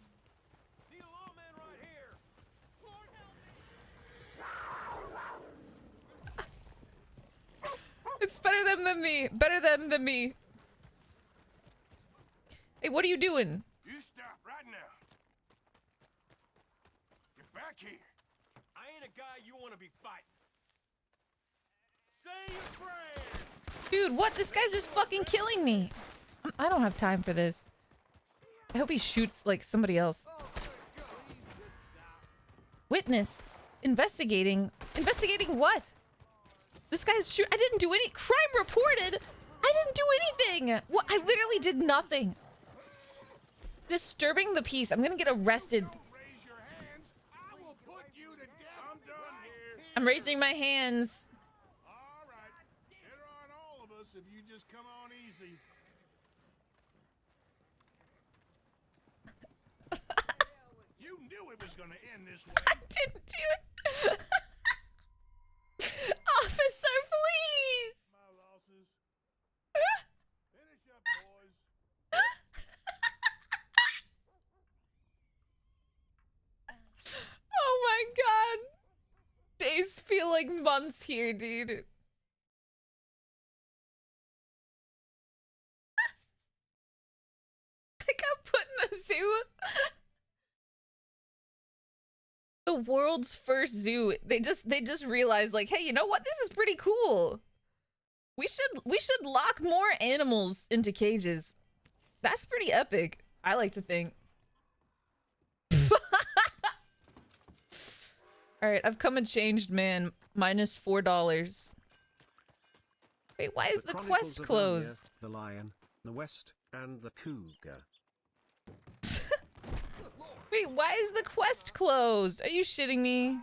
It's better them than me. Better them than me. Hey, what are you doing? You stop right now. Get back here. I ain't a guy you want to be fighting. Say your prayers. Dude, what? This guy's just fucking killing me. I don't have time for this. I hope he shoots like somebody else. Witness. Investigating. Investigating what? This guy's shoot. I didn't do any— crime reported. I didn't do anything. What? I literally did nothing. Disturbing the peace. I'm gonna get arrested. I'm raising my hands. All right. Better on all of us if you just come on easy. You knew it was gonna end this way. I didn't do it. Officer, please. My losses. Finish up, boys. Oh my god. Days feel like months here, dude. I got put in the zoo. The world's first zoo. They just realized, like, hey, you know what? This is pretty cool. We should lock more animals into cages. That's pretty epic, I like to think. Alright, I've come a changed man. Minus $4. Wait, why is the quest closed? The lion, the west, and the cougar. Wait, why is the quest closed? Are you shitting me?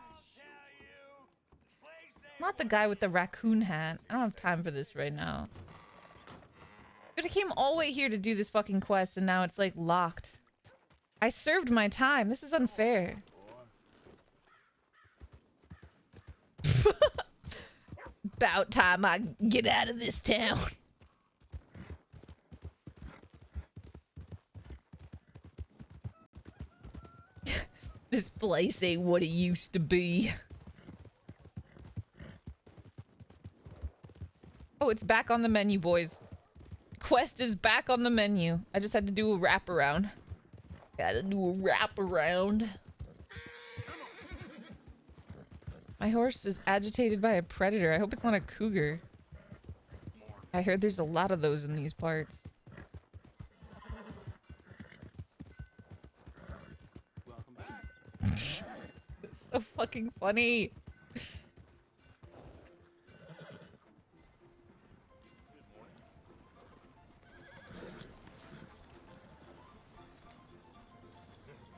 Not the guy with the raccoon hat. I don't have time for this right now. But I came all the way here to do this fucking quest and now it's like locked. I served my time. This is unfair. About time I get out of this town. This place ain't what it used to be. Oh, it's back on the menu, boys. Quest is back on the menu. I just had to do a wraparound. Gotta do a wraparound. My horse is agitated by a predator. I hope it's not a cougar. I heard there's a lot of those in these parts. Welcome back. It's so fucking funny.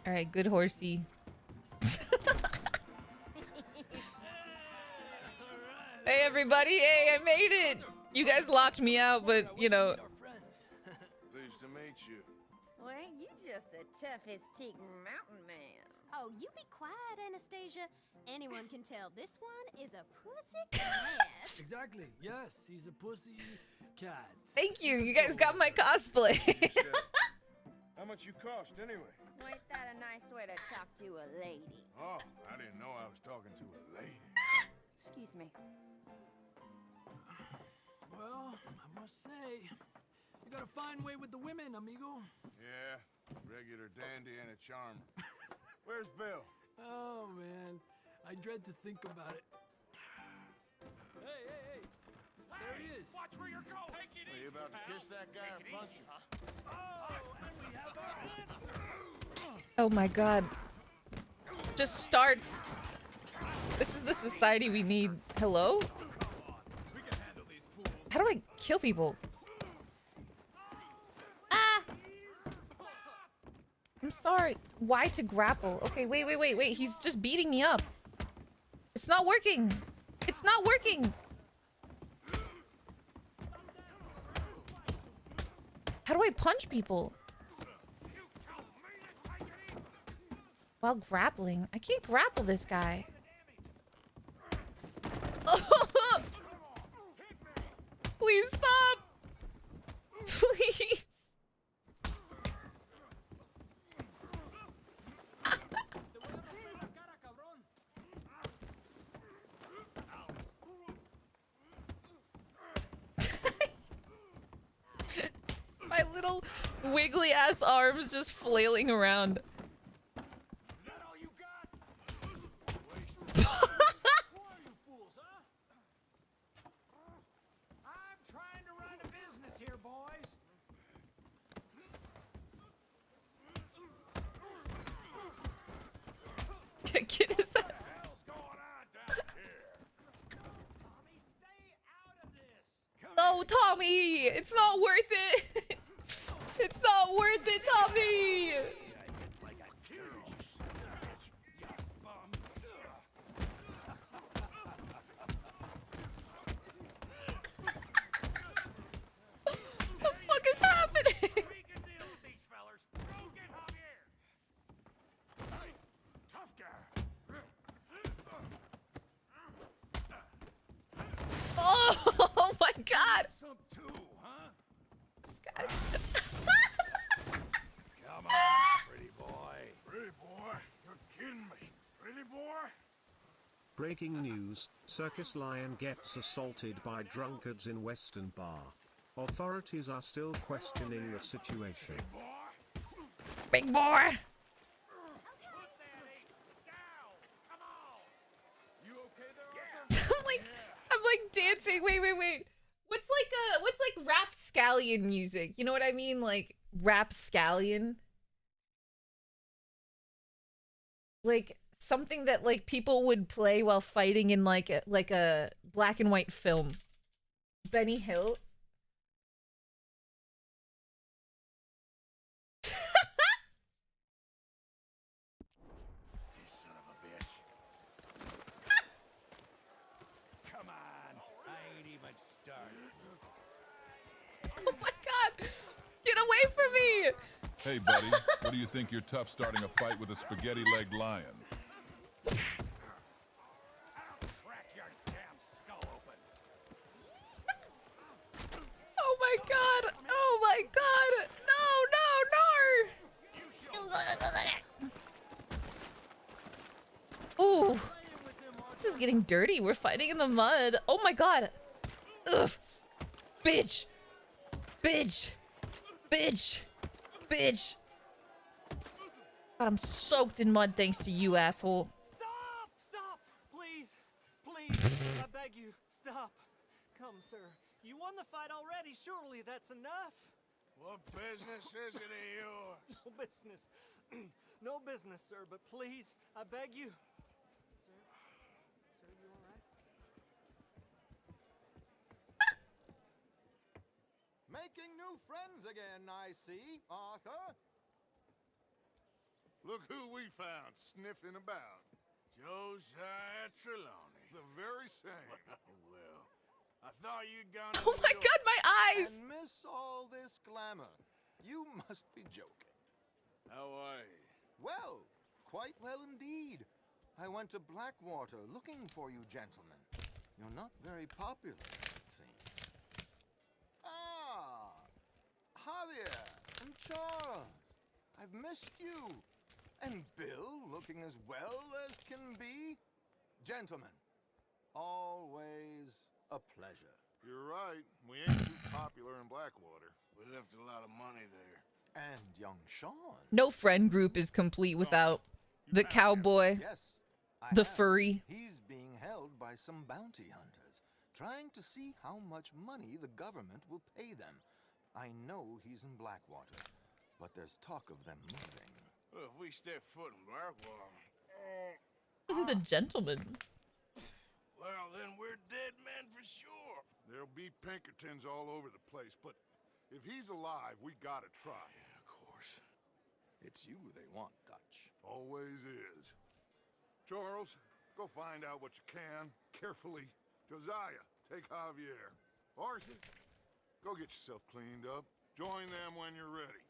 Alright, good horsey. Hey everybody, hey, I made it! You guys locked me out, but you know. Pleased to meet you. Well, ain't you just the toughest teak mountain man? Oh, you be quiet, Anastasia. Anyone can tell this one is a pussy cat. Exactly. Yes, he's a pussy cat. Thank you. You guys got my cosplay. How much you cost anyway? Ain't that a nice way to talk to a lady? Oh, I didn't know I was talking to a lady. Excuse me. Well, I must say, you got a fine way with the women, amigo. Yeah, regular dandy and a charmer. Where's Bill? Oh, man. I dread to think about it. Hey! There he is. Watch where you're going. Take it easy. Are you about to kiss that guy or punch him? Oh, and we have our answer. Oh my god. Just starts. This is the society we need. Hello? How do I kill people? Ah! I'm sorry. Why to grapple? Okay, wait. He's just beating me up. It's not working. It's not working. How do I punch people? While grappling. I can't grapple this guy. Please stop. Please. My little wiggly ass arms just flailing around. Get his ass. No, Tommy! It's not worth it! It's not worth it, Tommy! What the fuck is happening? Oh my god! Some too, huh? This Come on, pretty boy. Pretty boy? You're kidding me. Pretty boy? Breaking news, circus lion gets assaulted by drunkards in Western Bar. Authorities are still questioning the situation. Big boy! I'm like dancing. Wait. What's like rapscallion music? You know what I mean? Like rapscallion? Like something that like people would play while fighting in like a black and white film. Benny Hill? This son of a bitch. Come on. I ain't even started. Oh my god! Get away from me! Hey, buddy, what do you think you're tough starting a fight with a spaghetti-legged lion? Crack your damn skull open. Oh my god! Oh my god! No! Ooh! This is getting dirty. We're fighting in the mud. Oh my god! Ugh! Bitch! Bitch! Bitch! Bitch! God, I'm soaked in mud thanks to you, asshole. Stop! Stop! Please! I beg you, stop. Come, sir. You won the fight already. Surely that's enough. What business is it of yours? No business. No business, sir, but please, I beg you. Sir? Sir, you alright? Making new friends again, I see, Arthur. Look who we found sniffing about. Josiah Trelawney. The very same. Well, I thought you'd gone. Oh my god, my eyes! And miss all this glamour. You must be joking. How are you? Well, quite well indeed. I went to Blackwater looking for you gentlemen. You're not very popular, it seems. Ah, Javier and Charles. I've missed you. And Bill looking as well as can be. Gentlemen, always a pleasure. You're right. We ain't too popular in Blackwater. We left a lot of money there. And young Sean. No friend group is complete without the cowboy, Yes, the furry. He's being held by some bounty hunters, trying to see how much money the government will pay them. I know he's in Blackwater, but there's talk of them moving. Well, if we step foot in Blackwater, The gentleman. well, then we're dead men for sure. There'll be Pinkertons all over the place, but if he's alive, we gotta try. Yeah, of course. It's you they want, Dutch. Always is. Charles, go find out what you can, carefully. Josiah, take Javier. Arthur, go get yourself cleaned up. Join them when you're ready.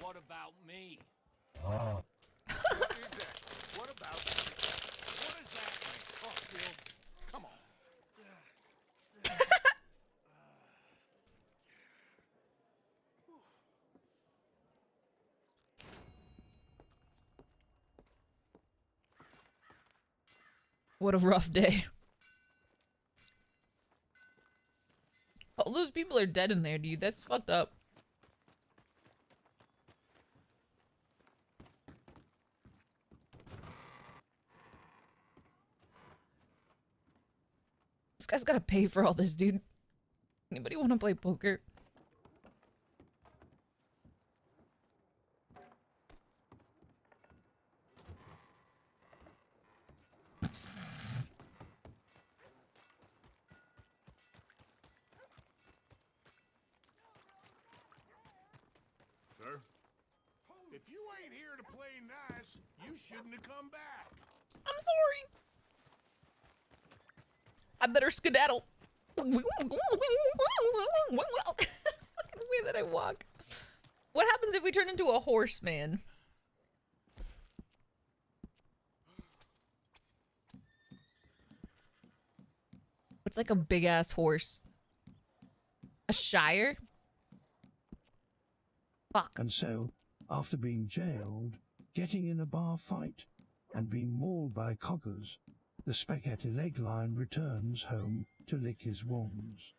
What about me? What about you? What does that mean? Oh, Bill, come on. What a rough day. All those people are dead in there, dude. That's fucked up. This guy's gotta pay for all this, dude. Anybody want to play poker? Sir? If you ain't here to play nice, you shouldn't have come back. I'm sorry. I better skedaddle. Fucking way that I walk. What happens if we turn into a horseman? It's like a big ass horse. A shire? Fuck. And so, after being jailed, getting in a bar fight, and being mauled by coggers, the spaghetti leg line returns home to lick his wounds.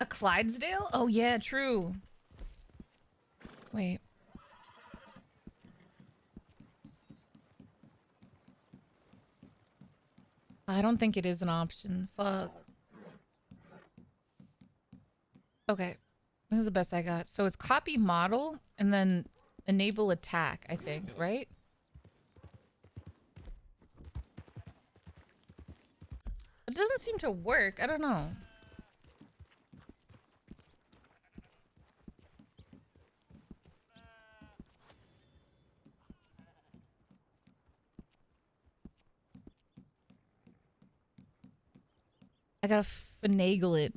A Clydesdale? Oh yeah, true. Wait. I don't think it is an option. Fuck. Okay. This is the best I got. So it's copy model and then enable attack, I think, right? It doesn't seem to work. I don't know. I gotta finagle it.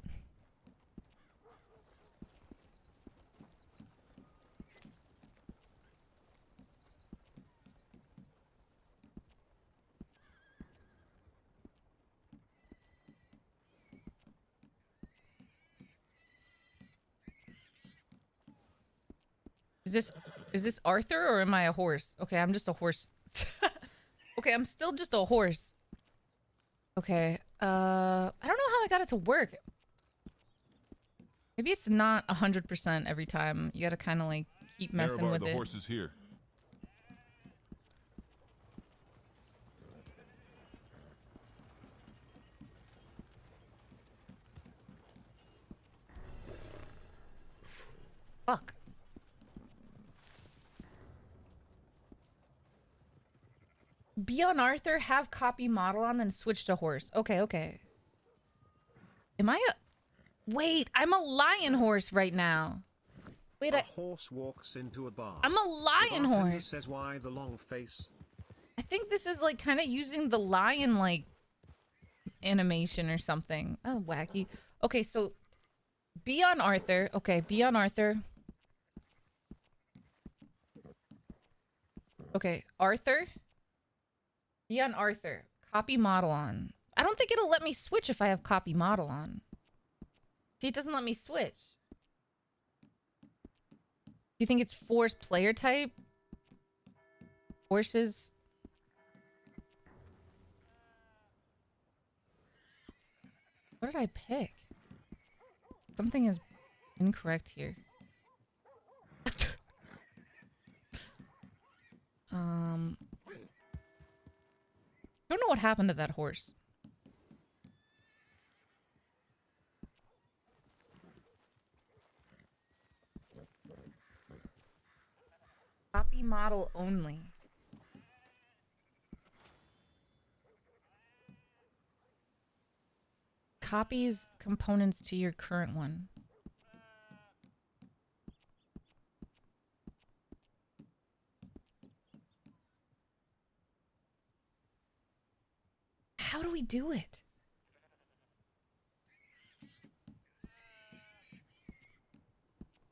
Is this Arthur or am I a horse? Okay, I'm just a horse. Okay, I'm still just a horse. Okay, I don't know how I got it to work. Maybe it's not 100% every time. You gotta kind of like keep messing with the it. horse is here. Fuck. Be on Arthur, have copy model on, then switch to horse. Okay, okay. Am I a... Wait, I'm a lion horse right now. Wait, a horse walks into a bar. I'm a lion The bartender horse. says, "Why the long face?" I think this is like kind of using the lion like animation or something. Oh, wacky. Okay, so be on Arthur. Okay, be on Arthur. Okay, Arthur. Be on Arthur. Copy model on. I don't think it'll let me switch if I have copy model on. See, it doesn't let me switch. Do you think it's forced player type? Horses? What did I pick? Something is incorrect here. I don't know what happened to that horse. Copy model only. Copies components to your current one. How do we do it?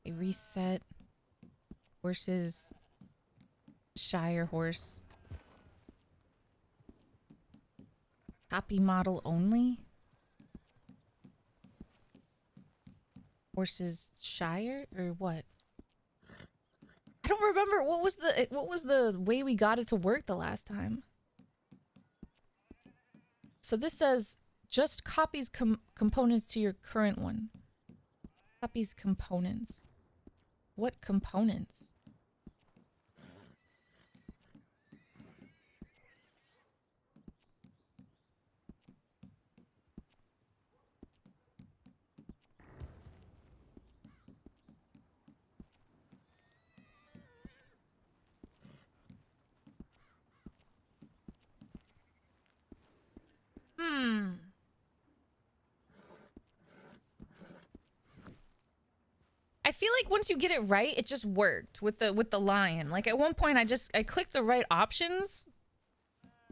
A reset. Horses. Shire horse. Copy model only? Horses Shire or what? I don't remember what was the way we got it to work the last time. So this says just copies components to your current one. Copies components. What components? I feel like once you get it right, it just worked with the lion. Like at one point I clicked the right options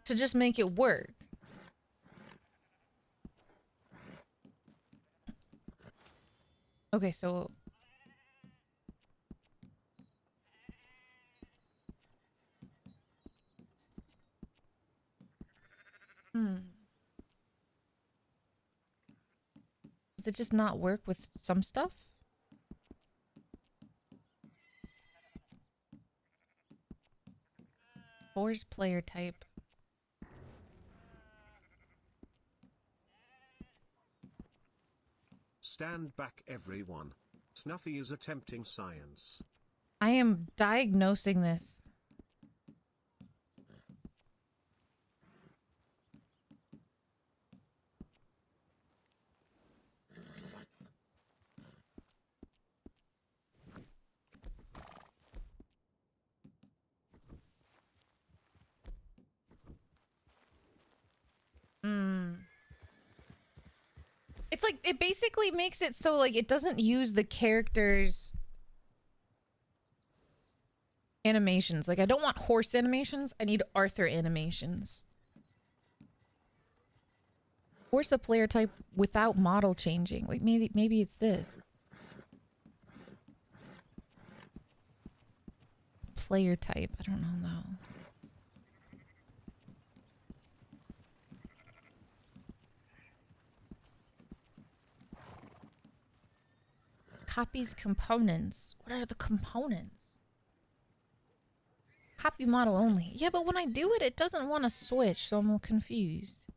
to just make it work. Okay, so Does it just not work with some stuff? Force player type. Stand back, everyone. Snuffy is attempting science. I am diagnosing this. It's like, it basically makes it so, like, it doesn't use the characters' animations. Like, I don't want horse animations. I need Arthur animations. Force a player type without model changing. Wait, maybe it's this. Player type. I don't know, though. Copies components. What are the components? Copy model only. Yeah, but when I do it, it doesn't want to switch, so I'm confused.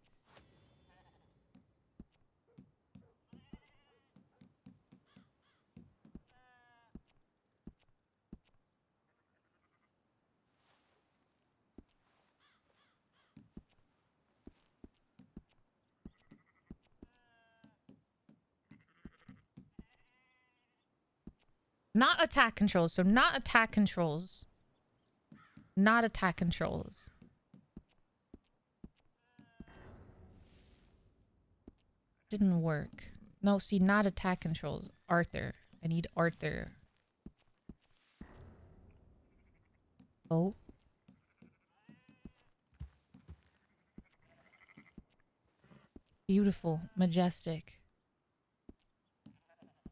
Not attack controls. So not attack controls. Not attack controls. Didn't work. No, see, not attack controls. Arthur. I need Arthur. Oh. Beautiful. Majestic.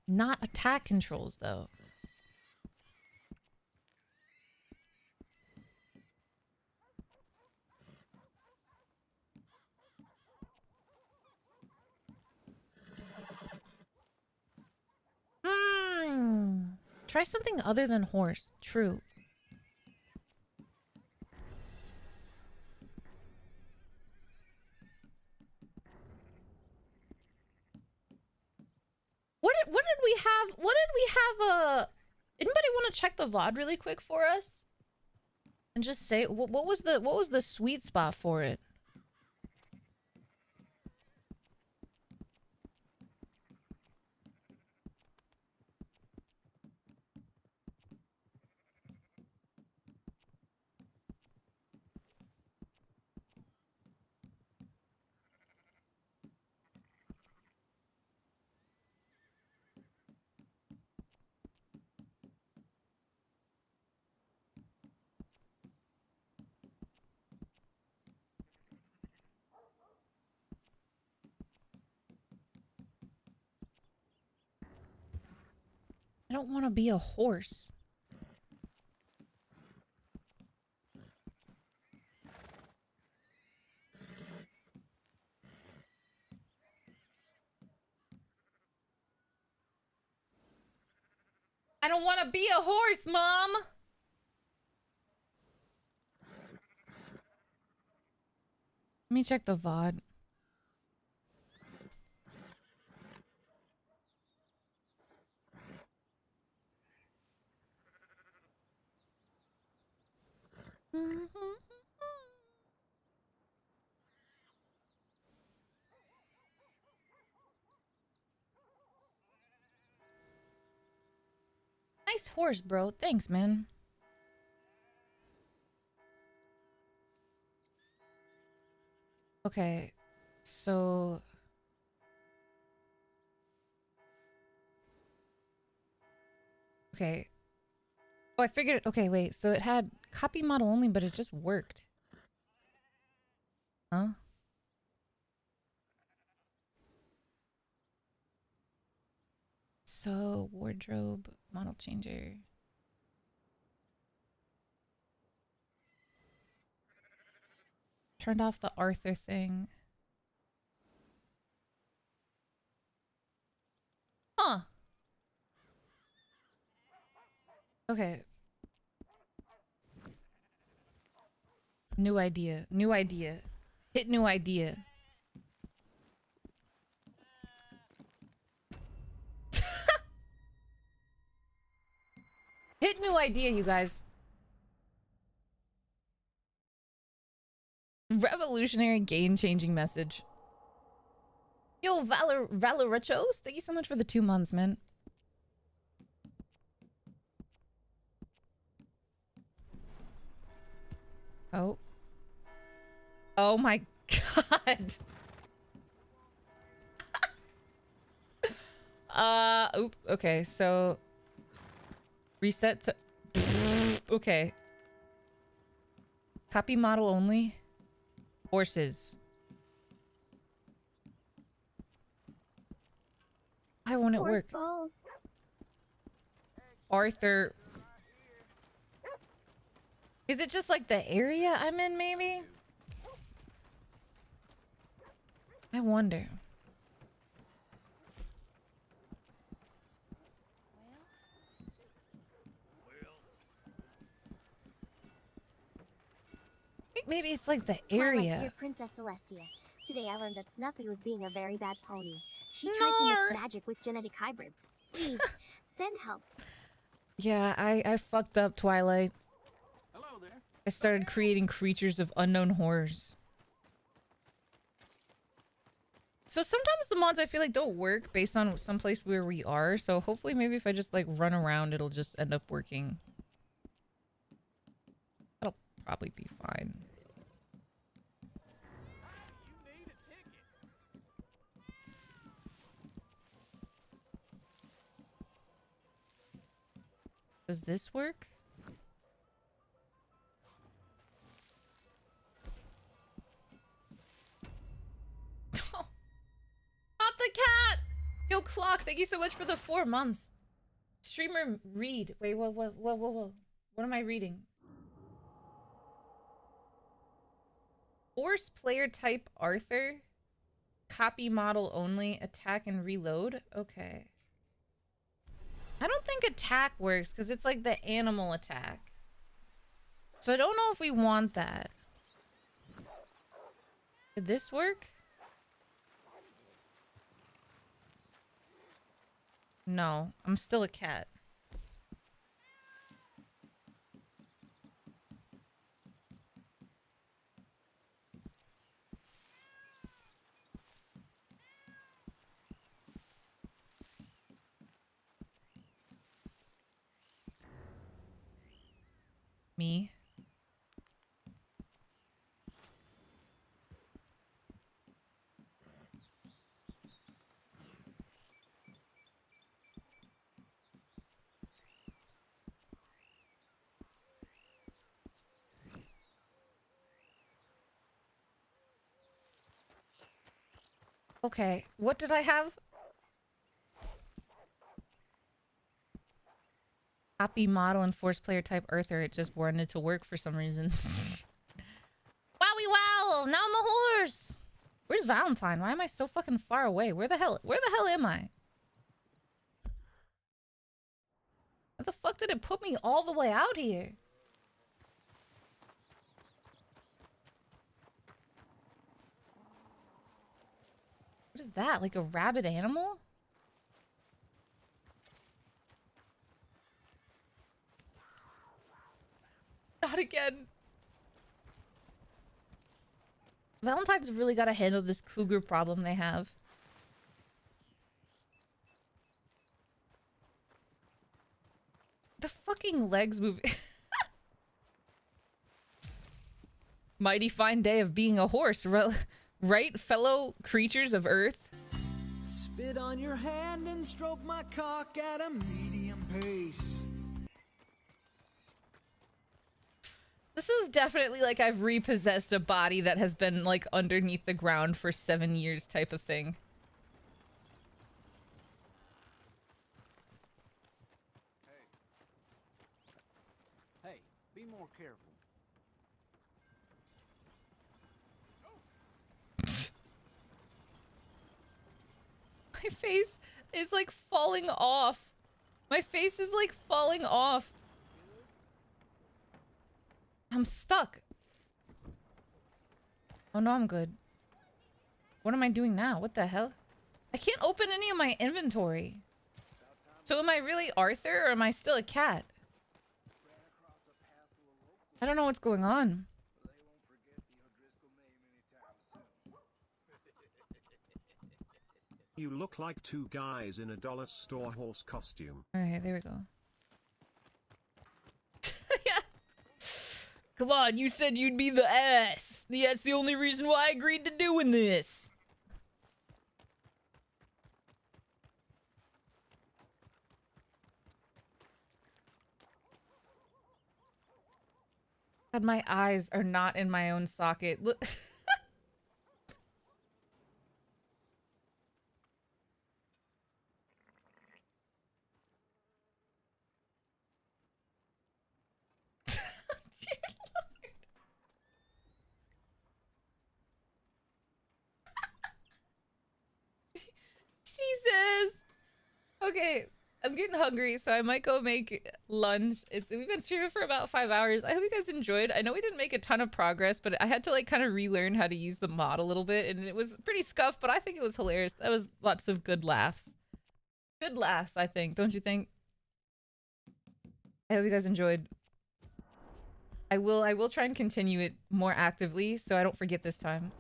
Not attack controls, though. Try something other than horse. True. What did we have? What did we have? Anybody want to check the VOD really quick for us? And just say what was the sweet spot for it? I don't want to be a horse. I don't want to be a horse, Mom! Let me check the VOD. Nice horse, bro. Thanks, man. Okay, so... Okay. Oh, I figured it. Okay, wait. So it had copy model only, but it just worked. Huh? So, wardrobe, model changer. Turned off the Arthur thing. Okay. New idea. New idea. Hit new idea. Hit new idea, you guys. Revolutionary, game-changing message. Yo, Valorachos, thank you so much for the 2 months, man. Oh. Oh my god. Oop, okay, so reset to okay. Copy model only. Horses. Why won't it work? Balls. Arthur. Is it just like the area I'm in, maybe? I wonder. I think maybe it's like the area. Twilight, dear Princess Celestia. Today I learned that Snuffy was being a very bad pony. She tried to mix magic with genetic hybrids. Please, send help. Yeah, I fucked up, Twilight. Hello there. I started creating creatures of unknown horrors. So sometimes the mods I feel like don't work based on someplace where we are. So hopefully maybe if I just like run around, it'll just end up working. That'll probably be fine. Does this work? Not the cat! Yo, Clock, thank you so much for the 4 months. Streamer read. Wait, whoa. What am I reading? Force player type Arthur. Copy model only. Attack and reload. Okay. I don't think attack works because it's like the animal attack. So I don't know if we want that. Did this work? No, I'm still a cat. Me? Okay, what did I have? Copy model and force player type Arthur. It just wanted to work for some reason. Wowie wow! Now I'm a horse! Where's Valentine? Why am I so fucking far away? Where the hell am I? How the fuck did it put me all the way out here? What is that? Like a rabid animal? Not again. Valentine's really got to handle this cougar problem they have. The fucking legs move. Mighty fine day of being a horse, right, fellow creatures of Earth? Spit on your hand and stroke my cock at a medium pace. This is definitely like I've repossessed a body that has been like underneath the ground for 7 years type of thing. Hey, be more careful. My face is like falling off. My face is like falling off. I'm stuck. Oh no, I'm good. What am I doing now? What the hell? I can't open any of my inventory. So am I really Arthur or am I still a cat? I don't know what's going on. You look like two guys in a dollar store horse costume. Okay, there we go. Yeah. Come on, you said you'd be the ass. That's the only reason why I agreed to doing this. God, my eyes are not in my own socket. Look. Jesus. Okay, I'm getting hungry, so I might go make lunch. We've been streaming for about 5 hours. I hope you guys enjoyed. I know we didn't make a ton of progress, but I had to like kind of relearn how to use the mod a little bit, and it was pretty scuffed, but I think it was hilarious. That was lots of good laughs. Good laughs, I think. Don't you think? I hope you guys enjoyed. I will try and continue it more actively so I don't forget this time.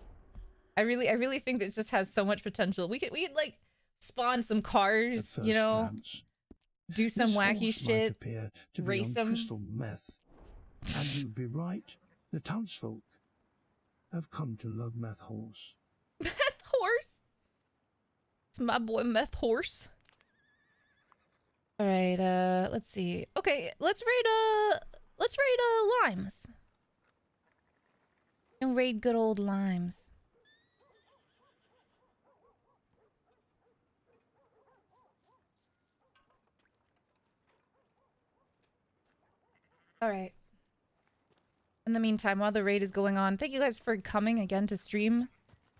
I really think that it just has so much potential. We could like spawn some cars, you know, do some wacky shit, race them. Crystal meth. And you'd be right. The townsfolk have come to love Meth Horse. Meth Horse? It's my boy Meth Horse. All right, let's see. Okay, let's raid Limes. And raid good old Limes. All right. In the meantime, while the raid is going on, thank you guys for coming again to stream.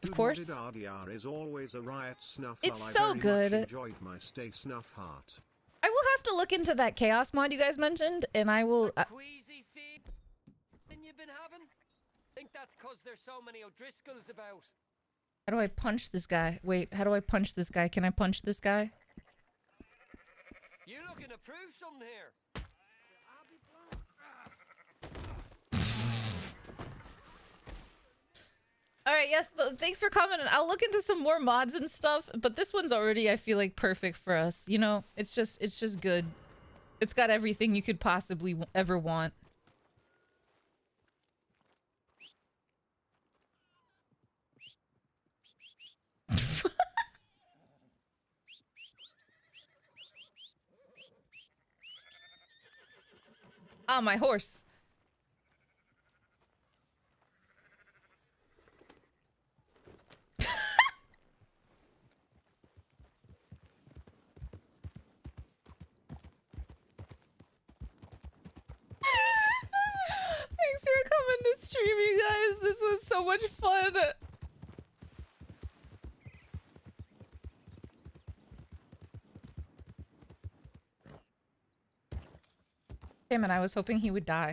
Of course. RDR is always a riot snuff. It's I so very good. much enjoyed my stay snuff heart. I will have to look into that chaos mod you guys mentioned, and I will. Queasy feeling you've been having? Think that's cause there's so many O'Driscolls about. How do I punch this guy? Wait, how do I punch this guy? Can I punch this guy? You looking to prove something here? All right, yes, thanks for coming. I'll look into some more mods and stuff, but this one's already, I feel like, perfect for us. You know, it's just good. It's got everything you could possibly ever want. Ah, my horse. Thanks for coming to stream, you guys. This was so much fun. Damn it, I was hoping he would die.